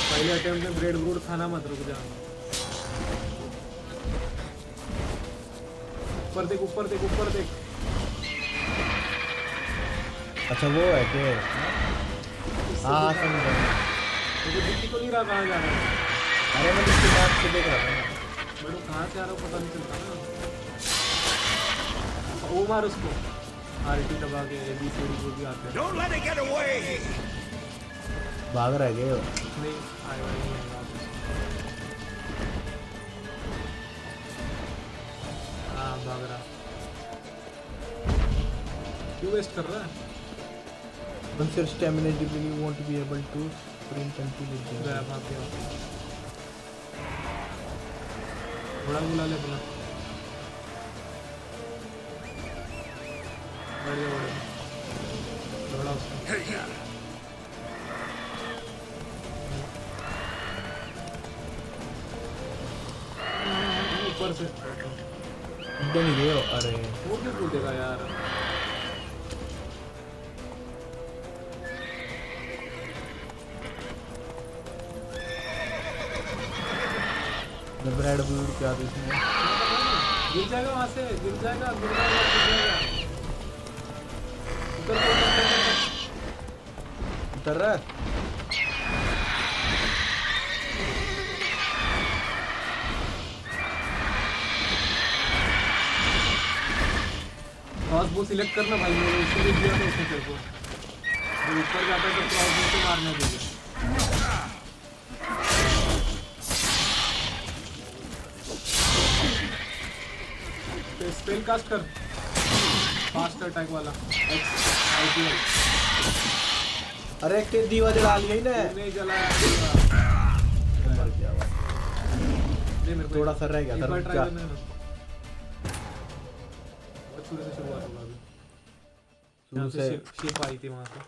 पहले अटेम्प्ट में ब्रेड ब्रूड खाना मत, रुक जा। ऊपर देख, ऊपर देख, ऊपर देख। अच्छा वो है कि हाँ समझा। मुझे दिख तो नहीं रहा कहाँ जा रहा है। अरे मैं इसके बाद से देख रहा था ना। मैं कहाँ से आ रहा हूँ पता नहीं चलता ना। वो मार उसको। आरटी दबा के ABCD जो भी आते हैं। Don't let it get away! भाग रह गए हो। नहीं आएगा नहीं आएगा वापस। हाँ भाग रहा। क्यों वेस्ट कर रहा है? Once your stamina is depleted, you want to be able to sprint until it dies. गया भाग गया। घोड़ा बुला ले अपना। बैठ जा घोड़े पे। दौड़ा उसको। ऊपर से इधर नहीं गए हो? अरे वो क्यों कूदेगा यार? ब्रेड ब्रूड क्या दे इसमें? गिर जाएगा वहाँ से, गिर जाएगा, गिर जाएगा, गिर जाएगा। उतर जा, उतर जा, उतर रहा है? क्रॉसबो सिलेक्ट करना भाई, मैंने इसीलिए दिया था उसने तेरे को। जो ऊपर जाता है तो क्रॉसबो से मारना चाहिए। स्पेल कास्ट कर, फास्ट अटैक वाला। अरे के दीवा जला लिया ही ना। नहीं जलाया। मर गया वो। दे मेरे को थोड़ा सा रह गया था। ट्राई करना है ना। शुरू से शुरुआत होगा अभी। शुरू से शिप आई थी वहाँ से।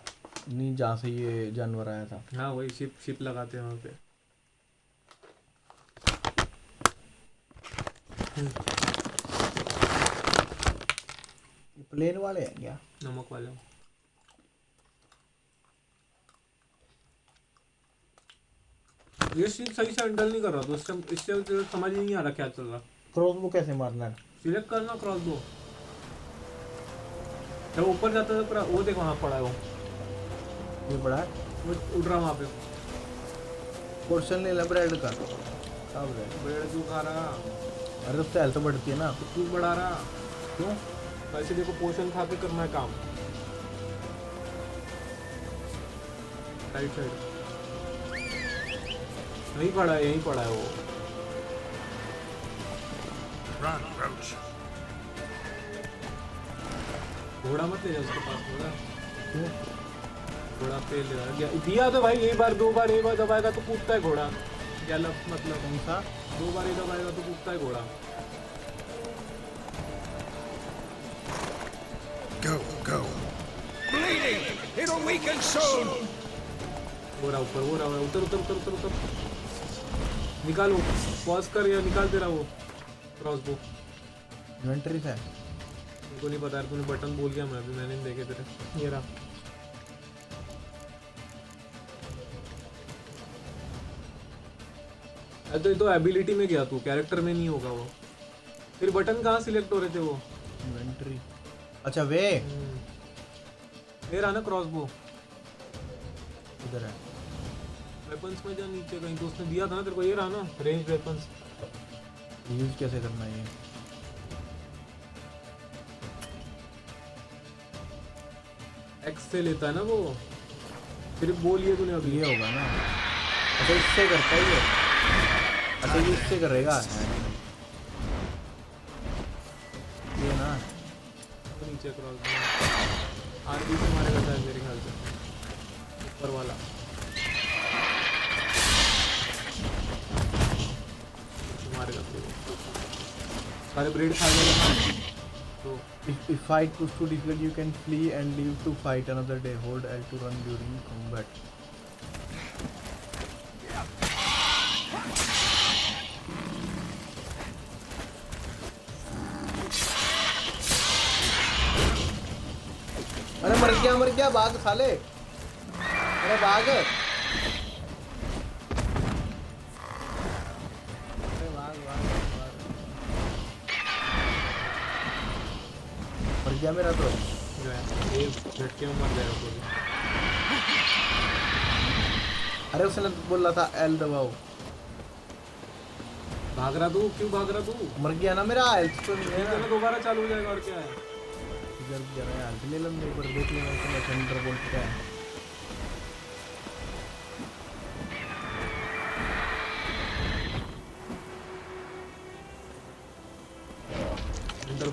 नहीं जहाँ से ये जानवर आया था। हाँ वही शिप लगाते हैं वहाँ पे। प्लेन वाले हैं क्या? नमक वाले। ये सीन सही से हैंडल नहीं कर रहा, तो इससे समझ ही नहीं आ रहा क्या चल रहा। क्रॉसबो कैसे मारना है? सिलेक्ट करना क्रॉसबो। जब ऊपर जाता है तो वो देख वहाँ पड़ा है वो। ये पड़ा है? वो उड़ रहा वहाँ पे। पोर्शन ले ला ब्रेड का। कब ब्रेड क्यों खा रहा? अरे उससे हेल्थ बढ़ती है ना। तो क्यों बढ़ा रहा? क्यों? वैसे देखो पोर्शन खा के करना है काम। राइट साइड नहीं पड़ा है, यहीं पड़ा है वो। Run, Roach. घोड़ा मत ले जा उसके पास। घोड़ा पे ले दिया तो भाई एक बार दो बार, एक बार दबाएगा तो कूदता है घोड़ा। क्या मतलब कौन सा? दो बार ही दबाएगा तो कूदता है घोड़ा। Go, go. Bleeding! It'll weaken soon! वो रहा ऊपर, वो रहा उतर उतर उतर उतर उतर। निकालो, पॉज कर या निकाल दे रहा वो क्रॉसबो। इन्वेंटरी से मुझको नहीं पता यार, तूने बटन बोल दिया, मैं भी मैंने नहीं देखे तेरे। ये रहा। तो ये तो एबिलिटी में गया तू, कैरेक्टर में नहीं होगा वो। फिर बटन कहाँ सिलेक्ट हो रहे थे वो? इन्वेंटरी। अच्छा वे रहा ना क्रॉसबो, इधर है। वेपन्स में जा नीचे कहीं, तो उसने दिया था ना तेरे को, ये रहा ना रेंज वेपन्स। यूज कैसे करना है ये? एक्स से लेता है ना वो, फिर बोल ये तूने अभी। ये होगा ना। अच्छा इससे करता है ये। अच्छा ये इससे करेगा ये ना। तो नीचे क्रॉस आरबी से मारेगा शायद मेरे ख्याल से, ऊपर वाला। मारेगा सारे ब्रेड खा जाएगा। तो if fight proves too difficult, you can flee and leave to fight another day. Hold L to run during combat. अरे मर गया भाग साले। अरे भाग। अरे भाग। मर गया मेरा तो। जो है ये झटके में मर जाएगा तो। अरे उसने बोला था एल दबाओ। भाग रहा तू, क्यों भाग रहा तू? मर गया ना मेरा हेल्थ तो नहीं है ना, दोबारा चालू हो जाएगा और क्या है। जल्द जा रहा है हेल्थ ले लंबे पर देख लेना इसमें सेंटर बोल्ट क्या है।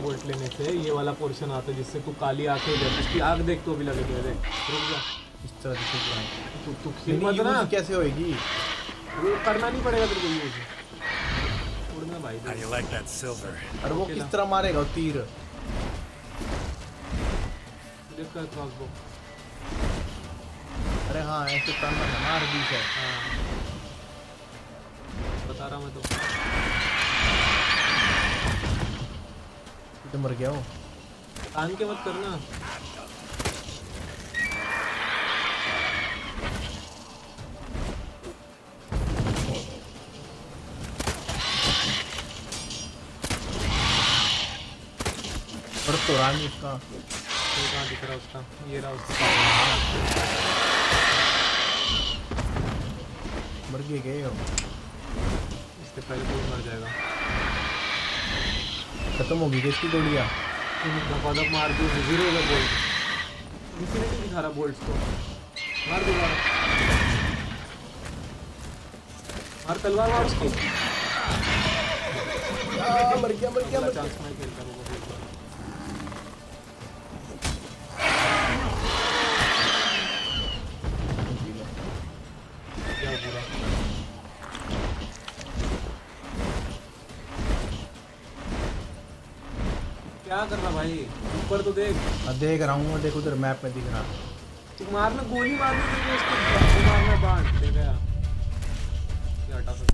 बोल्ट लेने से ये वाला पोर्शन आता है जिससे तू काली आंखें हो जाती है। उसकी आग देख तो अभी लगे तुझे, देख रुक जा। इस तरह से तू हिम्मत ना कैसे होएगी? वो करना नहीं पड़ेगा तेरे को यूज। उड़ना भाई। How do you like that silver? अरे वो किस तरह मारेगा वो तीर? देखो क्रॉसबो। अरे हाँ ऐसे करना है मार दी है। हाँ बता रहा मैं तो। मर गया वो। तान के मत करना। और तो रानी उसका कहाँ दिख रहा उसका? ये रहा उसका। मर गए हो। इससे पहले कोई मर जाएगा। खत्म होगी किसकी गोलियां? धपाधप मार दो, जीरो हो गया बोल्ट। इन्फिनिटी दिखा रहा बोल्ट्स को। मार दोबारा, मार तलवार मार उसकी। मर गया चांस में खेलता होगा। क्या पूरा क्या कर रहा भाई? ऊपर तो देख। देख रहा हूँ, देख उधर मैप में दिख रहा। तू मारना, गोली मारनी चाहिए उसको, मारना बांट दे गया। ये हटा सकता।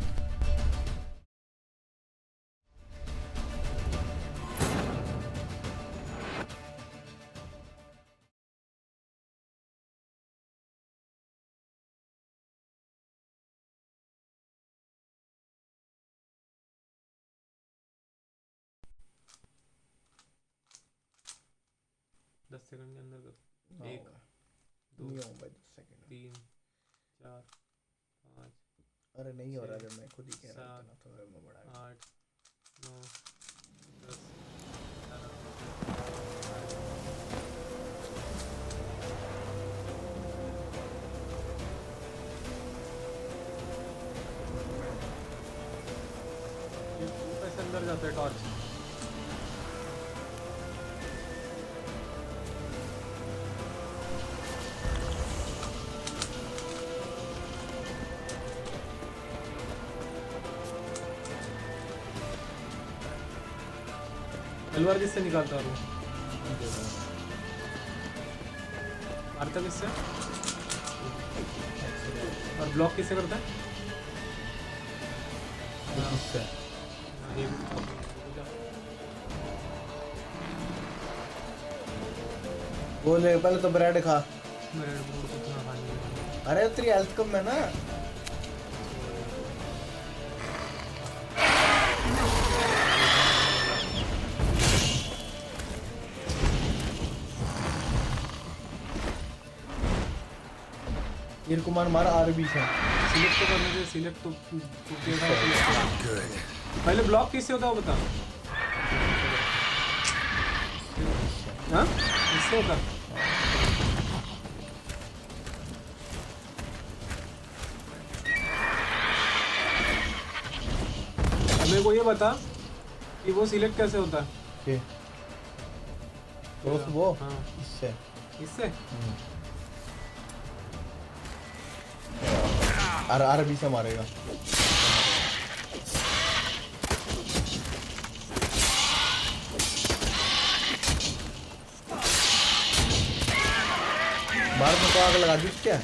दस सेकंड के अंदर कर। 1 2 3 4 5। अरे नहीं हो रहा जब मैं खुद ही कह रहा था ना, तो मैं बड़ा 8 9 10 पैसे अंदर जाते हैं टॉर्च। तलवार किससे निकालता है? मारता किससे? और ब्लॉक किससे करता है? वो ले पहले तो ब्रेड खा। ब्रेड ब्रूड कुछ ना खाने। अरे तेरी हेल्थ कम है ना। तीर कुमार मार आरबी से सिलेक्ट तो करने दे। सिलेक्ट तो पहले ब्लॉक किससे होता है वो बता। हाँ इससे होता। मेरे को ये बता कि वो सिलेक्ट कैसे होता है। तो वो हाँ इससे आरबी से मारेगा। बाहर में तो आग लगा दी क्या।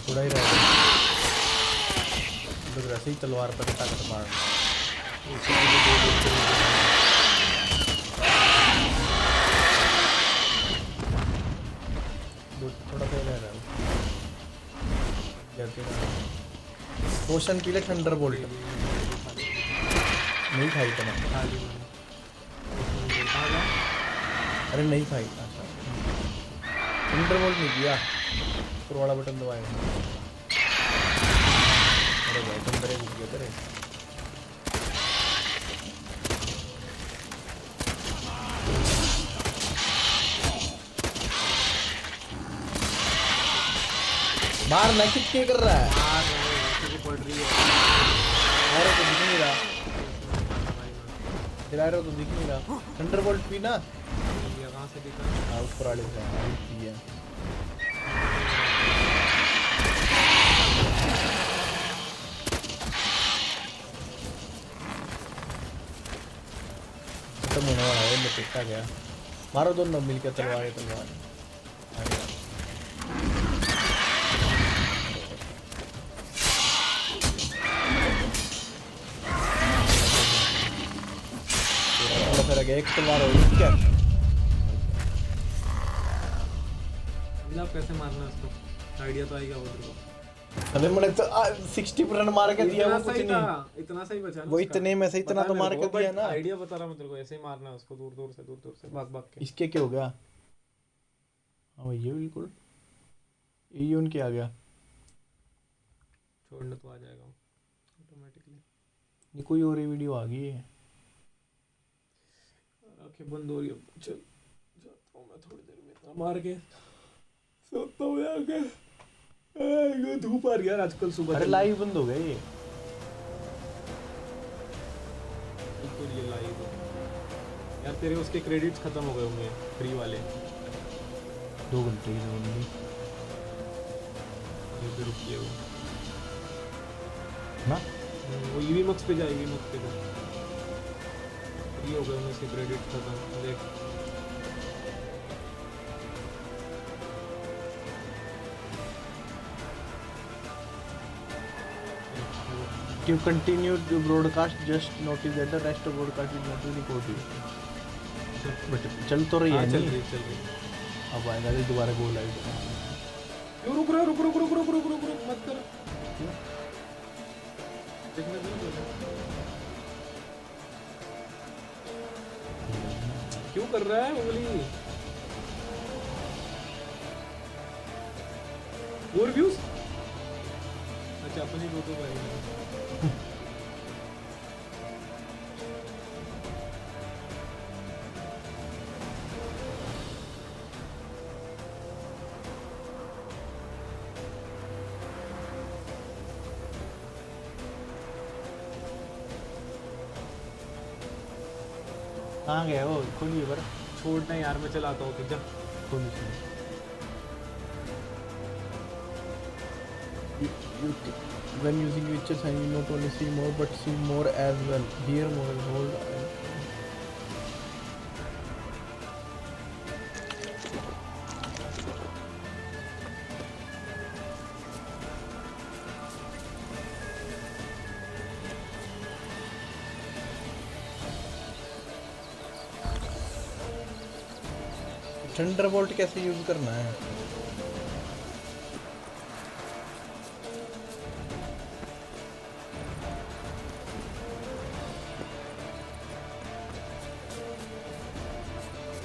थोड़ा ही रहा तो वैसे ही तलवार पर ताकत मारना। थोड़ा सा रह रहा है। रोशन के लिए थंडर बोल्ट नहीं खाई तो अरे नहीं खाई। थंडर बोल्ट नहीं किया। ऊपर वाला बटन दबाएगा। अरे भाई तुम तेरे रुक गया तेरे। बाहर ना कितने कर रहा है। पड़ रही है। अरे तो दिख नहीं रहा। दिला रहे हो तो दिख नहीं रहा। थंडर बोल्ट भी ना कहाँ से दिखा। हाँ ऊपर वाले से है। खत्म होने वाला है। मैं देखा गया। मारो दोनों मिलकर तलवार। एक तलवार हो क्या। कैसे मारना है उसको आइडिया तो आएगा वो तेरे को। अरे मैंने तो 60% मार के दिया। वो कुछ नहीं इतना सही बचा वो इतने में से इतना तो मार के दिया ना। आइडिया बता रहा मैं तेरे को। ऐसे ही मारना है उसको दूर से भाग के। इसके क्या हो गया। हाँ ये बिल्कुल ये उनके आ गया। छोड़ना तो आ जाएगा ऑटोमेटिकली। ये कोई और वीडियो आ गई है। आंखें बंद हो रही है। चल जाता हूँ मैं थोड़ी देर में। इतना मार के सोता हूँ जाके। धूप आ रही है आजकल सुबह। अरे लाइव बंद हो गया ये लाइव यार। तेरे उसके क्रेडिट्स खत्म हो गए होंगे फ्री वाले। 2 घंटे की जरूरत रुकिए वो ना। वो ईवी मक्स पे जा। ईवी मक्स पे जा। फ्री हो गए होंगे उसके क्रेडिट्स खत्म। देख To continue to broadcast, just notice that the rest of broadcast is not recorded. But चल तो रही है चल नहीं। रही। अब आएगा तो दोबारा गो लाइव। क्यों रुक रहा। रुक मत कर। देखने दो। क्यों कर रहा है उंगली। और व्यूज। अच्छा अपनी दो भाई। कहाँ गया वो। खोलिए पर छोड़ना यार मैं चलाता हूँ। जा खोलिए। When using Witcher sign, you not only see more but see more as well. Hear more. Hold. Thunderbolt कैसे यूज करना है?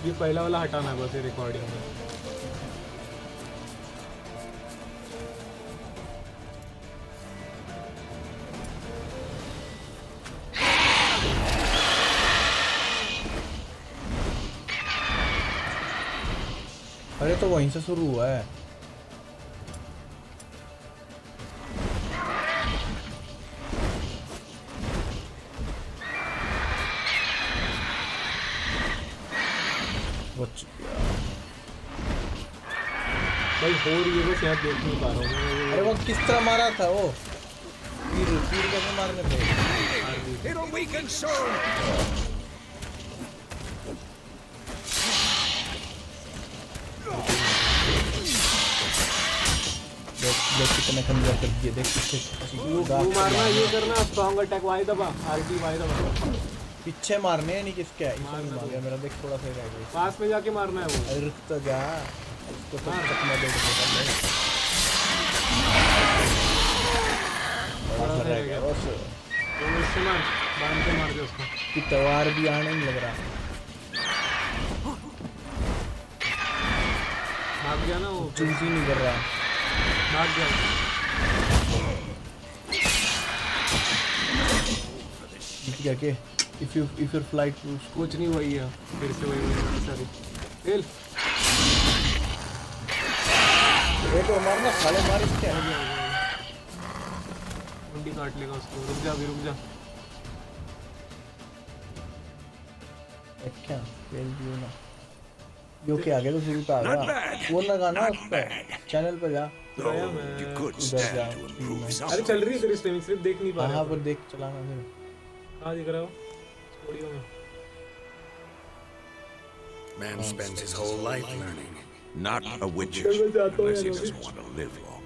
ये पहला वाला हटाना है बस ये रिकॉर्डिंग में। अरे तो वहीं से शुरू हुआ है। भाई हो रही है बस यार देख नहीं पा रहा हूँ। अरे वो किस तरह मारा था वो? तीर कैसे मारने थे? It'll weaken soon. देख कितने खंजर कर दिए, देख कितने तू मारना, ये करना स्ट्रांग अटैक वाई दबा, आरटी वाई दबा। पीछे मारने हैं, नहीं किसके है? इसमें मार गया मेरा, देख थोड़ा सा रह गया। पास में जाके मारना है वो। अरे रुक तो जा, इसको तो तक मैं देख लेता हूं। रह गया बस, तो इससे मार, बांध के मार दे उसको। कि तलवार भी आने नहीं लग रहा। भाग गया ना वो, चूज ही नहीं कर रहा, भाग गया। क्या के if your flight कुछ नहीं वही है, फिर से वही सॉरी हिल। ये तो मारना साले मार इसके। मुंडी काट लेगा उसको। रुक जा अभी, रुक जा। क्या फेल दियो ना जो के आगे तो शुरू था वो लगाना उस पे चैनल पे जा। अरे चल रही है तेरी स्ट्रीमिंग, सिर्फ देख नहीं पा रहा। हां पर देख चलाना फिर कहां दिख रहा है ऑडियो में? Man spends his whole life learning. Not a witcher, unless he doesn't want to live long.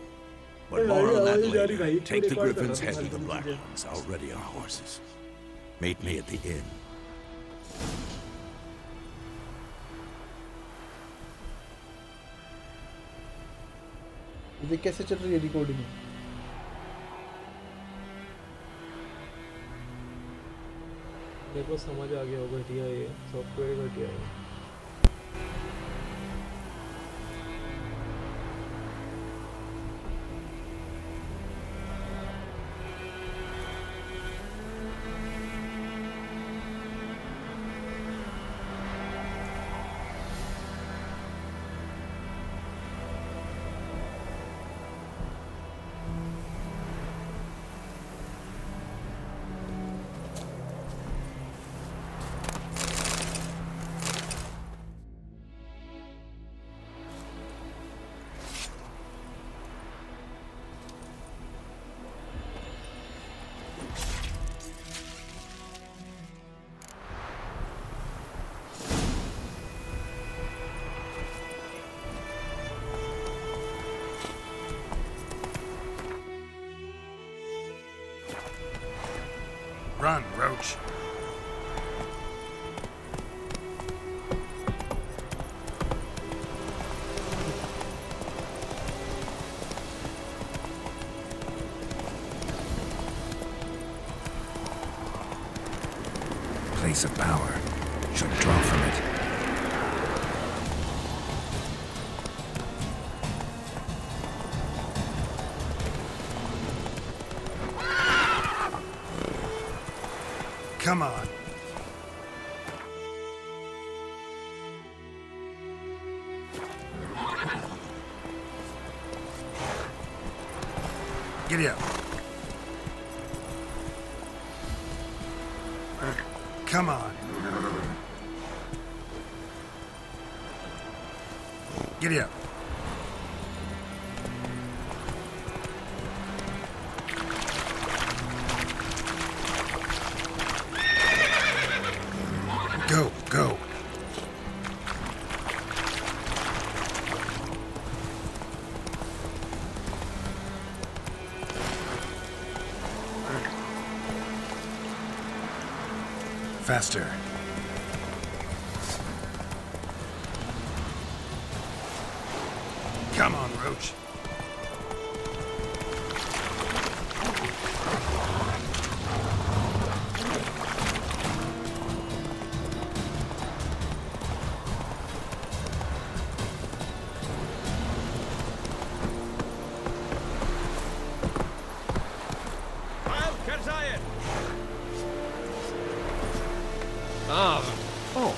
But more on that later. Take the griffin's head to the Black Ones, already on horses. Meet me at the inn. ये कैसे चल रही है recording? देखो समझ आ गया होगा, घटिया ये सॉफ्टवेयर घटिया है। Run, Roach. Place of power. Should draw from it. Come on. Giddy up. Come on. Giddy up. Go, go. Faster. Come on, Roach. Oh.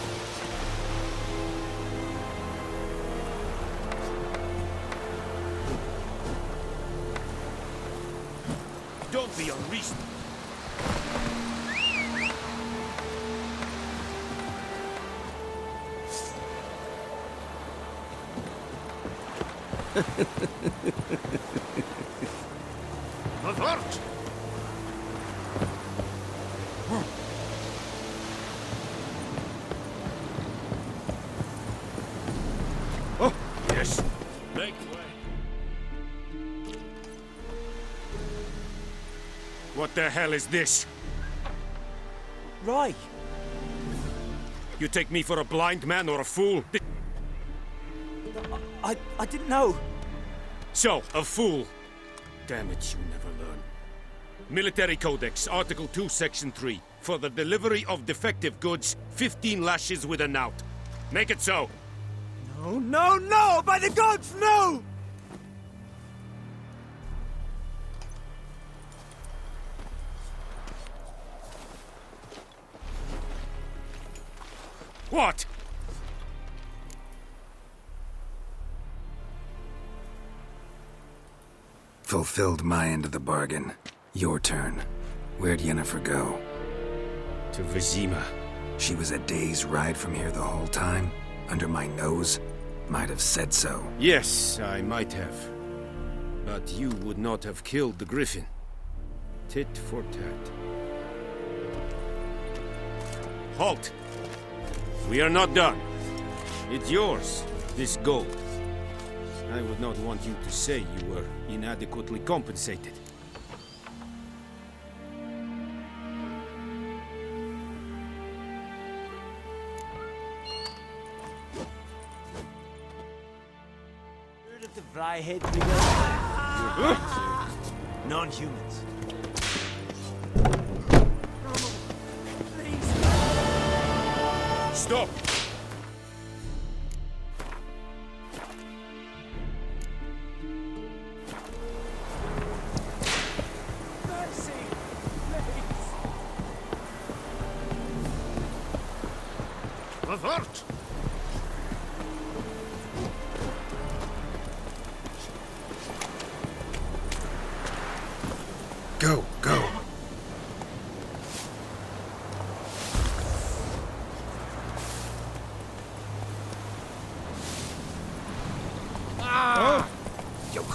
Don't be unreasonable. Avert! Oh, yes. Make way. What the hell is this? Right. You take me for a blind man or a fool? I didn't know. So, a fool. Damn it, you never learn. Military Codex, Article 2, Section 3. For the delivery of defective goods, 15 lashes with a knout. Make it so. No, no, no! By the gods, no! What? Fulfilled my end of the bargain. Your turn. Where'd Yennefer go? To Vizima. She was a day's ride from here the whole time? Under my nose? Might have said so. Yes, I might have. But you would not have killed the griffin. Tit for tat. Halt! We are not done. It's yours, this gold. I would not want you to say you were inadequately compensated. Heard of the fly-head figure? Non-humans. Stop! Avert! Go, go.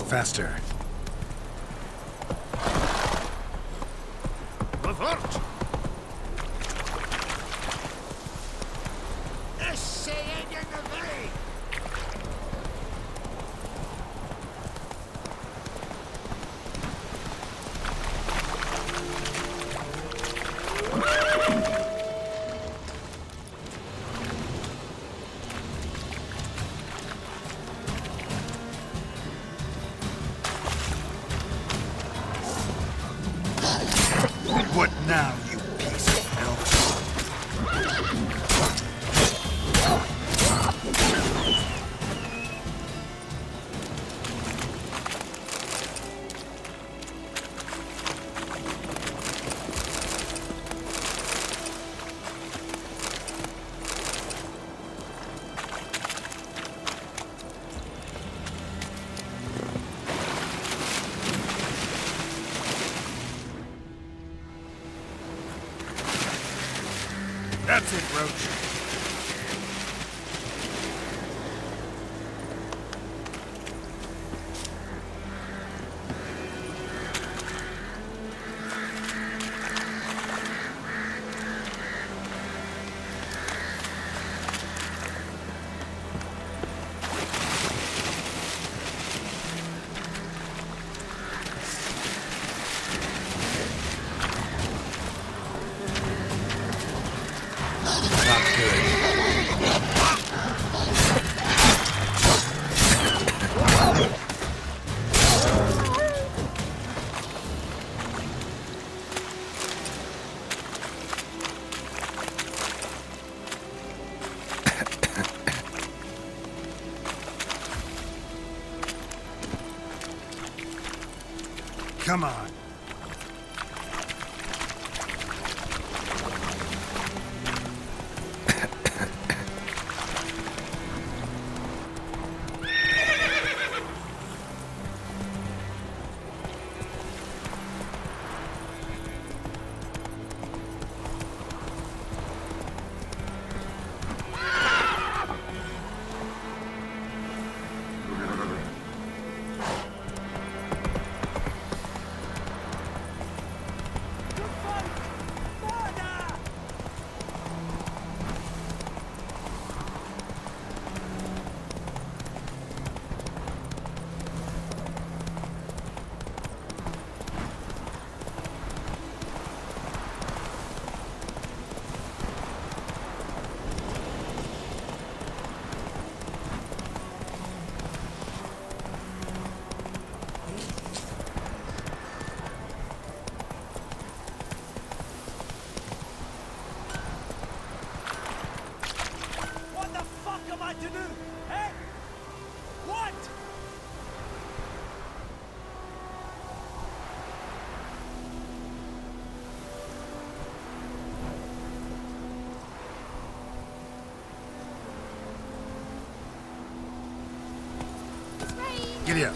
Faster. Avert! What now, you piece of hell? That's it, Roach. Not good. Come on. Giddy up.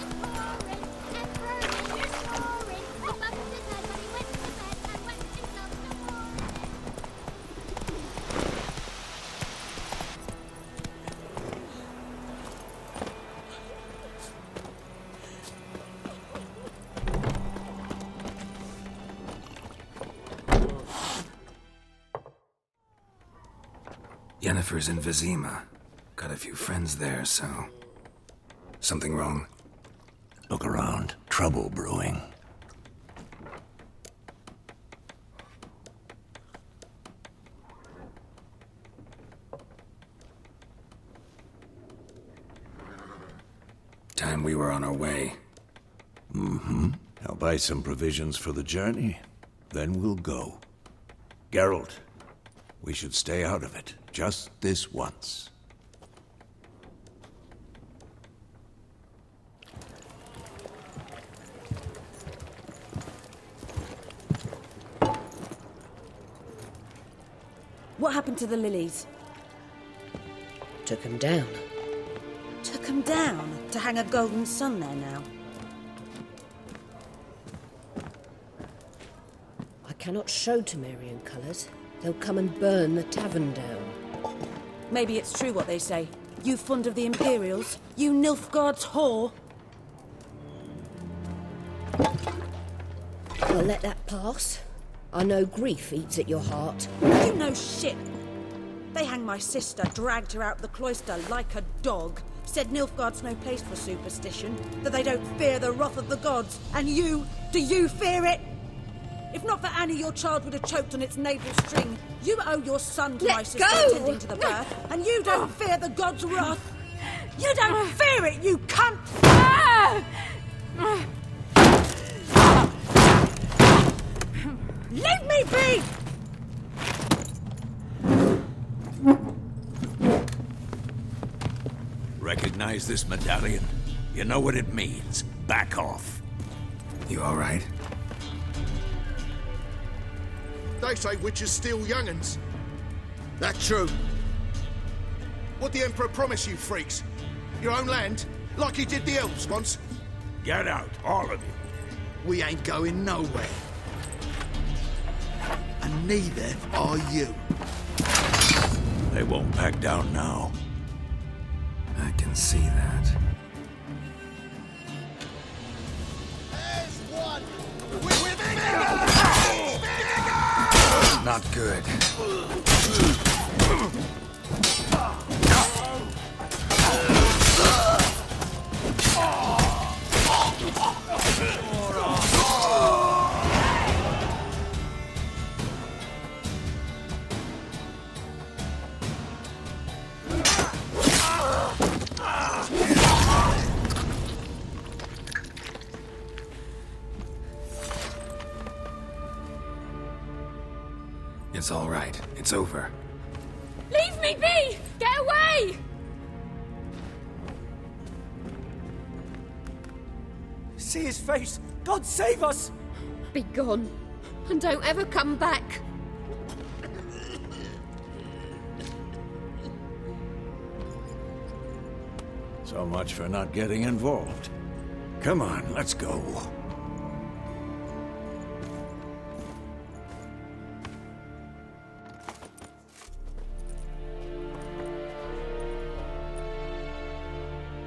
Yennefer's in Vizima. Got a few friends there, so... Something wrong? Look around. Trouble brewing. Time we were on our way. Mm-hmm. I'll buy some provisions for the journey. Then we'll go. Geralt, we should stay out of it. Just this once. What happened to the lilies? Took them down. Took them down to hang a golden sun there now. I cannot show Temerian colours. They'll come and burn the tavern down. Maybe it's true what they say. You fond of the Imperials? You Nilfgaard's whore? I'll let that pass. I know grief eats at your heart. You know shit. They hanged my sister, dragged her out the cloister like a dog. Said Nilfgaard's no place for superstition, that they don't fear the wrath of the gods. And you, do you fear it? If not for Annie, your child would have choked on its navel string. You owe your son to my sister attending to the birth, and you don't fear the gods' wrath. You don't fear it, you cunt! Leave me be! Recognize this medallion? You know what it means. Back off. You all right? They say witches steal young'uns. That true? What the Emperor promise you, freaks? Your own land? Like he did the elves once? Get out, all of you. We ain't going nowhere. And neither are you. They won't back down now. I can see that. There's one! Not good. It's all right. It's over. Leave me be! Get away! See his face? God save us! Be gone, and don't ever come back. So much for not getting involved. Come on, let's go.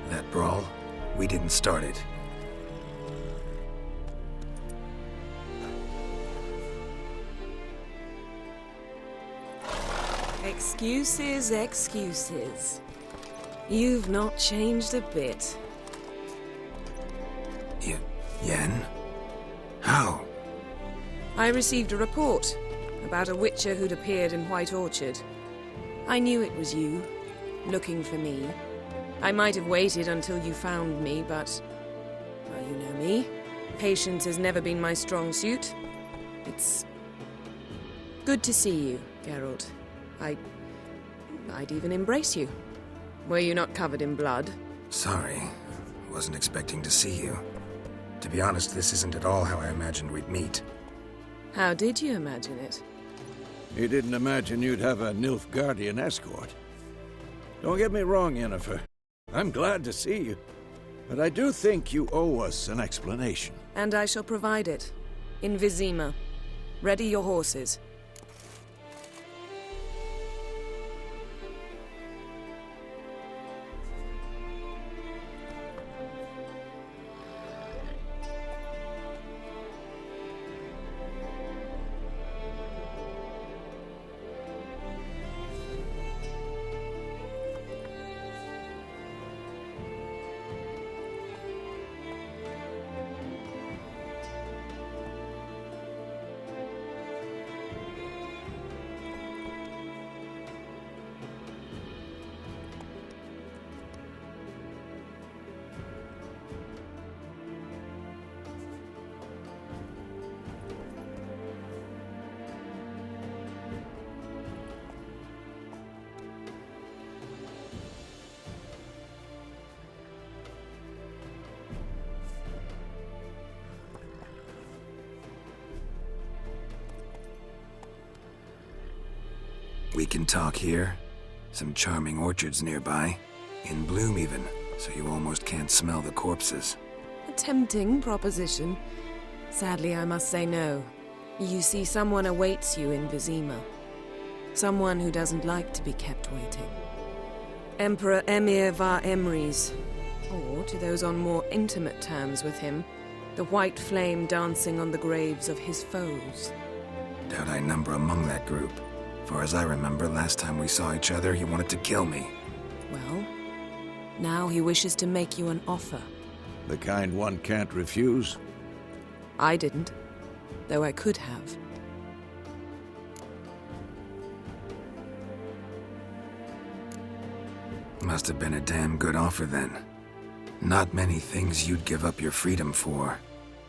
That brawl, we didn't start it. Excuses, excuses. You've not changed a bit. Yen? How? I received a report about a witcher who'd appeared in White Orchard. I knew it was you, looking for me. I might have waited until you found me, but... well, you know me. Patience has never been my strong suit. It's... good to see you, Geralt. I'd even embrace you. Were you not covered in blood? Sorry. Wasn't expecting to see you. To be honest, this isn't at all how I imagined we'd meet. How did you imagine it? You didn't imagine you'd have a Nilfgaardian escort. Don't get me wrong, Yennefer. I'm glad to see you. But I do think you owe us an explanation. And I shall provide it. In Vizima. Ready your horses. We can talk here. Some charming orchards nearby. In bloom even, so you almost can't smell the corpses. A tempting proposition. Sadly, I must say no. You see, someone awaits you in Vizima. Someone who doesn't like to be kept waiting. Emperor Emir var Emrys. Or, to those on more intimate terms with him, the white flame dancing on the graves of his foes. Doubt I number among that group. For as I remember, last time we saw each other, he wanted to kill me. Well, now he wishes to make you an offer. The kind one can't refuse? I didn't, though I could have. Must have been a damn good offer then. Not many things you'd give up your freedom for,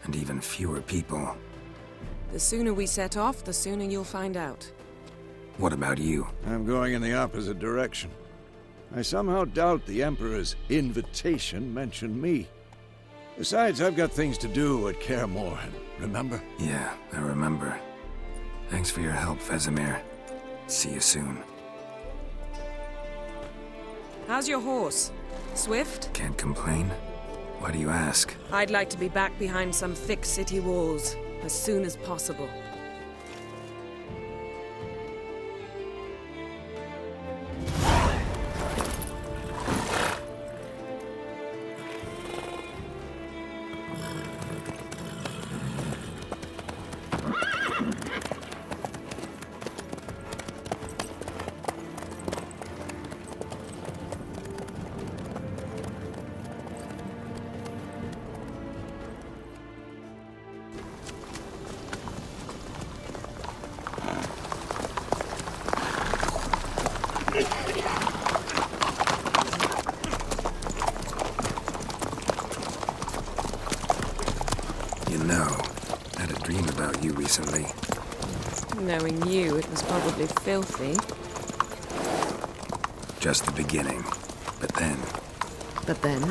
and even fewer people. The sooner we set off, the sooner you'll find out. What about you? I'm going in the opposite direction. I somehow doubt the Emperor's invitation mentioned me. Besides, I've got things to do at Kaer Morhen, remember? Yeah, I remember. Thanks for your help, Vesemir. See you soon. How's your horse? Swift? Can't complain. Why do you ask? I'd like to be back behind some thick city walls as soon as possible. You know, I had a dream about you recently. Knowing you, it was probably filthy. Just the beginning. But then... But then?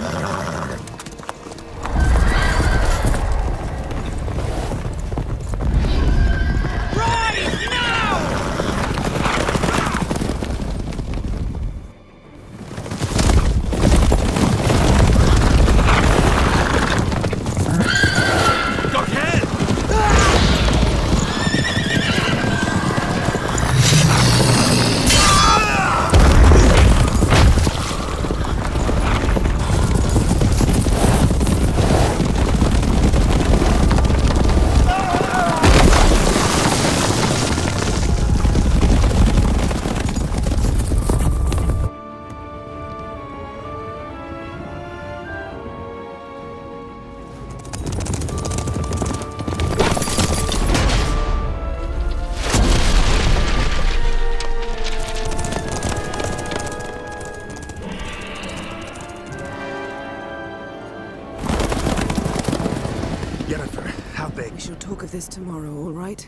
Yennefer, how big? We shall talk of this tomorrow, all right?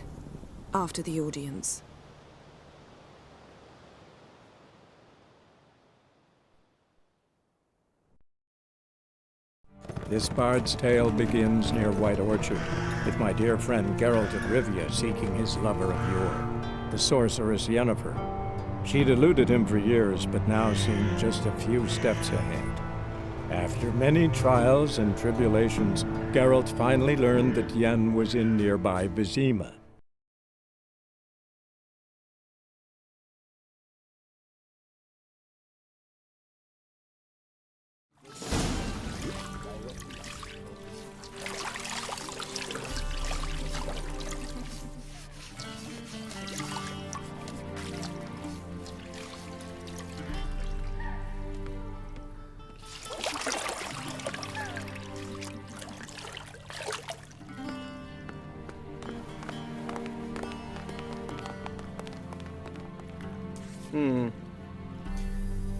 After the audience. This bard's tale begins near White Orchard, with my dear friend Geralt of Rivia seeking his lover of yore, the sorceress Yennefer. She'd eluded him for years, but now seemed just a few steps ahead. After many trials and tribulations, Geralt finally learned that Yen was in nearby Vizima.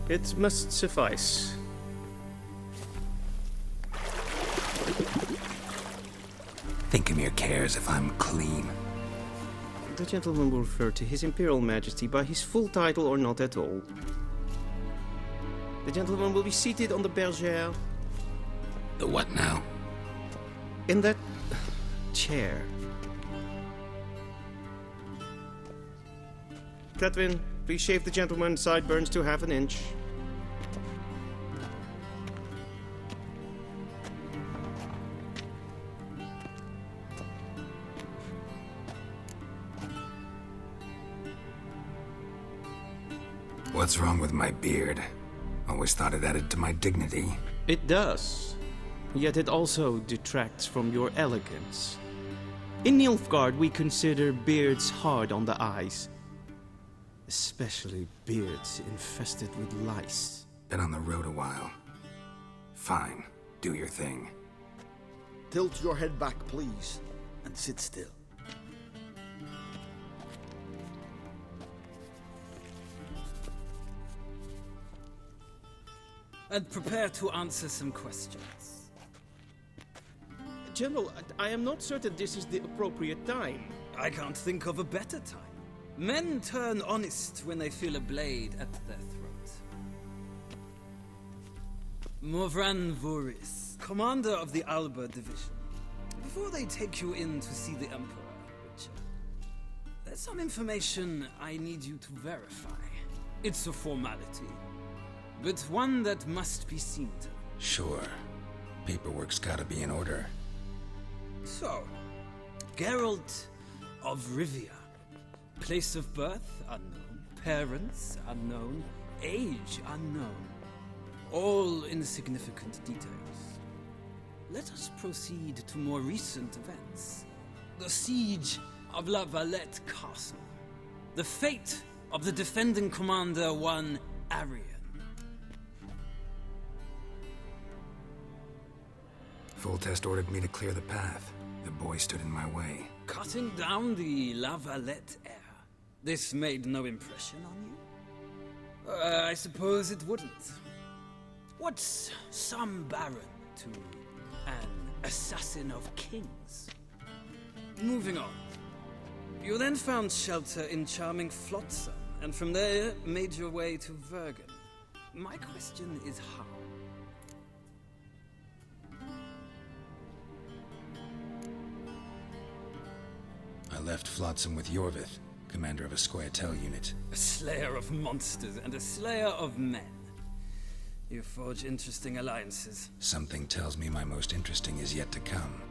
It must suffice. Thinkemere cares if I'm clean. The gentleman will refer to His Imperial Majesty by his full title or not at all. The gentleman will be seated on the bergère. The what now? In that chair. Catwin, please shave the gentleman's sideburns to half an inch. What's wrong with my beard? Always thought it added to my dignity. It does. Yet it also detracts from your elegance. In Nilfgaard, we consider beards hard on the eyes. Especially beards infested with lice. Been on the road a while. Fine. Do your thing. Tilt your head back, please, and sit still. And prepare to answer some questions. General, I am not certain this is the appropriate time. I can't think of a better time. Men turn honest when they feel a blade at their throat. Morvran Voris, commander of the Alba Division. Before they take you in to see the Emperor, Witcher, there's some information I need you to verify. It's a formality, but one that must be seen to. Sure. Paperwork's gotta be in order. So, Geralt of Rivia. Place of birth unknown, parents unknown, age unknown. All insignificant details. Let us proceed to more recent events. The siege of La Valette Castle. The fate of the defending commander, one Arian. Foltest ordered me to clear the path. The boy stood in my way. Cutting down the La Valette heir. This made no impression on you? I suppose it wouldn't. What's some baron to an assassin of kings? Moving on. You then found shelter in charming Flotsam, and from there made your way to Vergen. My question is how? I left Flotsam with Yorvith, commander of a Scoia'tael unit. A slayer of monsters and a slayer of men. You forge interesting alliances. Something tells me my most interesting is yet to come.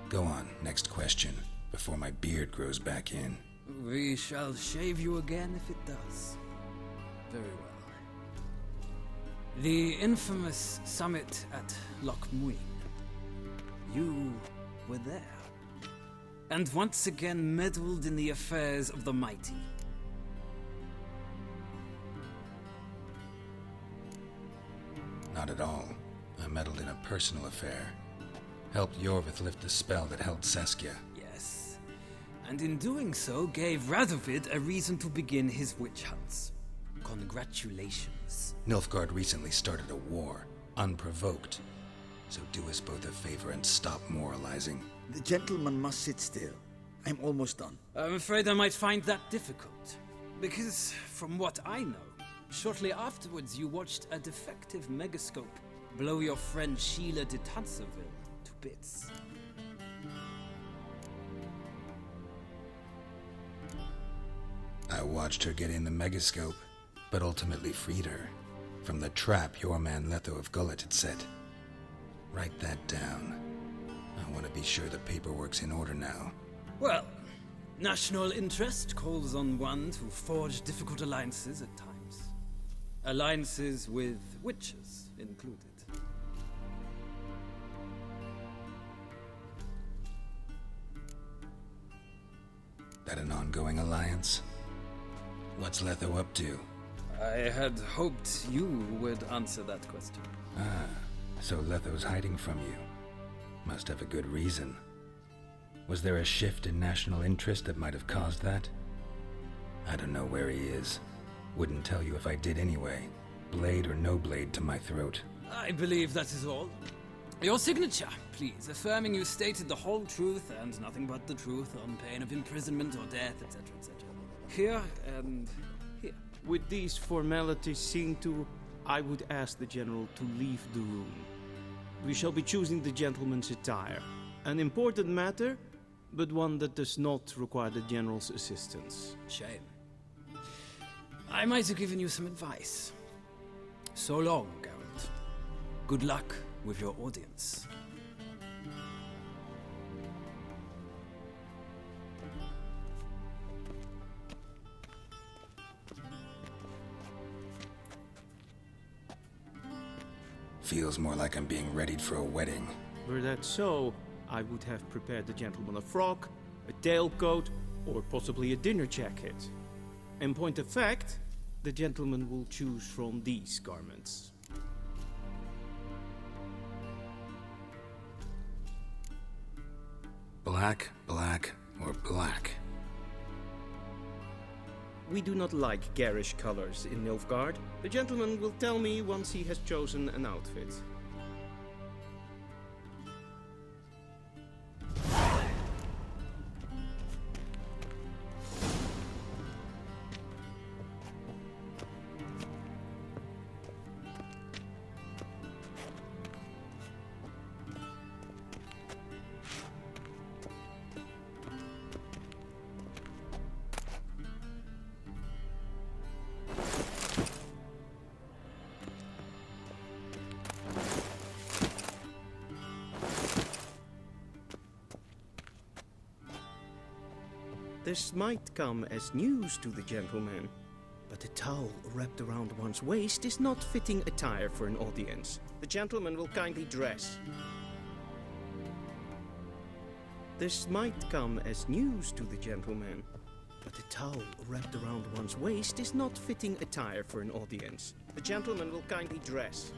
Go on, next question, before my beard grows back in. We shall shave you again if it does. Very well. The infamous summit at Loch Muin. You were there. And once again meddled in the affairs of the mighty. Not at all. I meddled in a personal affair. Helped Yorvith lift the spell that held Saskia. Yes. And in doing so, gave Radovid a reason to begin his witch hunts. Congratulations. Nilfgaard recently started a war, unprovoked. So do us both a favor and stop moralizing. The gentleman must sit still. I'm almost done. I'm afraid I might find that difficult. Because, from what I know, shortly afterwards you watched a defective megascope blow your friend Sheila de Tanserville to bits. I watched her get in the megascope, but ultimately freed her from the trap your man Letho of Gullet had set. Write that down. I want to be sure the paperwork's in order now. Well, national interest calls on one to forge difficult alliances at times. Alliances with witches included. That an ongoing alliance? What's Letho up to? I had hoped you would answer that question. Ah, so Letho's hiding from you. Must have a good reason. Was there a shift in national interest that might have caused that? I don't know where he is. Wouldn't tell you if I did anyway. Blade or no blade to my throat. I believe that is all. Your signature, please, affirming you stated the whole truth and nothing but the truth on pain of imprisonment or death, etc., etc. Here and here. With these formalities seen to, I would ask the General to leave the room. We shall be choosing the gentleman's attire. An important matter, but one that does not require the General's assistance. Shame. I might have given you some advice. So long, Geralt. Good luck with your audience. Feels more like I'm being readied for a wedding. Were that so, I would have prepared the gentleman a frock, a tailcoat, or possibly a dinner jacket. In point of fact, the gentleman will choose from these garments. Black, black, or black? We do not like garish colors in Nilfgaard. The gentleman will tell me once he has chosen an outfit. This might come as news to the gentleman, but a towel wrapped around one's waist is not fitting attire for an audience. The gentleman will kindly dress. This might come as news to the gentleman, but a towel wrapped around one's waist is not fitting attire for an audience. The gentleman will kindly dress.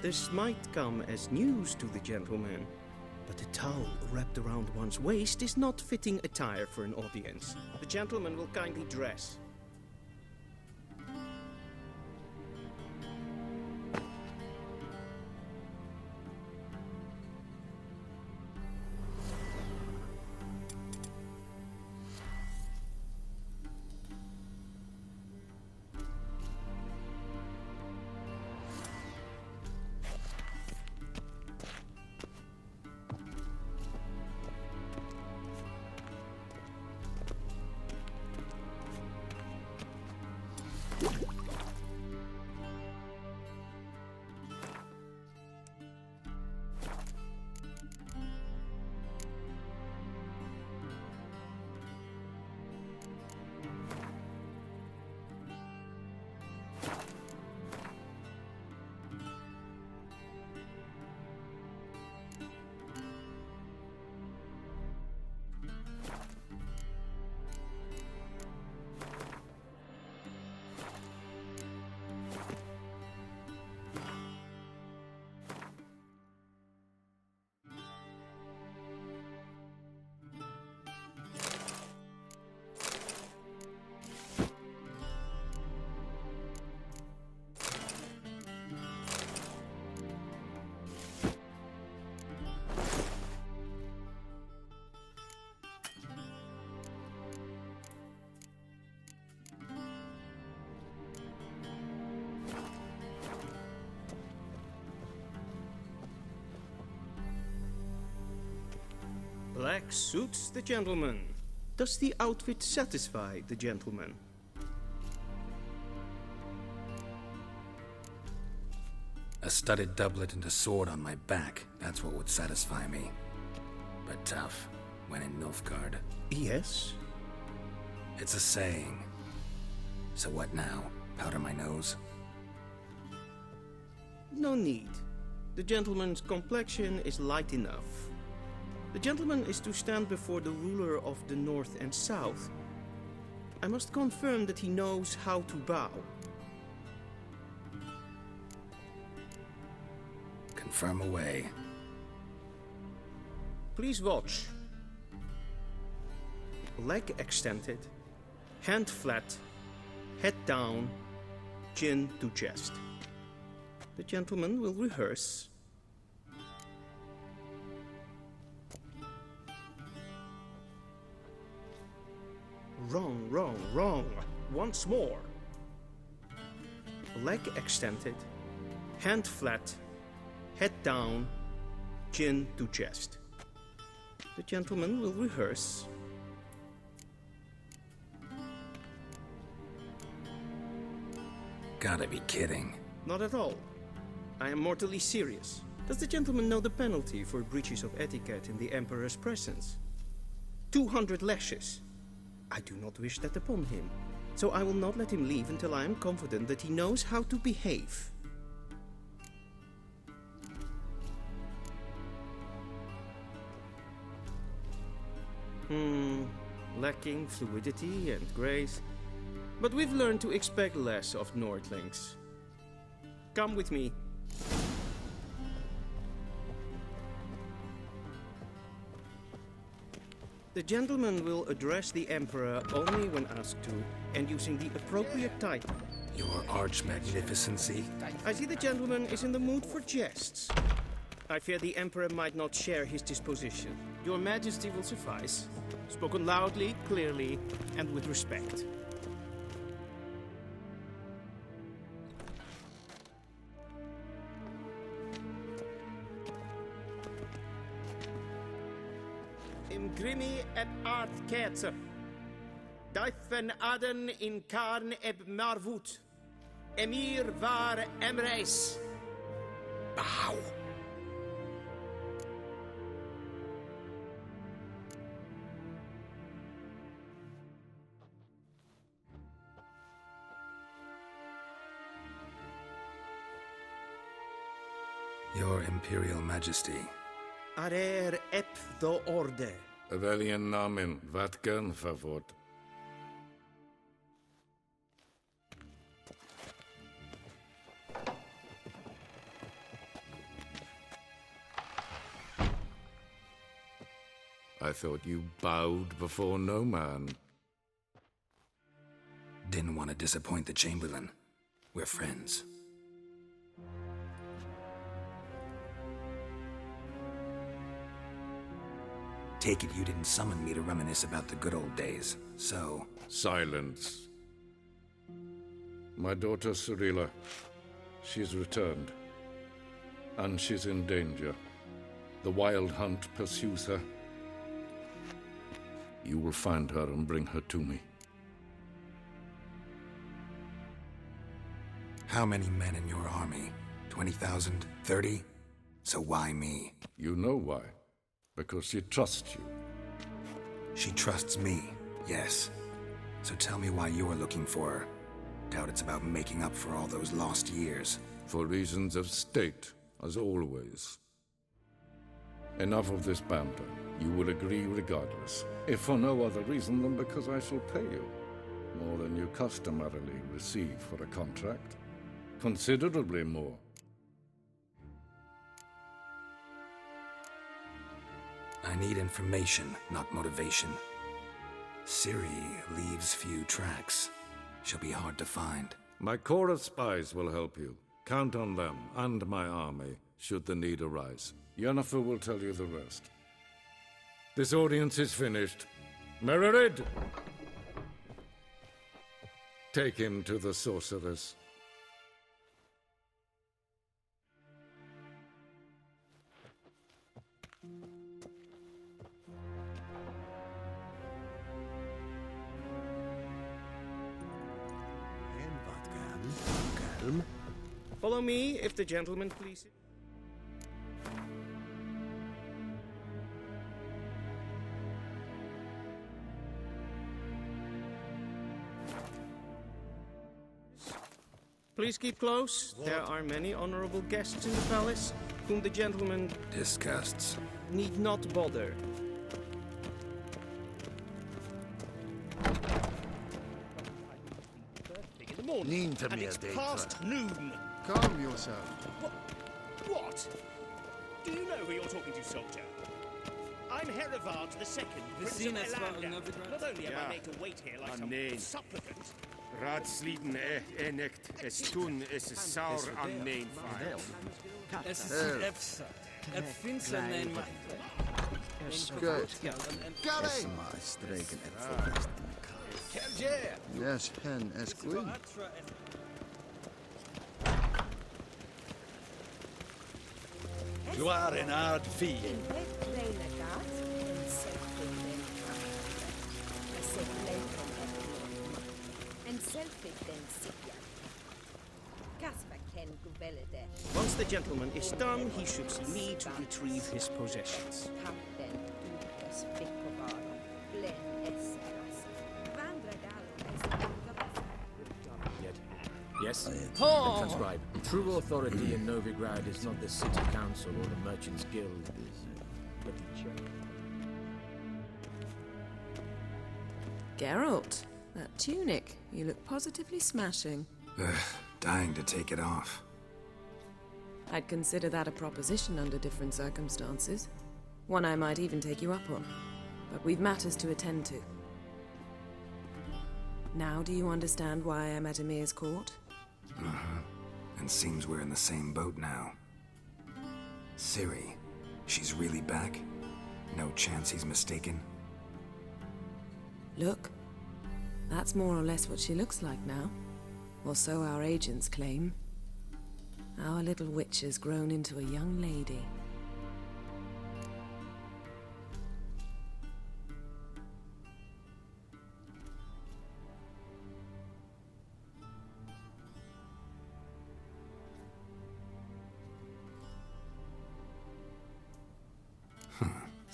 This might come as news to the gentleman, but a towel wrapped around one's waist is not fitting attire for an audience. The gentleman will kindly dress. Black suits the gentleman. Does the outfit satisfy the gentleman? A studded doublet and a sword on my back, that's what would satisfy me. But tough, when in Nilfgaard. Yes? It's a saying. So what now? Powder my nose? No need. The gentleman's complexion is light enough. The gentleman is to stand before the ruler of the North and South. I must confirm that he knows how to bow. Confirm away. Please watch. Leg extended, hand flat, head down, chin to chest. The gentleman will rehearse. Wrong, wrong, wrong. Once more. Leg extended, hand flat, head down, chin to chest. The gentleman will rehearse. Gotta be kidding. Not at all. I am mortally serious. Does the gentleman know the penalty for breaches of etiquette in the Emperor's presence? 200 lashes. I do not wish that upon him, so I will not let him leave until I am confident that he knows how to behave. Lacking fluidity and grace. But we've learned to expect less of Nordlings. Come with me. The gentleman will address the Emperor only when asked to, and using the appropriate title. Your Arch-Magnificency? I see the gentleman is in the mood for jests. I fear the Emperor might not share his disposition. Your Majesty will suffice. Spoken loudly, clearly, and with respect. Imgrimi eb art ketzer. Daifen aden in karn eb marvut. Emir var emreis. Bow. Your Imperial Majesty. Arer ep do orde. Welchen Namen? Wat gern verwort? I thought you bowed before no man. Didn't want to disappoint the Chamberlain. We're friends. Take it you didn't summon me to reminisce about the good old days, so... Silence. My daughter Cirilla, she's returned. And she's in danger. The Wild Hunt pursues her. You will find her and bring her to me. How many men in your army? 20,000? 30? So why me? You know why. Because she trusts you. She trusts me, yes. So tell me why you're looking for her. Doubt it's about making up for all those lost years. For reasons of state, as always. Enough of this banter. You will agree regardless. If for no other reason than because I shall pay you. More than you customarily receive for a contract. Considerably more. I need information, not motivation. Ciri leaves few tracks. She'll be hard to find. My corps of spies will help you. Count on them, and my army, should the need arise. Yennefer will tell you the rest. This audience is finished. Mererid! Take him to the sorceress. realm. Follow me, if the gentleman pleases. Please keep close. There are many honorable guests in the palace, whom the gentleman disgusts. Need not bother. Lean to And me it's a day, past noon. Calm yourself. What? Do you know who you're talking to, soldier? I'm Herivard II, Prince of Elander. Not only am I made to wait here like some supplicant. Raadsleden echt es tun is saur aan mijn file. Es ist Efsa. Het vindt zijn naam. Good. Gary! Yes, hen es queen. Gloire en aard vie. Once the gentleman is done, he should see me to retrieve his possessions. Yes? Transcribe. True authority in Novigrad is not the city council or the merchants guild, but the church. Geralt, that tunic. You look positively smashing. Dying to take it off. I'd consider that a proposition under different circumstances. One I might even take you up on. But we've matters to attend to. Now do you understand why I'm at Emir's court? Uh-huh. And seems we're in the same boat now. Ciri, she's really back? No chance he's mistaken? Look, that's more or less what she looks like now. Or so our agents claim. Our little witch has grown into a young lady.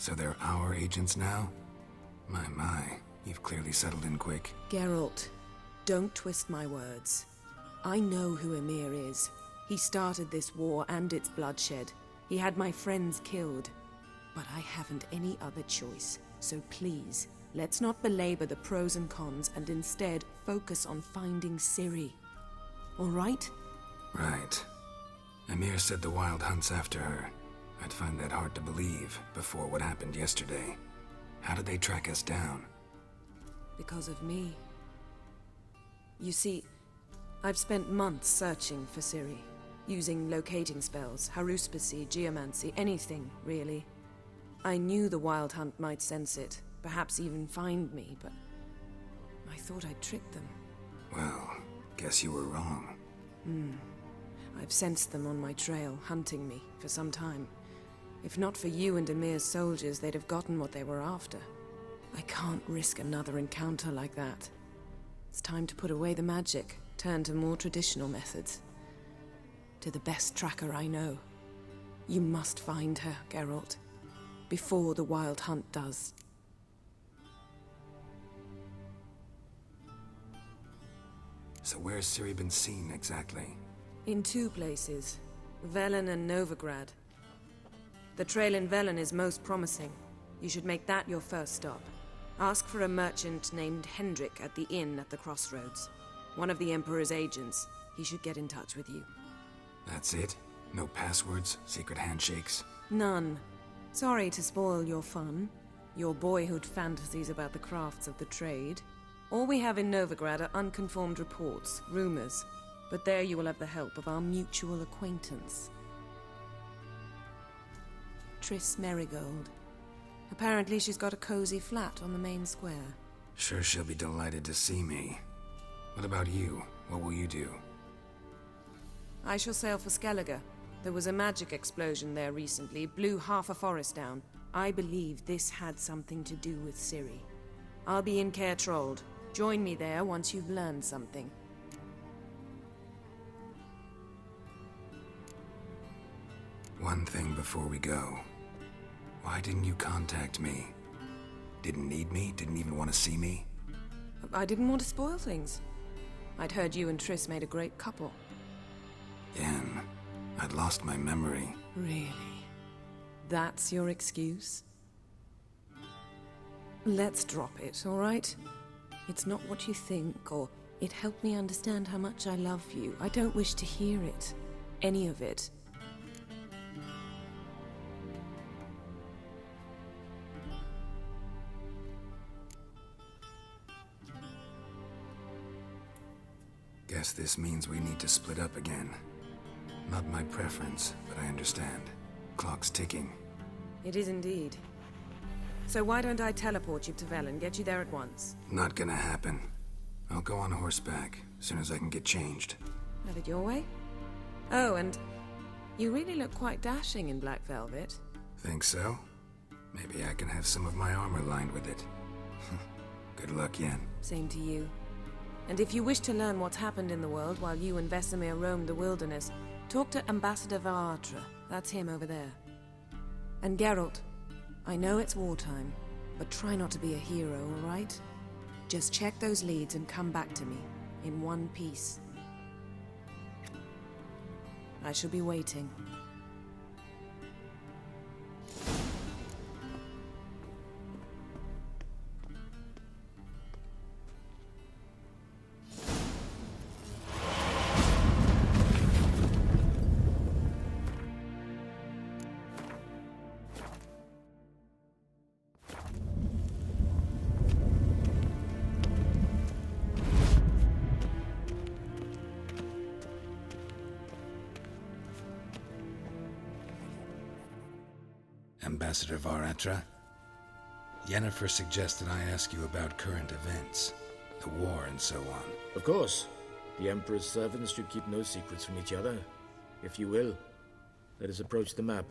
So they're our agents now? My, you've clearly settled in quick. Geralt, don't twist my words. I know who Emir is. He started this war and its bloodshed. He had my friends killed. But I haven't any other choice. So please, let's not belabor the pros and cons and instead focus on finding Ciri. All right? Right. Emir said the Wild Hunt's after her. I'd find that hard to believe before what happened yesterday. How did they track us down? Because of me. You see, I've spent months searching for Ciri, using locating spells, haruspicy, geomancy, anything, really. I knew the Wild Hunt might sense it, perhaps even find me, but I thought I'd tricked them. Well, guess you were wrong. I've sensed them on my trail, hunting me, for some time. If not for you and Emir's soldiers, they'd have gotten what they were after. I can't risk another encounter like that. It's time to put away the magic, turn to more traditional methods. To the best tracker I know. You must find her, Geralt. Before the Wild Hunt does. So where's Ciri been seen, exactly? In two places. Velen and Novigrad. The trail in Velen is most promising. You should make that your first stop. Ask for a merchant named Hendrik at the inn at the crossroads. One of the Emperor's agents. He should get in touch with you. That's it? No passwords, secret handshakes? None. Sorry to spoil your fun. Your boyhood fantasies about the crafts of the trade. All we have in Novigrad are unconfirmed reports, rumors. But there you will have the help of our mutual acquaintance. Triss Merigold. Apparently she's got a cozy flat on the main square. Sure she'll be delighted to see me. What about you? What will you do? I shall sail for Skellige. There was a magic explosion there recently, blew half a forest down. I believe this had something to do with Ciri. I'll be in Caer Trold. Join me there once you've learned something. One thing before we go. Why didn't you contact me? Didn't need me? Didn't even want to see me? I didn't want to spoil things. I'd heard you and Triss made a great couple. Yen, I'd lost my memory. Really? That's your excuse? Let's drop it, all right? It's not what you think, or it helped me understand how much I love you. I don't wish to hear it. Any of it. Guess this means we need to split up again. Not my preference, but I understand. Clock's ticking. It is indeed. So why don't I teleport you to Velen, get you there at once? Not gonna happen. I'll go on horseback, as soon as I can get changed. Have it your way? Oh, and you really look quite dashing in black velvet. Think so? Maybe I can have some of my armor lined with it. Good luck, Yen. Same to you. And if you wish to learn what's happened in the world while you and Vesemir roamed the wilderness, talk to Ambassador Varatra. That's him over there. And Geralt, I know it's wartime, but try not to be a hero, all right? Just check those leads and come back to me, in one piece. I shall be waiting. Ambassador Varatra, Yennefer suggested I ask you about current events, the war and so on. Of course. The Emperor's servants should keep no secrets from each other. If you will, let us approach the map.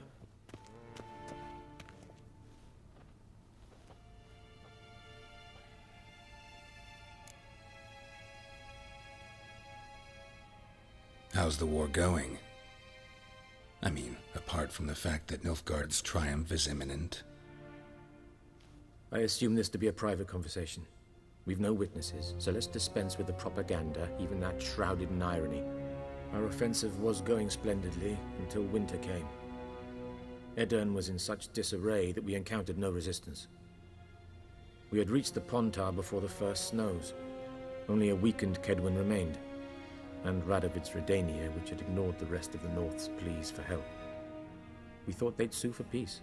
How's the war going? I mean, apart from the fact that Nilfgaard's triumph is imminent. I assume this to be a private conversation. We've no witnesses, so let's dispense with the propaganda, even that shrouded in irony. Our offensive was going splendidly until winter came. Edirn was in such disarray that we encountered no resistance. We had reached the Pontar before the first snows. Only a weakened Kedwin remained, and Radovid's Redania, which had ignored the rest of the North's pleas for help. We thought they'd sue for peace,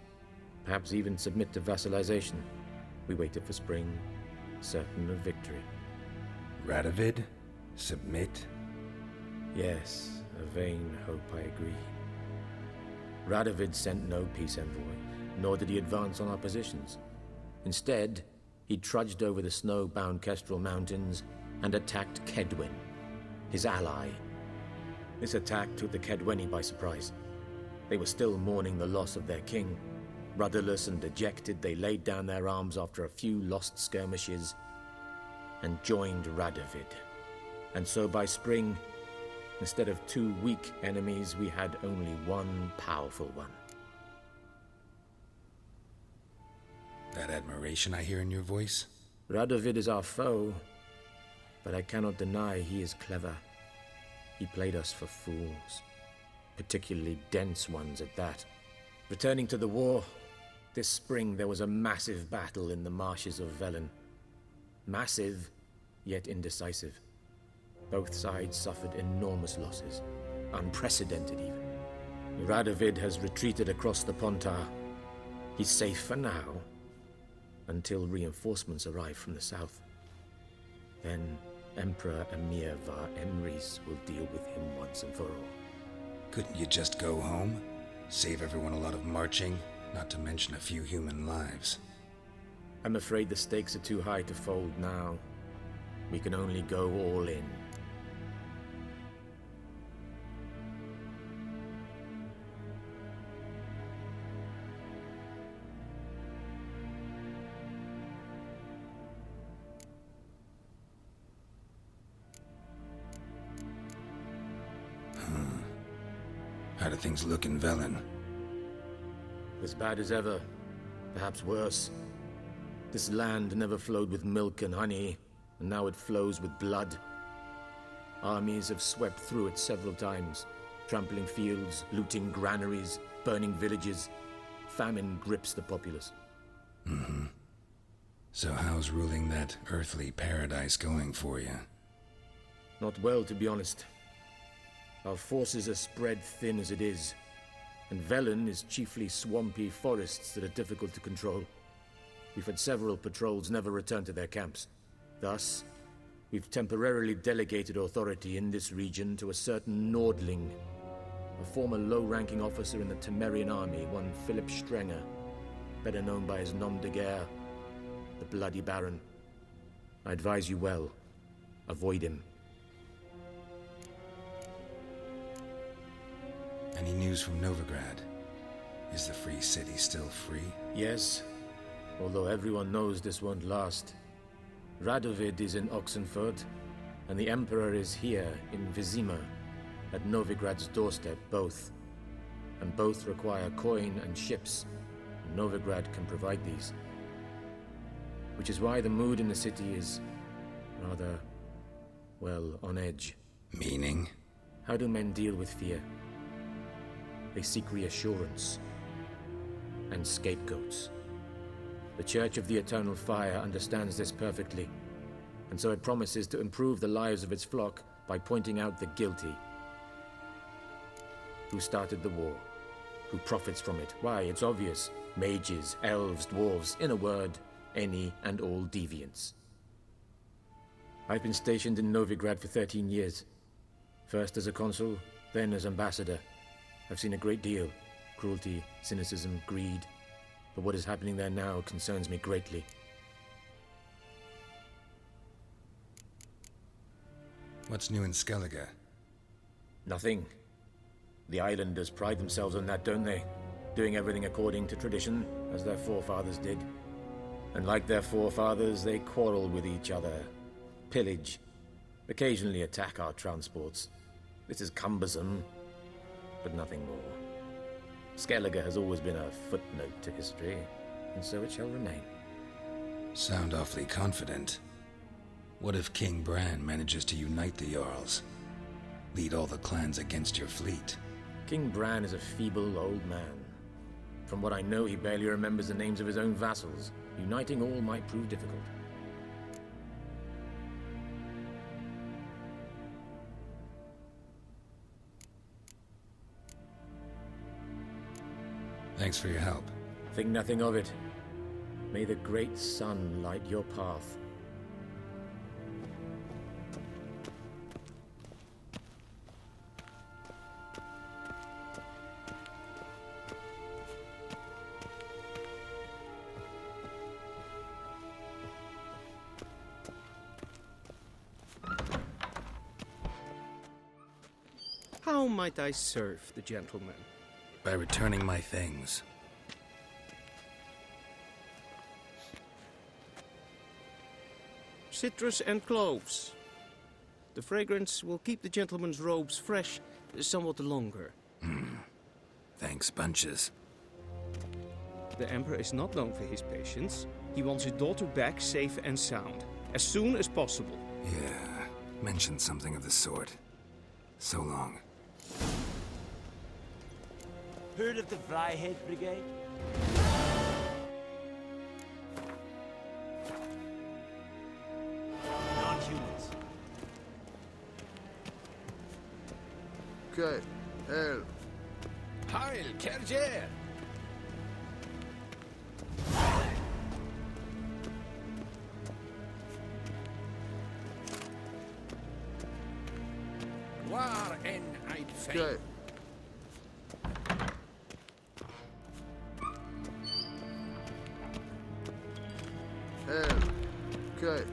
perhaps even submit to vassalization. We waited for spring, certain of victory. Radovid? Submit? Yes, a vain hope, I agree. Radovid sent no peace envoy, nor did he advance on our positions. Instead, he trudged over the snow-bound Kestrel Mountains and attacked Kedwin, his ally. This attack took the Kedweni by surprise. They were still mourning the loss of their king. Rudderless and dejected, they laid down their arms after a few lost skirmishes and joined Radovid. And so by spring, instead of two weak enemies, we had only one powerful one. That admiration I hear in your voice? Radovid is our foe, but I cannot deny he is clever. He played us for fools, particularly dense ones at that. Returning to the war, this spring there was a massive battle in the marshes of Velen. Massive, yet indecisive. Both sides suffered enormous losses, unprecedented even. Radovid has retreated across the Pontar. He's safe for now, until reinforcements arrive from the south. Then Emperor Emir var Emrys will deal with him once and for all. Couldn't you just go home? Save everyone a lot of marching, not to mention a few human lives. I'm afraid the stakes are too high to fold now. We can only go all in. How do things look in Velen? As bad as ever, perhaps worse. This land never flowed with milk and honey, and now it flows with blood. Armies have swept through it several times, trampling fields, looting granaries, burning villages. Famine grips the populace. Mm-hmm. So how's ruling that earthly paradise going for you? Not well, to be honest. Our forces are spread thin as it is, and Velen is chiefly swampy forests that are difficult to control. We've had several patrols never return to their camps. Thus, we've temporarily delegated authority in this region to a certain Nordling, a former low-ranking officer in the Temerian army, one Philip Strenger, better known by his nom de guerre, the Bloody Baron. I advise you well. Avoid him. Any news from Novigrad? Is the free city still free? Yes, although everyone knows this won't last. Radovid is in Oxenfurt, and the Emperor is here in Vizima, at Novigrad's doorstep, both. And both require coin and ships, and Novigrad can provide these. Which is why the mood in the city is rather, well, on edge. Meaning? How do men deal with fear? They seek reassurance and scapegoats. The Church of the Eternal Fire understands this perfectly, and so it promises to improve the lives of its flock by pointing out the guilty. Who started the war? Who profits from it? Why, it's obvious. Mages, elves, dwarves, in a word, any and all deviants. I've been stationed in Novigrad for 13 years. First as a consul, then as ambassador. I've seen a great deal. Cruelty, cynicism, greed. But what is happening there now concerns me greatly. What's new in Skellige? Nothing. The islanders pride themselves on that, don't they? Doing everything according to tradition, as their forefathers did. And like their forefathers, they quarrel with each other, pillage, occasionally attack our transports. This is cumbersome, but nothing more. Skellige has always been a footnote to history, and so it shall remain. Sound awfully confident. What if King Bran manages to unite the Jarls? Lead all the clans against your fleet? King Bran is a feeble old man. From what I know, he barely remembers the names of his own vassals. Uniting all might prove difficult. Thanks for your help. Think nothing of it. May the great sun light your path. How might I serve the gentleman? By returning my things. Citrus and cloves. The fragrance will keep the gentleman's robes fresh somewhat longer. Thanks, bunches. The Emperor is not known for his patience. He wants his daughter back safe and sound, as soon as possible. Yeah, mentioned something of the sort. So long. Heard of the Fryhead Brigade? Non-humans. Okay, hell. Heil, Kerjer! War en ein Feind. Okay. Hell. Okay.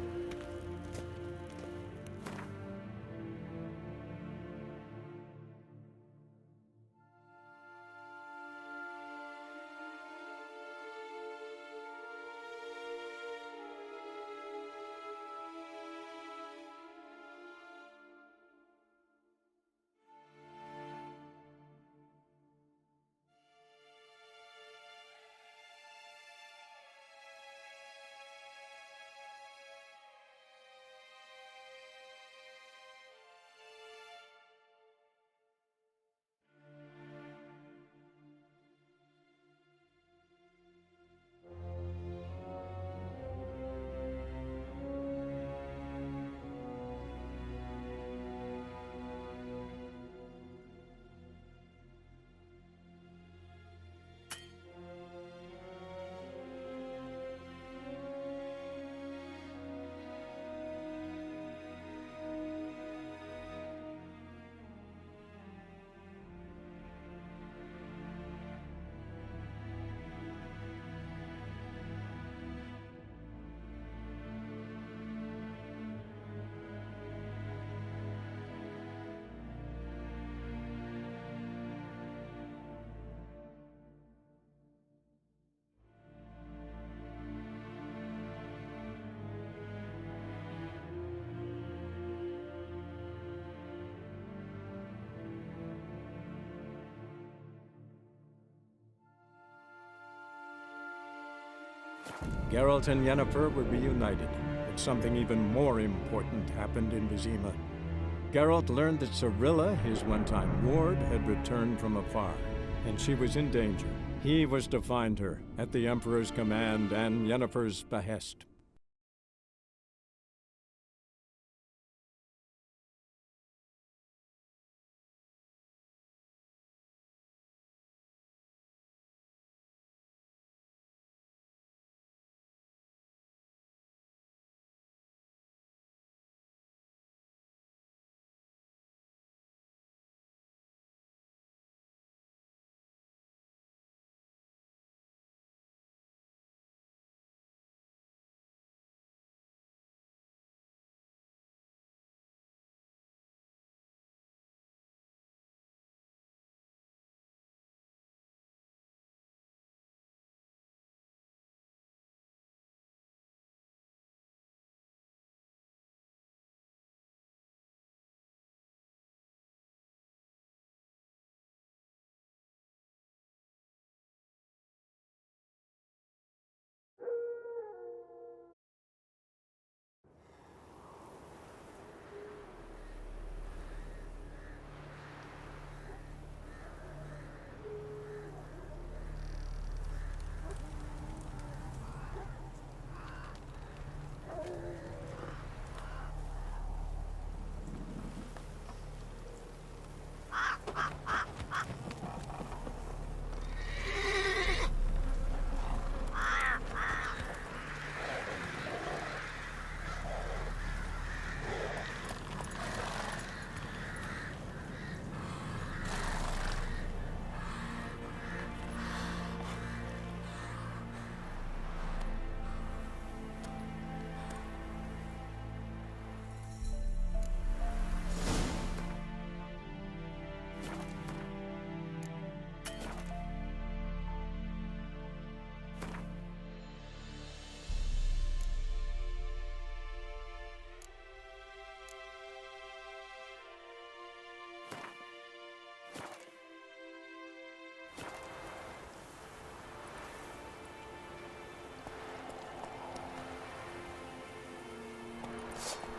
Geralt and Yennefer were reunited, but something even more important happened in Vizima. Geralt learned that Cirilla, his one-time ward, had returned from afar, and she was in danger. He was to find her, at the Emperor's command and Yennefer's behest.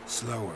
Slower.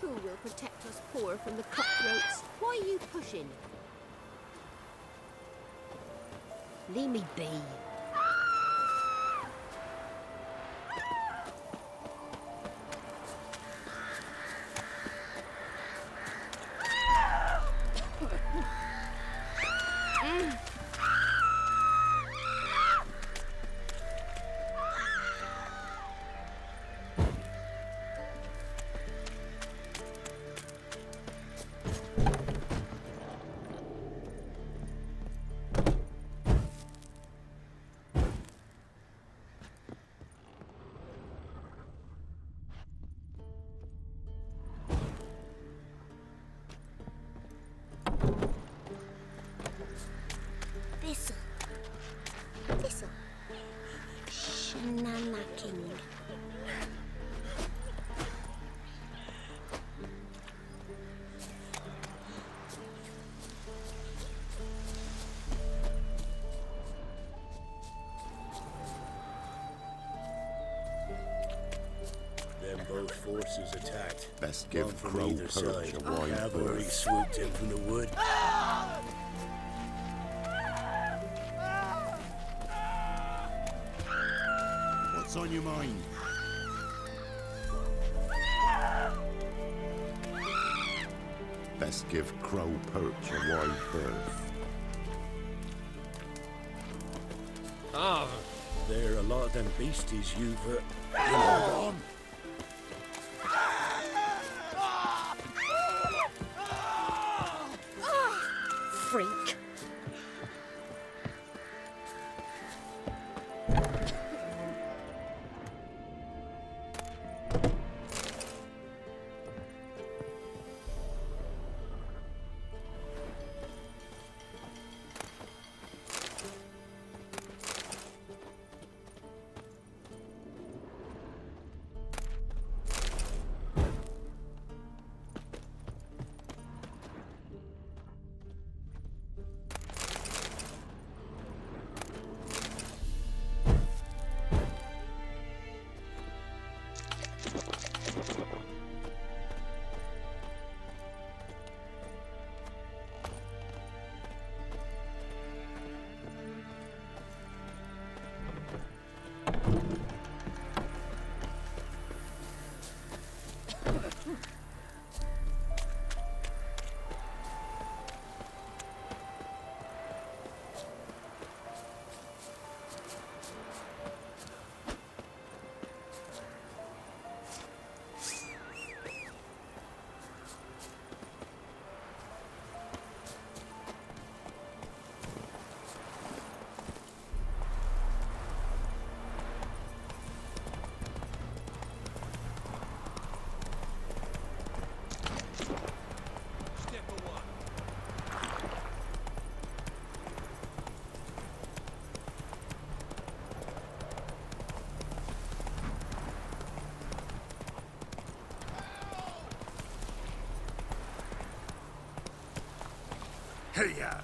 Who will protect us poor from the cutthroats? Why are you pushing? Leave me be. Thistle. Shanana King. Then both forces attacked. Best give One from Crow either Perch side. a wide Cavalry berth. swooped in from the wood. What's on your mind? Best give Crow Perch a wide berth. Ah, there are a lot of them beasties you've, on. Freak. Hey-ya!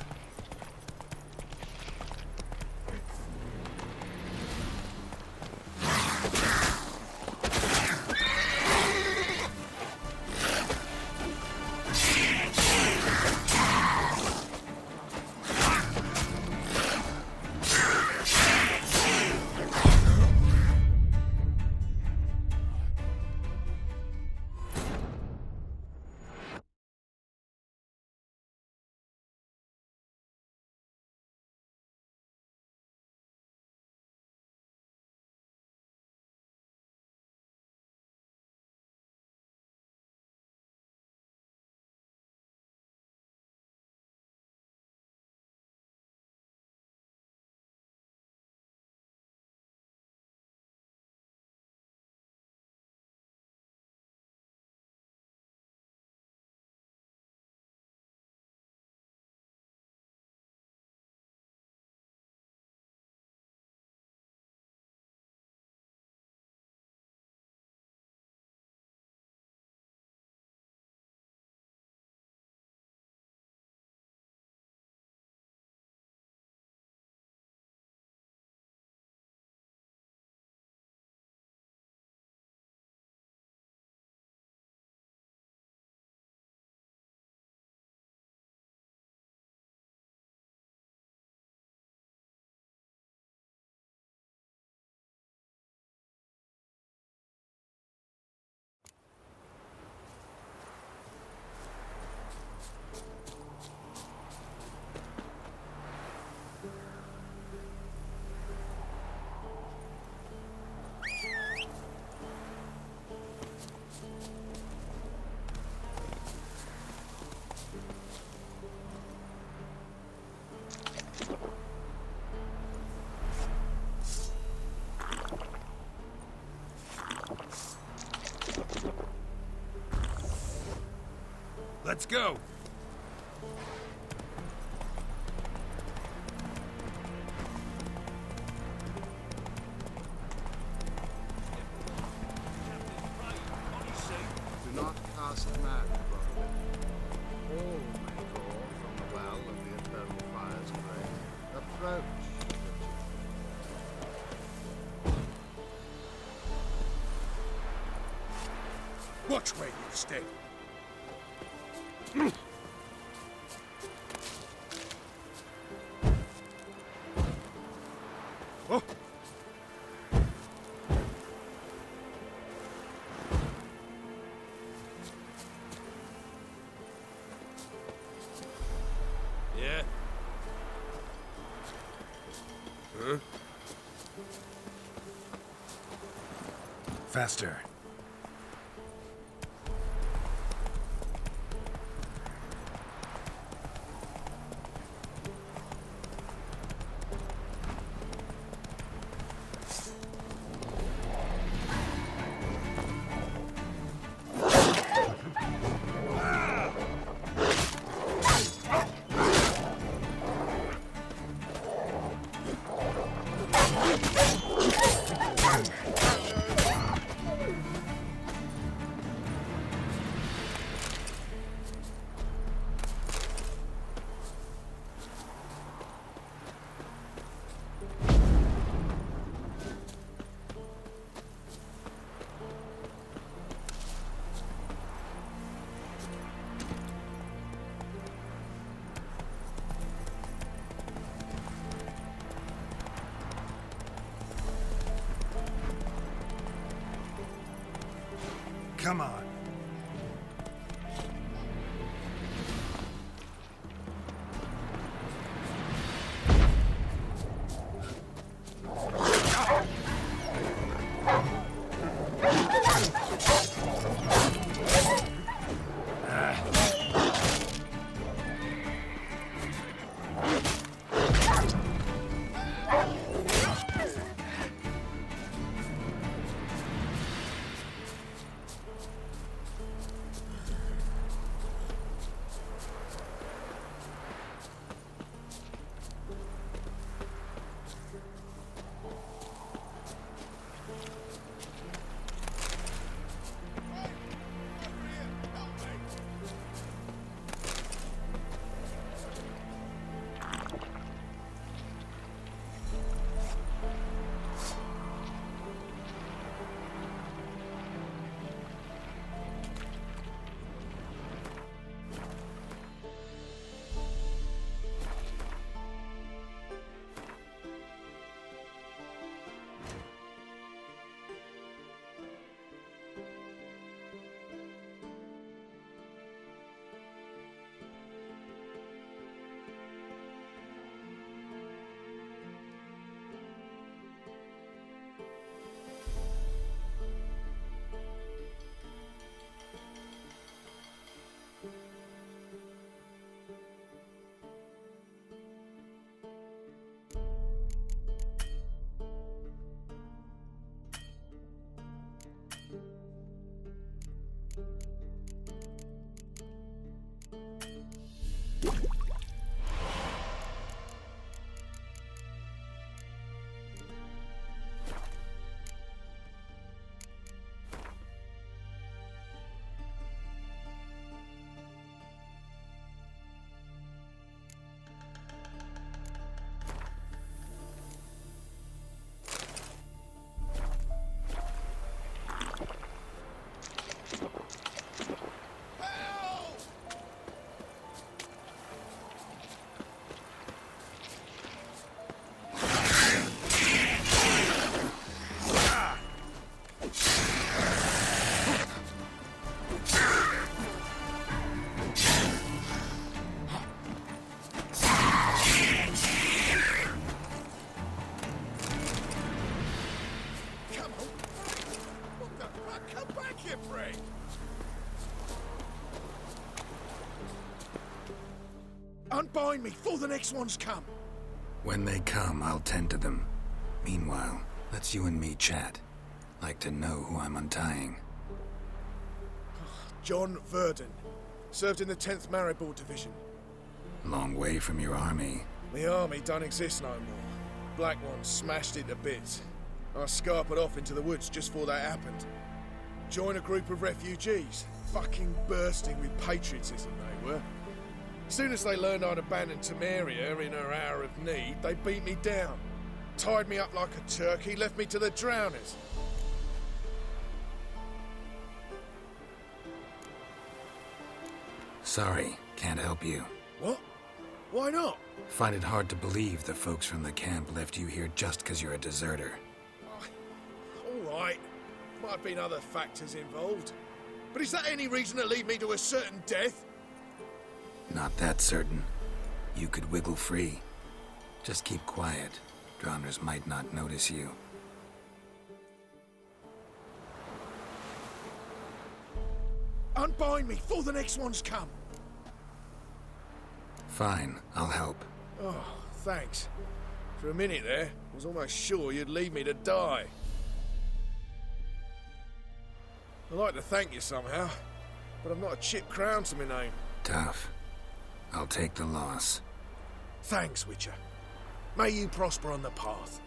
Let's go. Do not cast mad, brother. All may draw from the well of the eternal fire's grave. Approach. Watch where you step. Oh. Yeah. Huh? Faster. Come on. Unbind me before the next ones come. When they come, I'll tend to them. Meanwhile, let's you and me chat. Like to know who I'm untying. John Verdon. Served in the 10th Maribor Division. Long way from your army. The army don't exist no more. Black One smashed it to bits. I scarpered off into the woods just before that happened. Joined a group of refugees. Fucking bursting with patriotism they were. As soon as they learned I'd abandoned Temeria in her hour of need, they beat me down. Tied me up like a turkey, left me to the drowners. Sorry, can't help you. What? Why not? Find it hard to believe the folks from the camp left you here just because you're a deserter. All right. Might have been other factors involved. But is that any reason to lead me to a certain death? Not that certain. You could wiggle free. Just keep quiet. Drowners might not notice you. Unbind me before the next one's come. Fine, I'll help. Oh, thanks. For a minute there, I was almost sure you'd leave me to die. I'd like to thank you somehow, but I've not a chip crown to my name. Tough. I'll take the loss. Thanks, Witcher. May you prosper on the path.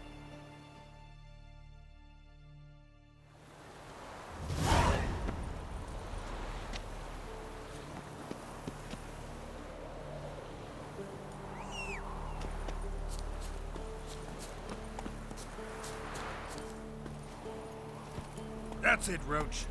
That's it, Roach.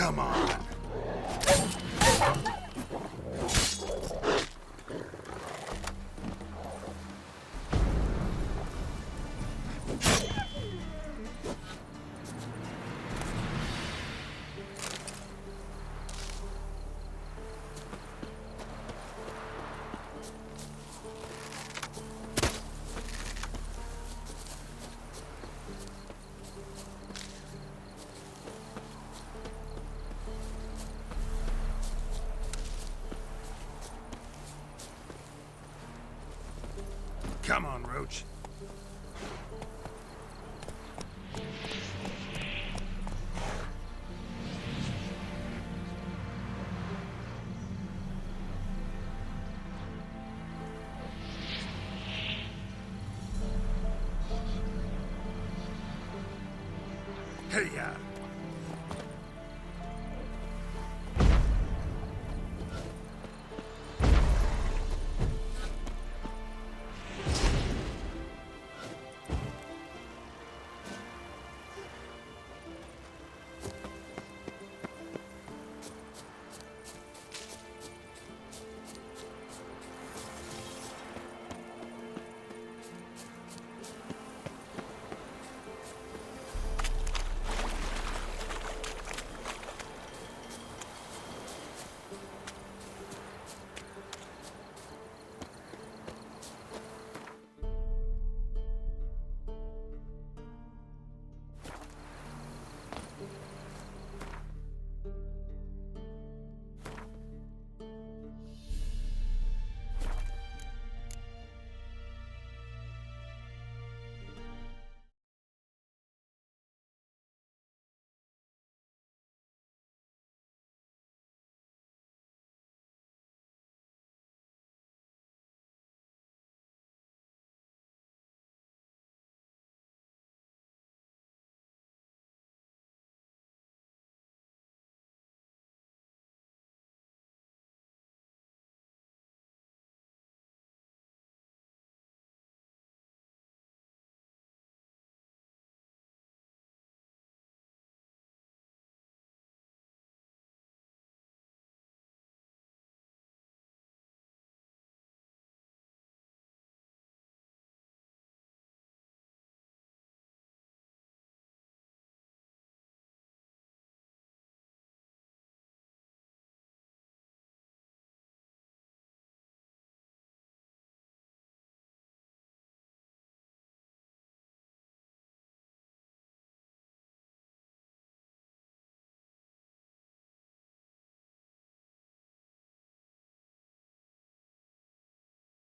Come on. Come on, Roach. Hey,